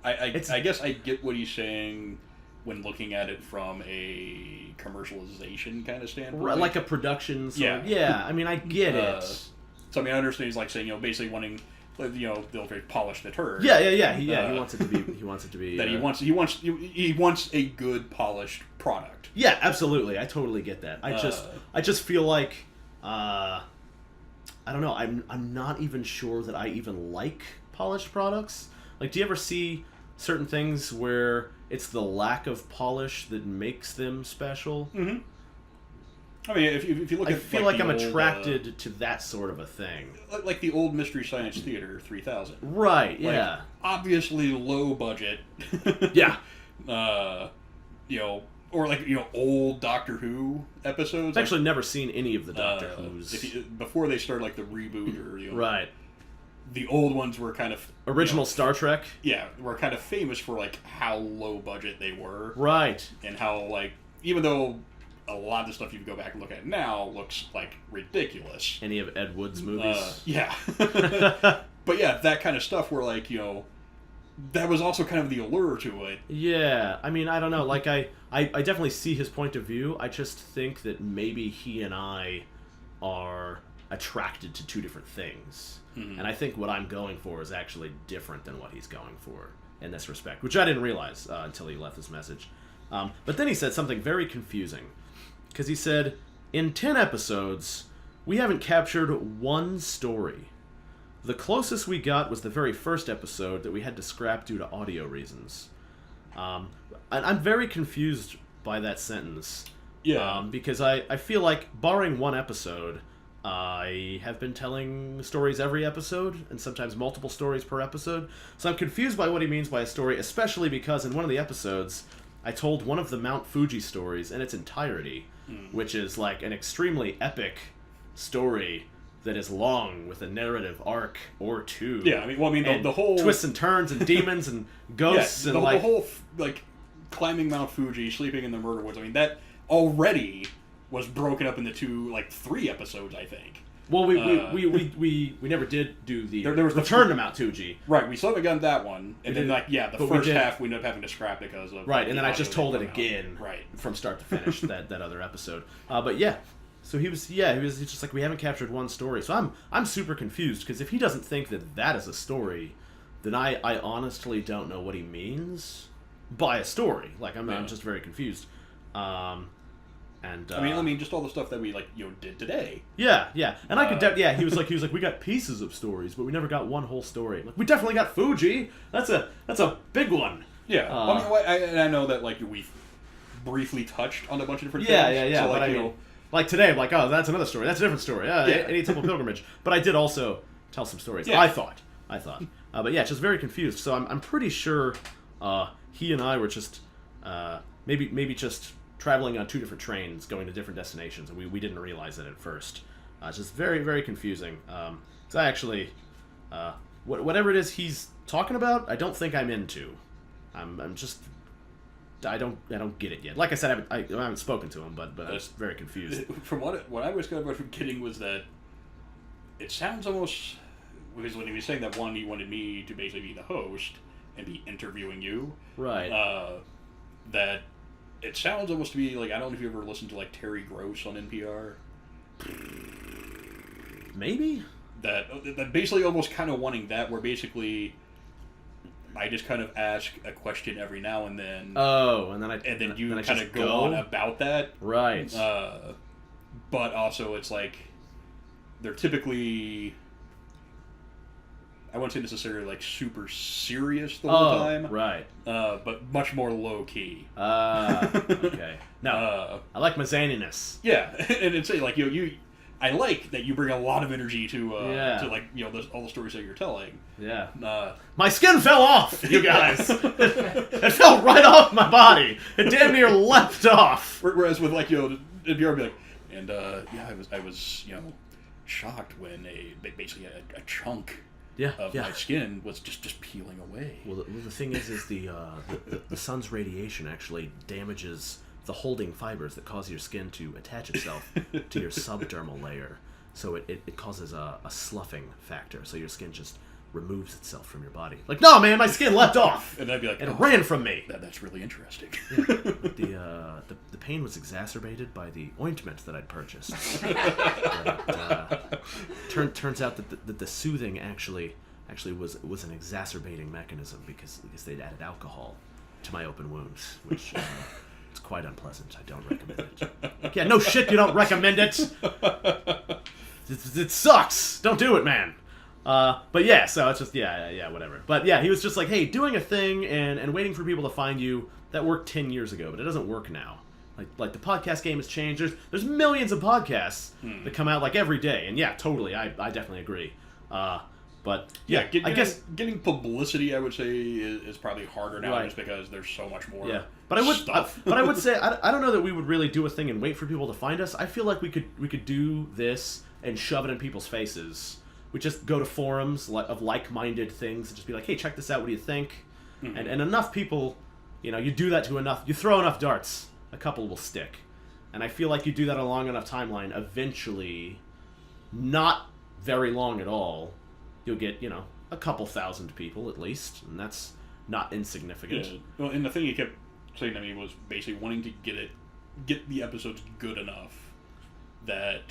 I guess I get what he's saying when looking at it from a commercialization kind of standpoint. Like a production sort yeah. of, yeah, I mean, I get it. So, I mean, I understand he's like saying, basically wanting, they'll very polish the turd. Yeah. He wants it to be. He wants it to be. That he wants a good polished product. Yeah, absolutely. I totally get that. I just feel like, I don't know. I'm not even sure that I even like polished products. Like, do you ever see certain things where it's the lack of polish that makes them special? Mm-hmm. I mean, if you look at, I feel like I'm attracted to that sort of a thing. Like the old Mystery Science Theater 3000. Right, yeah. Like, obviously low budget. Yeah. Or like, old Doctor Who episodes. I've actually never seen any of the Doctor Who's. Before they started like the reboot or, right. The old ones were kind of... Original Star Trek? Yeah, were kind of famous for, like, how low budget they were. Right. And how, like, even though a lot of the stuff you go back and look at now looks, like, ridiculous. Any of Ed Wood's movies? Yeah. But yeah, that kind of stuff where, like, that was also kind of the allure to it. Yeah, I mean, I don't know. Like, I definitely see his point of view. I just think that maybe he and I are attracted to two different things. Mm-hmm. And I think what I'm going for is actually different than what he's going for in this respect, which I didn't realize until he left this message. But then he said something very confusing, because he said, in 10 episodes, we haven't captured one story. The closest we got was the very first episode that we had to scrap due to audio reasons. And I'm very confused by that sentence. Yeah. Because I feel like, barring one episode, I have been telling stories every episode, and sometimes multiple stories per episode. So I'm confused by what he means by a story, especially because in one of the episodes, I told one of the Mount Fuji stories in its entirety, which is like an extremely epic story that is long with a narrative arc or two. Yeah, I mean, the whole... twists and turns and demons and ghosts and the whole, like, climbing Mount Fuji, sleeping in the murder woods, I mean, that already... was broken up into 3 episodes, I think. Well, we never did do the there was Return to Mount Fuji. Right, we still haven't gotten that one, and then the first half we ended up having to scrap because of and then I just told it again, right, from start to finish that other episode. But yeah, so he was just like, we haven't captured one story. So I'm super confused, because if he doesn't think that is a story, then I honestly don't know what he means by a story. Like I'm just very confused. And, I mean, just all the stuff that we did today. Yeah, and I could. He was like, we got pieces of stories, but we never got one whole story. Like, we definitely got Fuji. That's a big one. Yeah, I know that we've briefly touched on a bunch of different things. Yeah. So, but I mean, like today, I'm like, oh, that's another story. That's a different story. Any Temple Pilgrimage. But I did also tell some stories. Yeah. I thought. But yeah, just very confused. So I'm pretty sure he and I were just maybe just traveling on 2 different trains going to different destinations, and we didn't realize it at first. It's just very, very confusing. So I actually, whatever it is he's talking about, I don't think I'm into. I'm just, I don't get it yet. Like I said, I haven't spoken to him, but I'm just very confused. From what I was kind of getting was that it sounds almost, because when he was saying that he wanted me to basically be the host and be interviewing you, right? That it sounds almost to be like, I don't know if you ever listened to Terry Gross on NPR. Maybe? That basically almost kind of wanting that, where basically I just kind of ask a question every now and then. Oh, and then you kind of go on about that. Right. But also it's like, they're typically, I wouldn't say necessarily super serious the whole time. Right. But much more low key. Okay. No, I like my zaniness. Yeah, and it's like I like that you bring a lot of energy to all the stories that you're telling. Yeah. My skin fell off, you guys. It fell right off my body. It damn near leapt off. Whereas with NPR, be like, And I was shocked when basically a chunk of my skin was just peeling away. Well, the thing is the sun's radiation actually damages the holding fibers that cause your skin to attach itself to your subdermal layer. So it causes a sloughing factor. So your skin just removes itself from your body. Like, no, man, my skin leapt off. And I'd be like, it ran from me. That's really interesting. But the pain was exacerbated by the ointment that I'd purchased. Turns out that the soothing actually was an exacerbating mechanism because they'd added alcohol to my open wounds, which it's quite unpleasant. I don't recommend it. Yeah, no shit, you don't recommend it. It sucks. Don't do it, man. But yeah, so it's just, whatever. But yeah, he was just like, hey, doing a thing and waiting for people to find you, that worked 10 years ago, but it doesn't work now. Like the podcast game has changed. There's millions of podcasts that come out like every day. And yeah, totally, I definitely agree. But yeah, I guess getting publicity, I would say, is probably harder now, just because there's so much more. Yeah, but I would say I don't know that we would really do a thing and wait for people to find us. I feel like we could do this and shove it in people's faces. We just go to forums of like-minded things and just be like, hey, check this out. What do you think? Mm-hmm. And enough people, you do that to enough. You throw enough darts, a couple will stick. And I feel like you do that a long enough timeline, eventually, not very long at all, you'll get, a couple thousand people at least, and that's not insignificant. Yeah. Well, and the thing he kept saying to me was basically wanting to get the episodes good enough that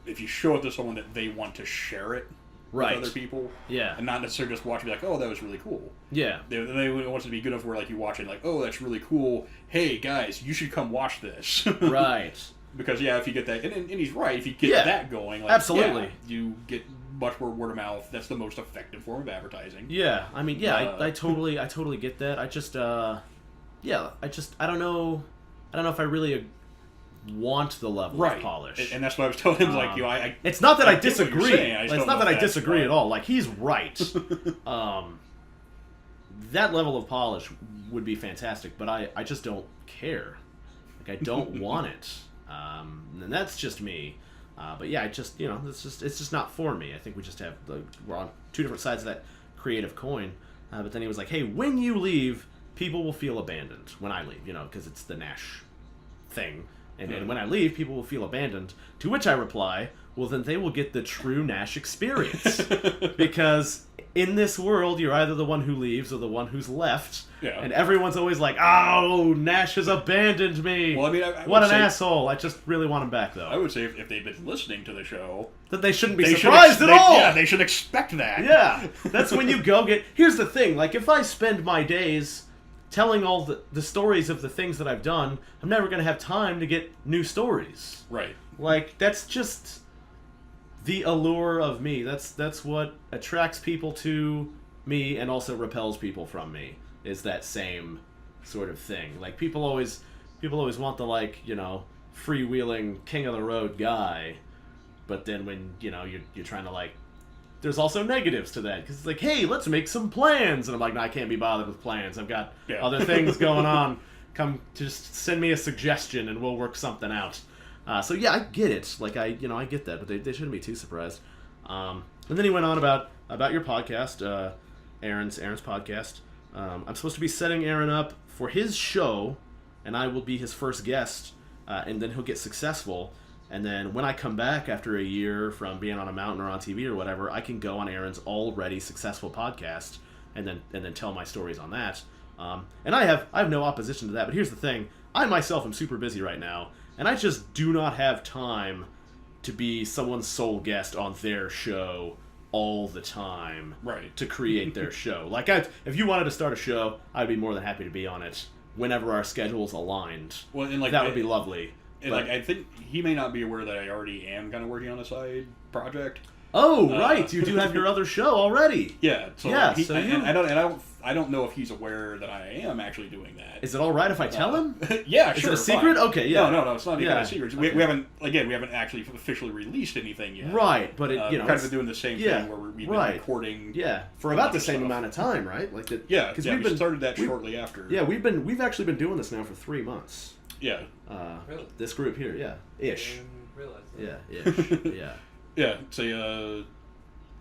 if you show it to someone that they want to share it with other people, and not necessarily just watch and be like, oh, that was really cool. Yeah, they want it to be good enough where like you watch it like, oh, that's really cool. Hey guys, you should come watch this. Right. Because if you get that, and he's right. If you get that going, like, absolutely, you get much more word of mouth. That's the most effective form of advertising. Yeah, I mean, I totally get that. I just, I don't know if I really want the level of polish. And that's what I was telling him. It's not that I disagree. It's not that I disagree at all. Like, he's right. That level of polish would be fantastic, but I just don't care. Like, I don't want it. And that's just me. But yeah, it's just not for me. I think we just have we're on two different sides of that creative coin. But then he was like, hey, when you leave, people will feel abandoned when I leave, because it's the Nash thing. And when I leave, people will feel abandoned. To which I reply, well, then they will get the true Nash experience. Because in this world, you're either the one who leaves or the one who's left. Yeah. And everyone's always like, oh, Nash has abandoned me. Well, I mean, what an asshole. I just really want him back, though. I would say if they've been listening to the show, that they shouldn't be surprised at all. Yeah, they should expect that. Yeah. That's when you go get... Here's the thing. Like, if I spend my days telling all the stories of the things that I've done, I'm never going to have time to get new stories. Right. Like, that's just the allure of me. That's what attracts people to me and also repels people from me, is that same sort of thing. Like, people always want the, like, freewheeling, king-of-the-road guy, but then when, you're trying to, like, there's also negatives to that, because it's like, hey, let's make some plans. And I'm like, no, I can't be bothered with plans. I've got other things going on. Come, just send me a suggestion and we'll work something out. So yeah, I get it. Like, I get that, but they shouldn't be too surprised. And then he went on about your podcast, Aaron's podcast. I'm supposed to be setting Aaron up for his show, and I will be his first guest, and then he'll get successful. And then when I come back after a year from being on a mountain or on TV or whatever, I can go on Aaron's already successful podcast and then tell my stories on that. And I have no opposition to that. But here's the thing: I myself am super busy right now, and I just do not have time to be someone's sole guest on their show all the time. Right. To create their show. Like, if you wanted to start a show, I'd be more than happy to be on it whenever our schedules aligned. Well, and that would be lovely. And but, I think he may not be aware that I already am kind of working on a side project. Oh, right! You do have your other show already. Yeah. So I don't know if he's aware that I am actually doing that. Is it all right if I tell him? Yeah, sure. Is it a secret? Fine. Okay, yeah. No, it's not even a secret. Okay. We haven't actually officially released anything yet. Right, but we've kind of been doing the same thing where we've been recording. Yeah, for about the same amount of time, right? Like because we started that shortly after. Yeah, we've actually been doing this now for 3 months. Yeah. Really? This group here, yeah. Ish. I didn't realize Yeah, that. ish. Yeah. Yeah. So,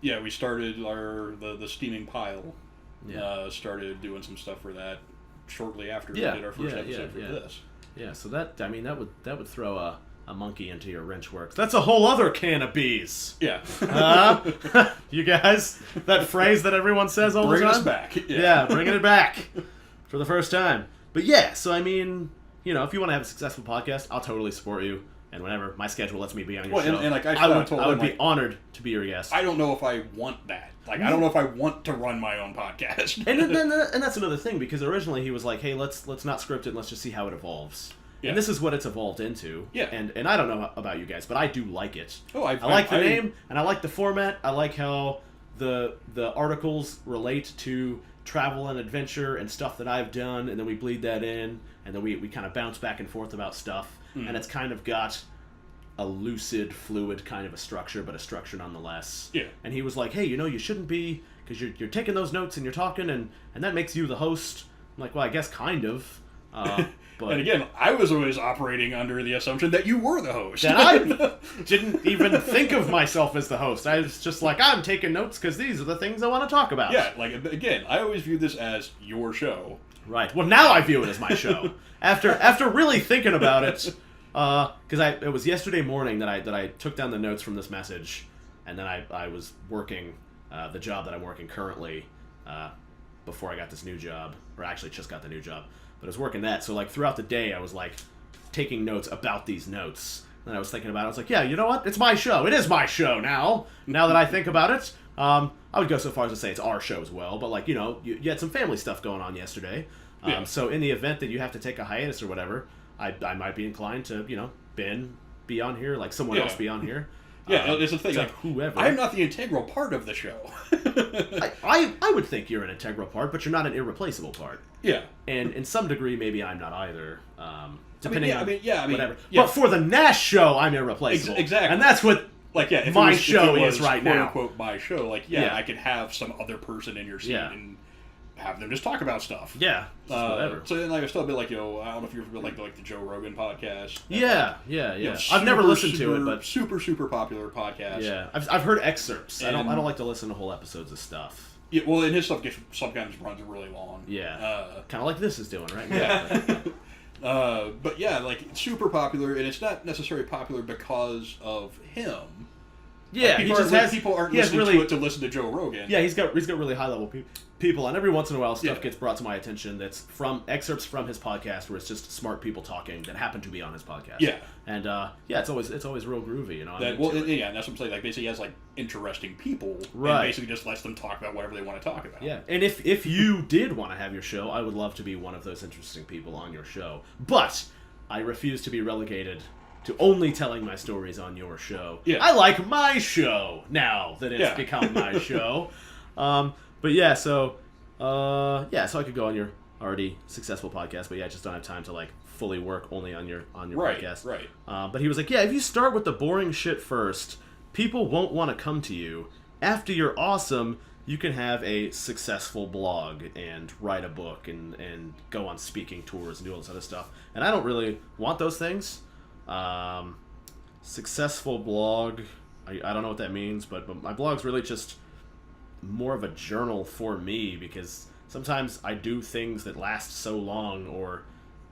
we started the steaming pile. Yeah. Started doing some stuff for that shortly after we Yeah, did our first yeah, episode for yeah. this. Yeah, so that would throw a monkey into your wrench works. That's a whole other can of bees. Yeah. You guys, that phrase that everyone says all Bring the time? us back. Yeah, bringing it back for the first time. But yeah, so I mean, if you want to have a successful podcast, I'll totally support you. And whenever my schedule lets me be on your show, and like I would told him, be honored to be your guest. I don't know if I want that. Like, I don't know if I want to run my own podcast. and that's another thing, because originally he was like, hey, let's not script it, and let's just see how it evolves. Yeah. And this is what it's evolved into. Yeah. And I don't know about you guys, but I do like it. Oh, I like the name, and I like the format. I like how the articles relate to travel and adventure and stuff that I've done, and then we bleed that in, and then we kind of bounce back and forth about stuff. And it's kind of got a lucid, fluid kind of a structure, but a structure nonetheless. Yeah. And he was like, hey, you shouldn't be, because you're taking those notes and you're talking, and that makes you the host. I'm like, well, I guess kind of. But and again, I was always operating under the assumption that you were the host. That I didn't even think of myself as the host. I was just like, I'm taking notes because these are the things I want to talk about. Yeah, like, again, I always view this as your show. Right. Well, now I view it as my show. After really thinking about it, because it was yesterday morning that I took down the notes from this message, and then I was working the job that I'm working currently before I got this new job, or actually just got the new job. But I was working that, so like throughout the day I was like taking notes about these notes. And I was thinking about it, I was like, yeah, you know what? It's my show. It is my show now. Now that I think about it. I would go so far as to say it's our show as well, but like, you had some family stuff going on yesterday. So in the event that you have to take a hiatus or whatever, I might be inclined to, Ben be on here, like someone else be on here. Yeah, it's the thing. Like whoever. I'm not the integral part of the show. I would think you're an integral part, but you're not an irreplaceable part. Yeah. And in some degree, maybe I'm not either. Depending on whatever. Yeah. But for the Nash show, I'm irreplaceable. Exactly. And that's what if my it was, show if it was, is right quote, now. Unquote, my show. I could have some other person in your seat and have them just talk about stuff. Yeah. Whatever. So then, I still a bit like, I don't know if you're like the Joe Rogan podcast. Yeah. I've never listened to it, but super popular podcast. Yeah, I've heard excerpts. I don't like to listen to whole episodes of stuff. Yeah, well, and his stuff sometimes runs really long. Yeah. Kind of like this is doing right now. Yeah. But yeah, like super popular, and it's not necessarily popular because of him. Yeah, people aren't listening to it to listen to Joe Rogan. Yeah, he's got really high level people, and every once in a while stuff gets brought to my attention that's from excerpts from his podcast where it's just smart people talking that happen to be on his podcast. Yeah, and it's always real groovy, and that's what I'm saying. Like basically, he has like interesting people, and basically just lets them talk about whatever they want to talk about. Yeah, and if you did want to have your show, I would love to be one of those interesting people on your show, but I refuse to be relegated to only telling my stories on your show. Yeah. I like my show now that it's become my show. But yeah, so I could go on your already successful podcast, but I just don't have time to like fully work only on your podcast. Right. But he was like, if you start with the boring shit first, people won't want to come to you. After you're awesome, you can have a successful blog and write a book and go on speaking tours and do all this other stuff. And I don't really want those things. Successful blog, I don't know what that means, but my blog's really just more of a journal for me, because sometimes I do things that last so long, or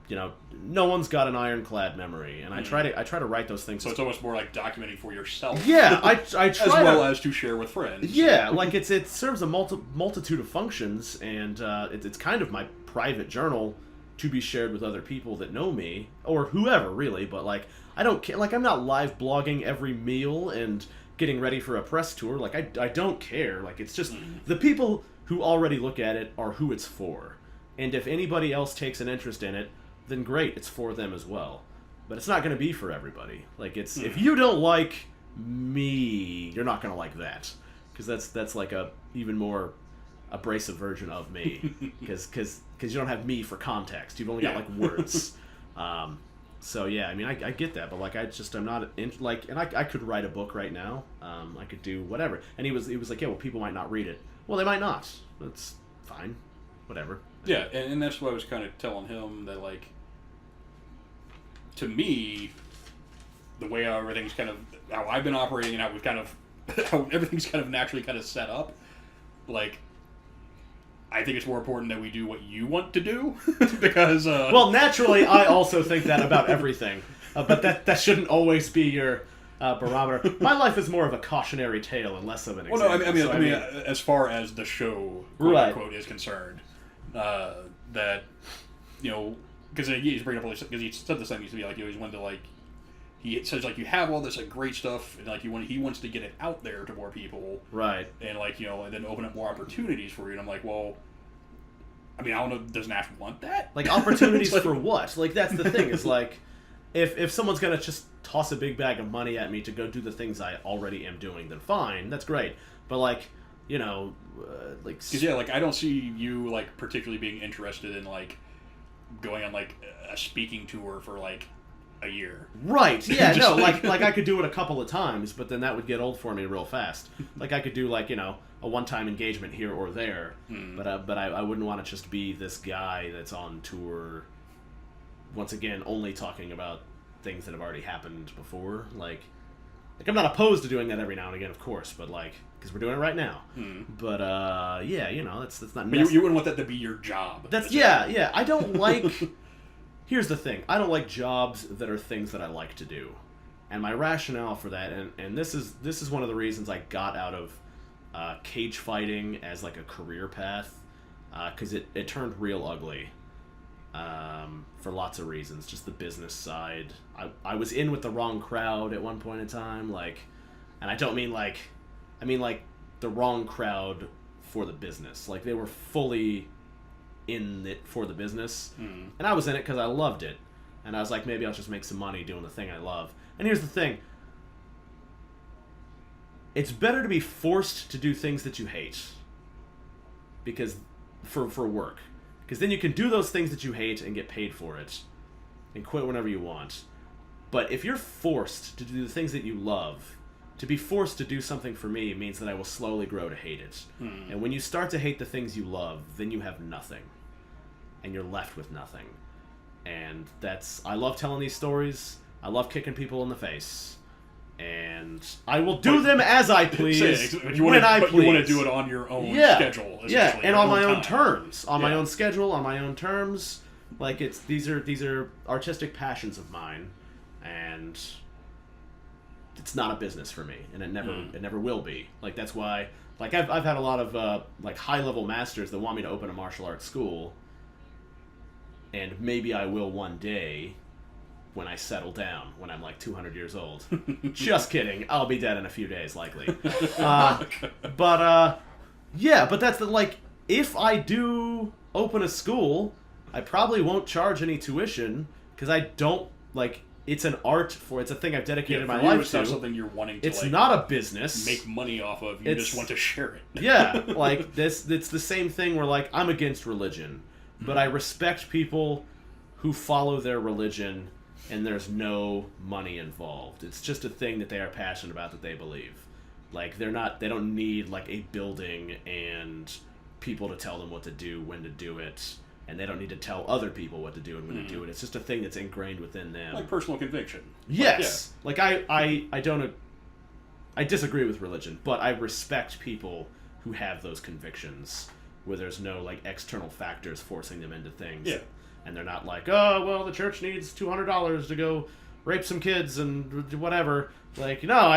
no one's got an ironclad memory, and I try to write those things. So it's almost more like documenting for yourself. Yeah, I try as well as to share with friends. Yeah, like it serves a multitude of functions, and it's kind of my private journal to be shared with other people that know me, or whoever really. But like, I don't care. Like, I'm not live blogging every meal and getting ready for a press tour. Like, I don't care. Like, it's just the people who already look at it are who it's for, and if anybody else takes an interest in it, then great, it's for them as well. But it's not going to be for everybody. Like, it's if you don't like me, you're not going to like that, because that's like a even more abrasive version of me, because you don't have me for context. You've only got like words. So yeah, I mean, I get that, but like, I'm not like, and I could write a book right now. I could do whatever. And he was like, yeah, well, people might not read it. Well, they might not. That's fine. Whatever. Yeah, and that's what I was kind of telling him, that like, to me, the way how everything's kind of how I've been operating and how we've kind of how everything's kind of naturally kind of set up, like. I think it's more important that we do what you want to do because. Well, naturally, I also think that about everything, but that shouldn't always be your barometer. My life is more of a cautionary tale and less of an example. Well, no, I mean, as far as the show, quote unquote, is concerned, that because he's bringing up because he said this thing used to be like he's wanted to like. He says like you have all this like great stuff and like he wants to get it out there to more people, right? And like and then open up more opportunities for you. And I'm like, well, I mean, I don't know. Does Nash want that? Like opportunities like, for what? Like that's the thing is like, if someone's gonna just toss a big bag of money at me to go do the things I already am doing, then fine, that's great. But like like because like I don't see you like particularly being interested in like going on like a speaking tour for like. A year. Right, yeah, no, like I could do it a couple of times, but then that would get old for me real fast. Like I could do like, a one-time engagement here or there, but I wouldn't want to just be this guy that's on tour, once again, only talking about things that have already happened before. Like I'm not opposed to doing that every now and again, of course, but like, because we're doing it right now. But, yeah, that's not... But you wouldn't want that to be your job. Yeah, I don't like... Here's the thing. I don't like jobs that are things that I like to do. And my rationale for that, and this is one of the reasons I got out of cage fighting as like a career path, because it turned real ugly for lots of reasons. Just the business side. I was in with the wrong crowd at one point in time, like, and I don't mean like, I mean like the wrong crowd for the business. Like they were fully in it for the business, and I was in it because I loved it, and I was like, maybe I'll just make some money doing the thing I love. And here's the thing: it's better to be forced to do things that you hate, because for work, because then you can do those things that you hate and get paid for it, and quit whenever you want. But if you're forced to do the things that you love, to be forced to do something for me means that I will slowly grow to hate it. And when you start to hate the things you love, then you have nothing. And you're left with nothing. And I love telling these stories. I love kicking people in the face. And I will do them as I please, but you want to do it on your own schedule. Yeah, and on my own terms. On my own schedule, on my own terms. Like, these are artistic passions of mine. And... it's not a business for me, and it never will be. Like that's why, like I've had a lot of like high level masters that want me to open a martial arts school, and maybe I will one day, when I settle down, when I'm like 200 years old. Just kidding, I'll be dead in a few days likely. But that's like if I do open a school, I probably won't charge any tuition because I don't like. It's an art it's a thing I've dedicated my life to. It's not something you're wanting to. It's not a business. Make money off of. You just want to share it. Yeah, like this. It's the same thing where like I'm against religion, but I respect people who follow their religion, and there's no money involved. It's just a thing that they are passionate about, that they believe. Like they don't need like a building and people to tell them what to do, when to do it. And they don't need to tell other people what to do and when to do it. It's just a thing that's ingrained within them. Like personal conviction. Yes. Like I disagree with religion, but I respect people who have those convictions where there's no like external factors forcing them into things. Yeah. And they're not like, oh, well, the church needs $200 to go rape some kids and whatever. Like, no,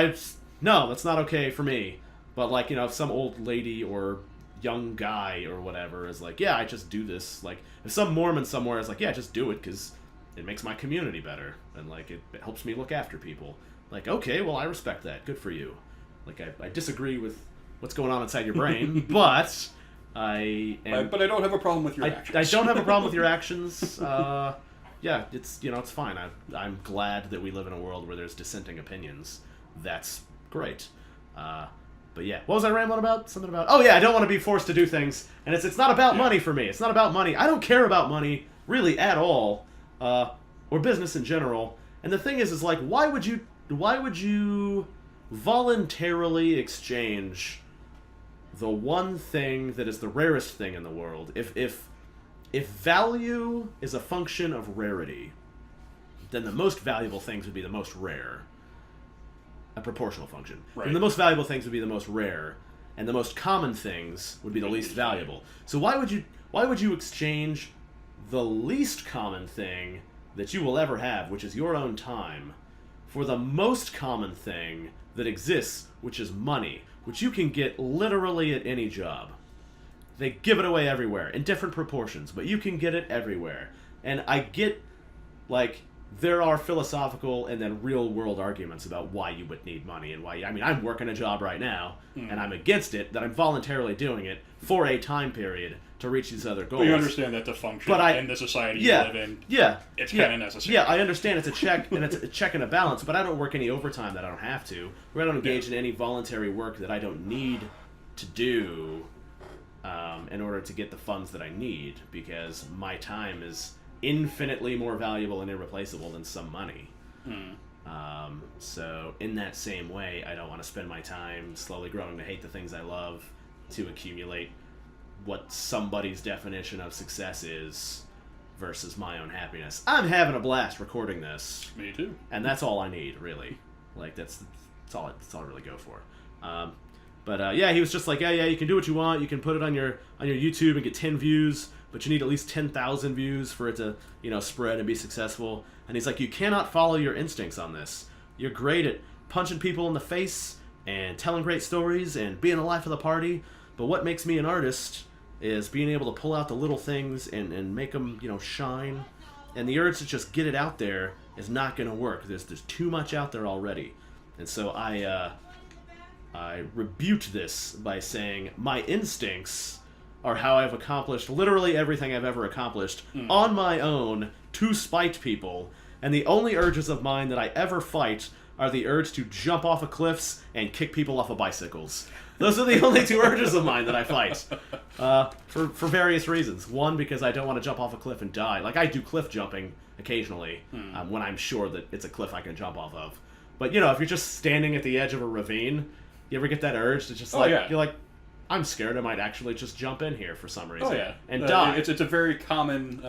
that's not okay for me. But like, if some old lady or young guy or whatever is like, yeah, I just do this. Like, if some Mormon somewhere is like, yeah, just do it because it makes my community better and like it helps me look after people. Like, okay, well, I respect that. Good for you. Like, I disagree with what's going on inside your brain, but but I don't have a problem with your actions. I don't have a problem with your actions. Yeah, it's it's fine. I'm glad that we live in a world where there's dissenting opinions. That's great. But yeah, what was I rambling about? Something about... oh yeah, I don't want to be forced to do things. And it's not about money for me. It's not about money. I don't care about money, really, at all. Or business in general. And the thing is like, why would you voluntarily exchange the one thing that is the rarest thing in the world? If value is a function of rarity, then the most valuable things would be the most rare. A proportional function. Right. And the most valuable things would be the most rare, and the most common things would be the least valuable. So why would you exchange the least common thing that you will ever have, which is your own time, for the most common thing that exists, which is money, which you can get literally at any job? They give it away everywhere in different proportions, but you can get it everywhere. And I get, like, there are philosophical and then real-world arguments about why you would need money and why... I mean, I'm working a job right now, and I'm against it, that I'm voluntarily doing it for a time period to reach these other goals. But you understand that to function in the society you live in, it's kind of necessary. Yeah, I understand it's a check, and it's a check and a balance, but I don't work any overtime that I don't have to, or I don't engage in any voluntary work that I don't need to do in order to get the funds that I need, because my time is infinitely more valuable and irreplaceable than some money. So in that same way, I don't want to spend my time slowly growing to hate the things I love to accumulate what somebody's definition of success is versus my own happiness. I'm having a blast recording this. Me too. And that's all I need, really. Like, that's all I really go for. But he was just like, yeah, you can do what you want. You can put it on your YouTube and get 10 views, but you need at least 10,000 views for it to, spread and be successful. And he's like, you cannot follow your instincts on this. You're great at punching people in the face and telling great stories and being the life of the party, but what makes me an artist is being able to pull out the little things and make them, shine. And the urge to just get it out there is not going to work. There's too much out there already. And so I rebuked this by saying my instincts are how I've accomplished literally everything I've ever accomplished on my own to spite people. And the only urges of mine that I ever fight are the urge to jump off of cliffs and kick people off of bicycles. Those are the only two urges of mine that I fight. For various reasons. One, because I don't want to jump off a cliff and die. Like, I do cliff jumping occasionally when I'm sure that it's a cliff I can jump off of. But, if you're just standing at the edge of a ravine, you ever get that urge to just, you're like, I'm scared I might actually just jump in here for some reason. And die. It's a very common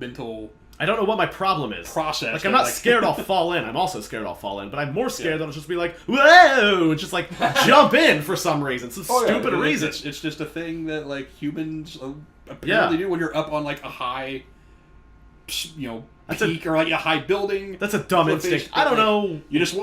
mental... I don't know what my problem is. Process. Like, I'm not scared I'll fall in. I'm also scared I'll fall in, but I'm more scared that I'll just be like, whoa! And just, jump in for some reason. Some stupid reason. It's just a thing that, humans apparently do when you're up on, a high, peak or, a high building. That's a dumb instinct. I don't know. You just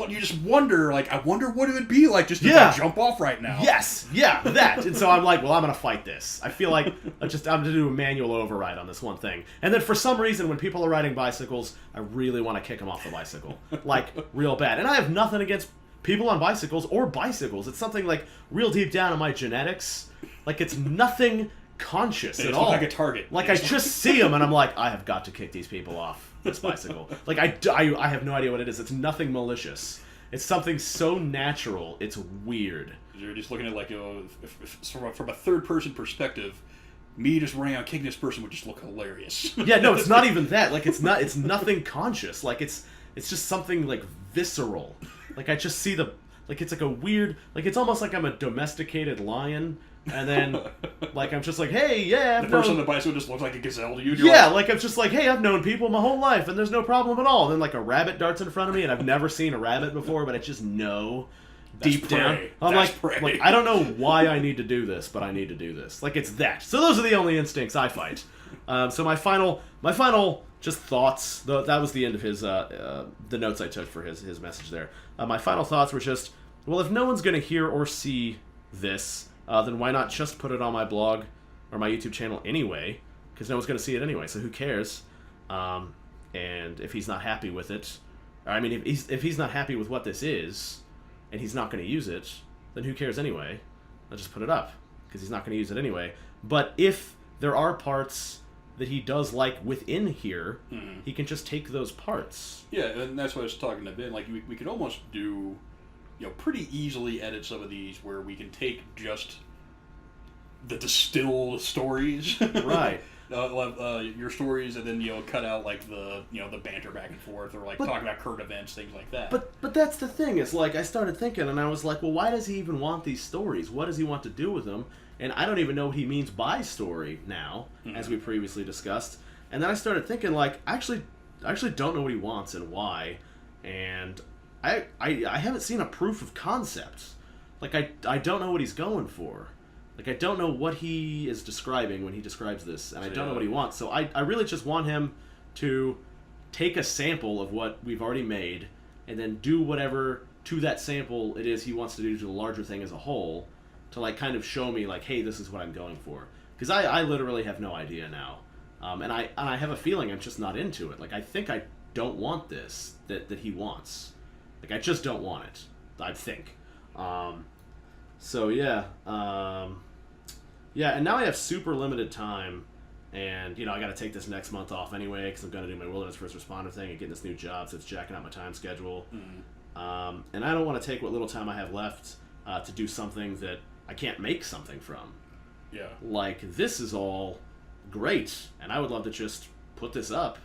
wonder, I wonder what it would be like just to jump off right now. Yes, that. And so I'm like, well, I'm going to fight this. I feel like I'm going to do a manual override on this one thing. And then for some reason, when people are riding bicycles, I really want to kick them off the bicycle. Real bad. And I have nothing against people on bicycles or bicycles. It's something, real deep down in my genetics. It's nothing conscious at all. Like a target. I just see them and I'm like, I have got to kick these people off this bicycle. I have no idea what it is. It's nothing malicious. It's something so natural, it's weird. You're just looking at from a third person perspective, me just running out kicking this person would just look hilarious. Yeah, no, it's not even that. It's nothing conscious. It's just something visceral. I just see it's a weird, it's almost like I'm a domesticated lion. And then, I'm just like, hey, yeah, the person on the bicycle just looks like a gazelle to you. I'm just like, hey, I've known people my whole life, and there's no problem at all. And then, a rabbit darts in front of me, and I've never seen a rabbit before, but I just know deep down. I'm like, I don't know why I need to do this, but I need to do this. It's that. So those are the only instincts I fight. So my final just thoughts. That was the end of his the notes I took for his message there. My final thoughts were just, well, if no one's going to hear or see this, then why not just put it on my blog or my YouTube channel anyway? Because no one's going to see it anyway, so who cares? And if he's not happy with it, if he's not happy with what this is, and he's not going to use it, then who cares anyway? I'll just put it up, because he's not going to use it anyway. But if there are parts that he does like within here, he can just take those parts. Yeah, and that's what I was talking to Ben. We could almost do... pretty easily edit some of these where we can take just the distilled stories, right? Your stories, and then cut out the banter back and forth, or talk about current events, things like that. But that's the thing. It's I started thinking, and I was like, well, why does he even want these stories? What does he want to do with them? And I don't even know what he means by story now, as we previously discussed. And then I started thinking, actually, actually don't know what he wants and why, and I haven't seen a proof of concept. Like, I don't know what he's going for. Like, I don't know what he is describing when he describes this, and I don't know what he wants. So I really just want him to take a sample of what we've already made and then do whatever to that sample it is he wants to do to the larger thing as a whole to, like, kind of show me, like, hey, this is what I'm going for. Because I literally have no idea now. And I have a feeling I'm just not into it. Like, I think I don't want this that he wants. Like, I just don't want it, I think. So, yeah. Yeah, and now I have super limited time, and, I got to take this next month off anyway, because I'm going to do my Wilderness First Responder thing and get this new job, so it's jacking out my time schedule. And I don't want to take what little time I have left to do something that I can't make something from. Yeah. Like, this is all great, and I would love to just put this up.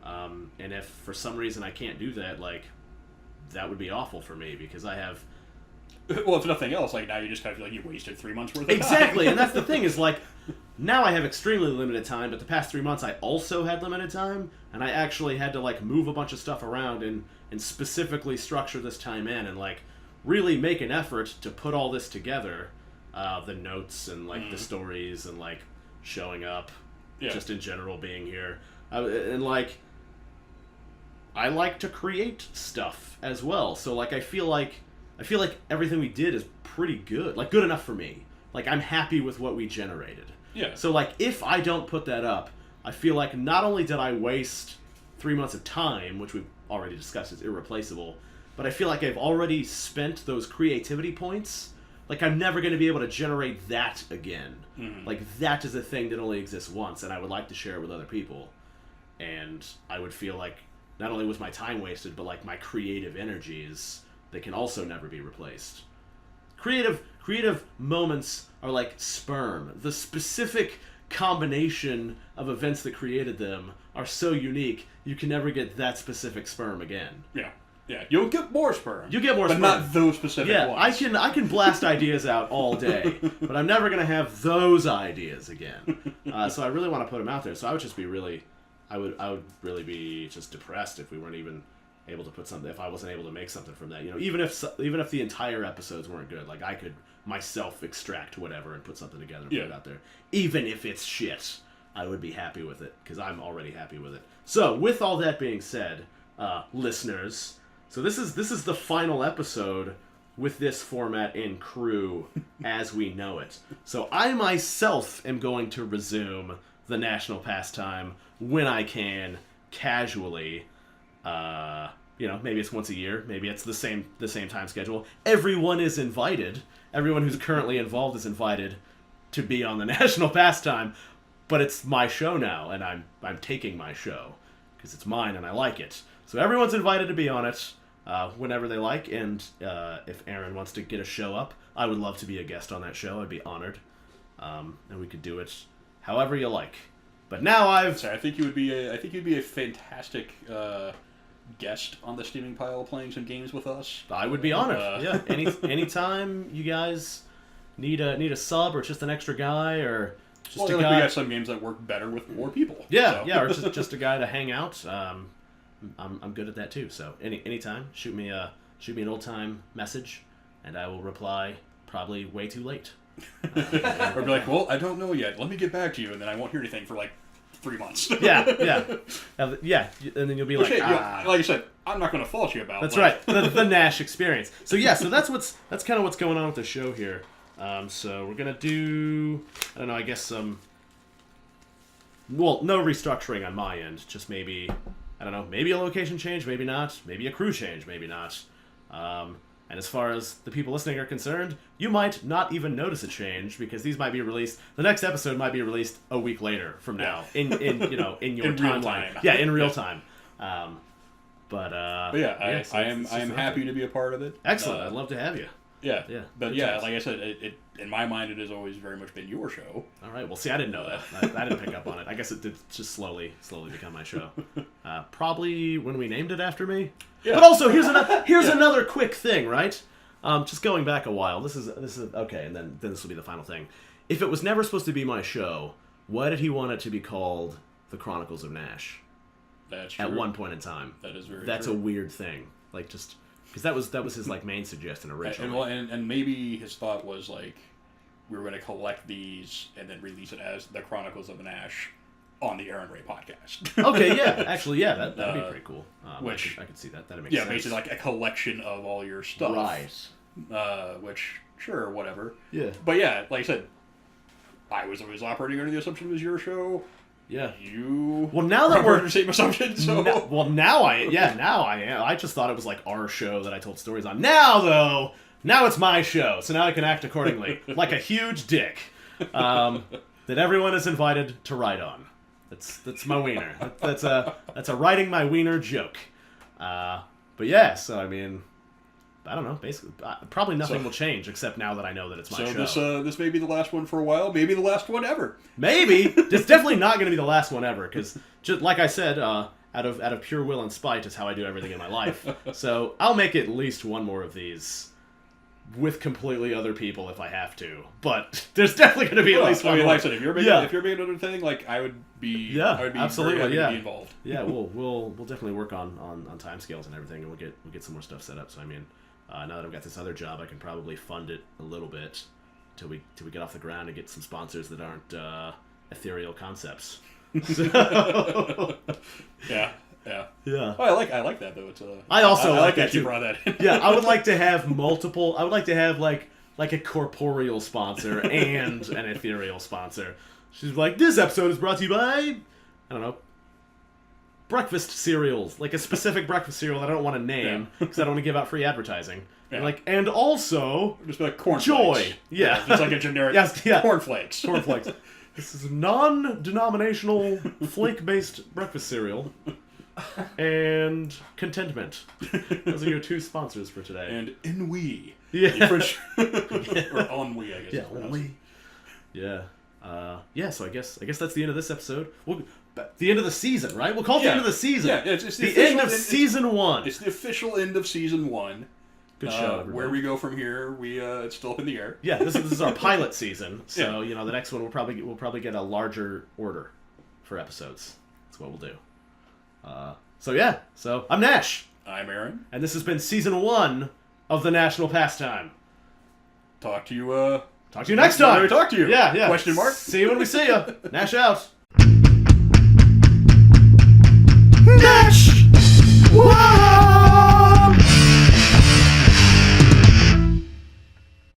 And if for some reason I can't do that, like, that would be awful for me, because I have... Well, if nothing else, like, now you just kind of feel like you wasted 3 months worth of time. Exactly, and that's the thing, is, like, now I have extremely limited time, but the past 3 months I also had limited time, and I actually had to, like, move a bunch of stuff around and specifically structure this time in, and, like, really make an effort to put all this together, the notes and, like, the stories and, like, showing up, just in general being here. And, like, I like to create stuff as well, so, like, I feel like everything we did is pretty good. Like, good enough for me. Like, I'm happy with what we generated. Yeah. So, like, if I don't put that up, I feel like not only did I waste 3 months of time, which we've already discussed is irreplaceable, but I feel like I've already spent those creativity points. Like, I'm never going to be able to generate that again. Like, that is a thing that only exists once, and I would like to share it with other people. And I would feel like not only was my time wasted, but, like, my creative energies... They can also never be replaced. Creative moments are like sperm. The specific combination of events that created them are so unique, you can never get that specific sperm again. Yeah. You'll get more sperm. You get more sperm. But not those specific ones. I can blast ideas out all day, but I'm never going to have those ideas again. So I really want to put them out there. So I would just be really... I would really be just depressed if we weren't even... able to put something, if I wasn't able to make something from that, even if the entire episodes weren't good, like, I could myself extract whatever and put something together and put it out there. Even if it's shit, I would be happy with it, because I'm already happy with it. So, with all that being said, listeners, so this is the final episode with this format and crew as we know it. So I myself am going to resume the national pastime when I can, casually. Maybe it's once a year. Maybe it's the same time schedule. Everyone is invited. Everyone who's currently involved is invited to be on the national pastime. But it's my show now, and I'm taking my show because it's mine and I like it. So everyone's invited to be on it whenever they like. And if Aaron wants to get a show up, I would love to be a guest on that show. I'd be honored, and we could do it however you like. But now I think you'd be a fantastic guest on the steaming pile playing some games with us. I would be honored. Yeah. Anytime you guys need a sub or just an extra guy or just a guy. We got some games that work better with more people. Yeah, or just a guy to hang out. I'm good at that too. So anytime, shoot me an old time message, and I will reply probably way too late. Or be like, well, I don't know yet. Let me get back to you, and then I won't hear anything for like 3 months. yeah. And then you'll be like, like I said, I'm not going to fault you about. That's right. The Nash experience. So that's kind of what's going on with the show here. So we're gonna do, I don't know, I guess some. Well, no restructuring on my end. Just maybe, I don't know, maybe a location change, maybe not. Maybe a crew change, maybe not. And as far as the people listening are concerned, you might not even notice a change because these might be released. The next episode might be released a week later from now in your timeline. Yeah, in real time. But yeah, I am happy to be a part of it. Excellent. I'd love to have you. Yeah. But yeah, like I said, it in my mind, it has always very much been your show. All right. Well, see, I didn't know that. I didn't pick up on it. I guess it did just slowly become my show. Probably when we named it after me. Yeah. But also, here's another quick thing, right? Just going back a while. This is okay, and then this will be the final thing. If it was never supposed to be my show, why did he want it to be called The Chronicles of Nash? That's true. At one point in time. That is very That's true. a weird thing. Like, just... Because that was his, like, main suggestion originally. And maybe his thought was, like, we were going to collect these and then release it as the Chronicles of the Nash on the Aaron Ray podcast. Okay, yeah. Actually, yeah, that'd be pretty cool. Which... I could see that. That makes sense. Yeah, basically, like, a collection of all your stuff. Right. Which, sure, whatever. Yeah. But yeah, like I said, I was always operating under the assumption it was your show. Yeah. You... Well, now that we're... the same assumption, so... now I am. I just thought it was, like, our show that I told stories on. Now, though, now it's my show, so now I can act accordingly. Like a huge dick. That everyone is invited to ride on. That's my wiener. That's a riding my wiener joke. But yeah, so, I mean... I don't know. Basically, probably nothing will change except now that I know that it's my show. So this may be the last one for a while. Maybe the last one ever. Maybe. It's definitely not going to be the last one ever because, just like I said, out of pure will and spite is how I do everything in my life. So I'll make at least one more of these with completely other people if I have to. But there's definitely going to be at least one more. Like I said, if you're making another thing, like I would be absolutely, very happy to be involved. Yeah, we'll definitely work on timescales and everything, and we'll get some more stuff set up. So I mean. Now that I've got this other job, I can probably fund it a little bit till we get off the ground and get some sponsors that aren't ethereal concepts. So... Yeah. Oh, I like that though. It's I also like that you brought that in. Yeah, I would like to have multiple. I would like to have like a corporeal sponsor and an ethereal sponsor. She's like, this episode is brought to you by, I don't know, breakfast cereals, like a specific breakfast cereal that I don't want to name because I don't want to give out free advertising. Yeah. Like, and also just like cornflakes. Joy. Yeah, just like a generic cornflakes. Cornflakes. This is a non-denominational flake-based breakfast cereal. And contentment. Those are your two sponsors for today. And ennui. Yeah. Or ennui, I guess. Yeah, ennui. Yeah. So I guess that's the end of this episode. The end of the season, right? We'll call it the end of the season. Yeah, it's the end of season 1. It's the official end of season 1. Good show, everybody. Where we go from here, it's still up in the air. Yeah, this is our pilot season. So the next one we'll probably get a larger order for episodes. That's what we'll do. So I'm Nash. I'm Aaron. And this has been season 1 of the National Pastime. Talk to you next time. Talk to you. Yeah. Question mark? See you when we see you. Nash out. Nash! Whoa!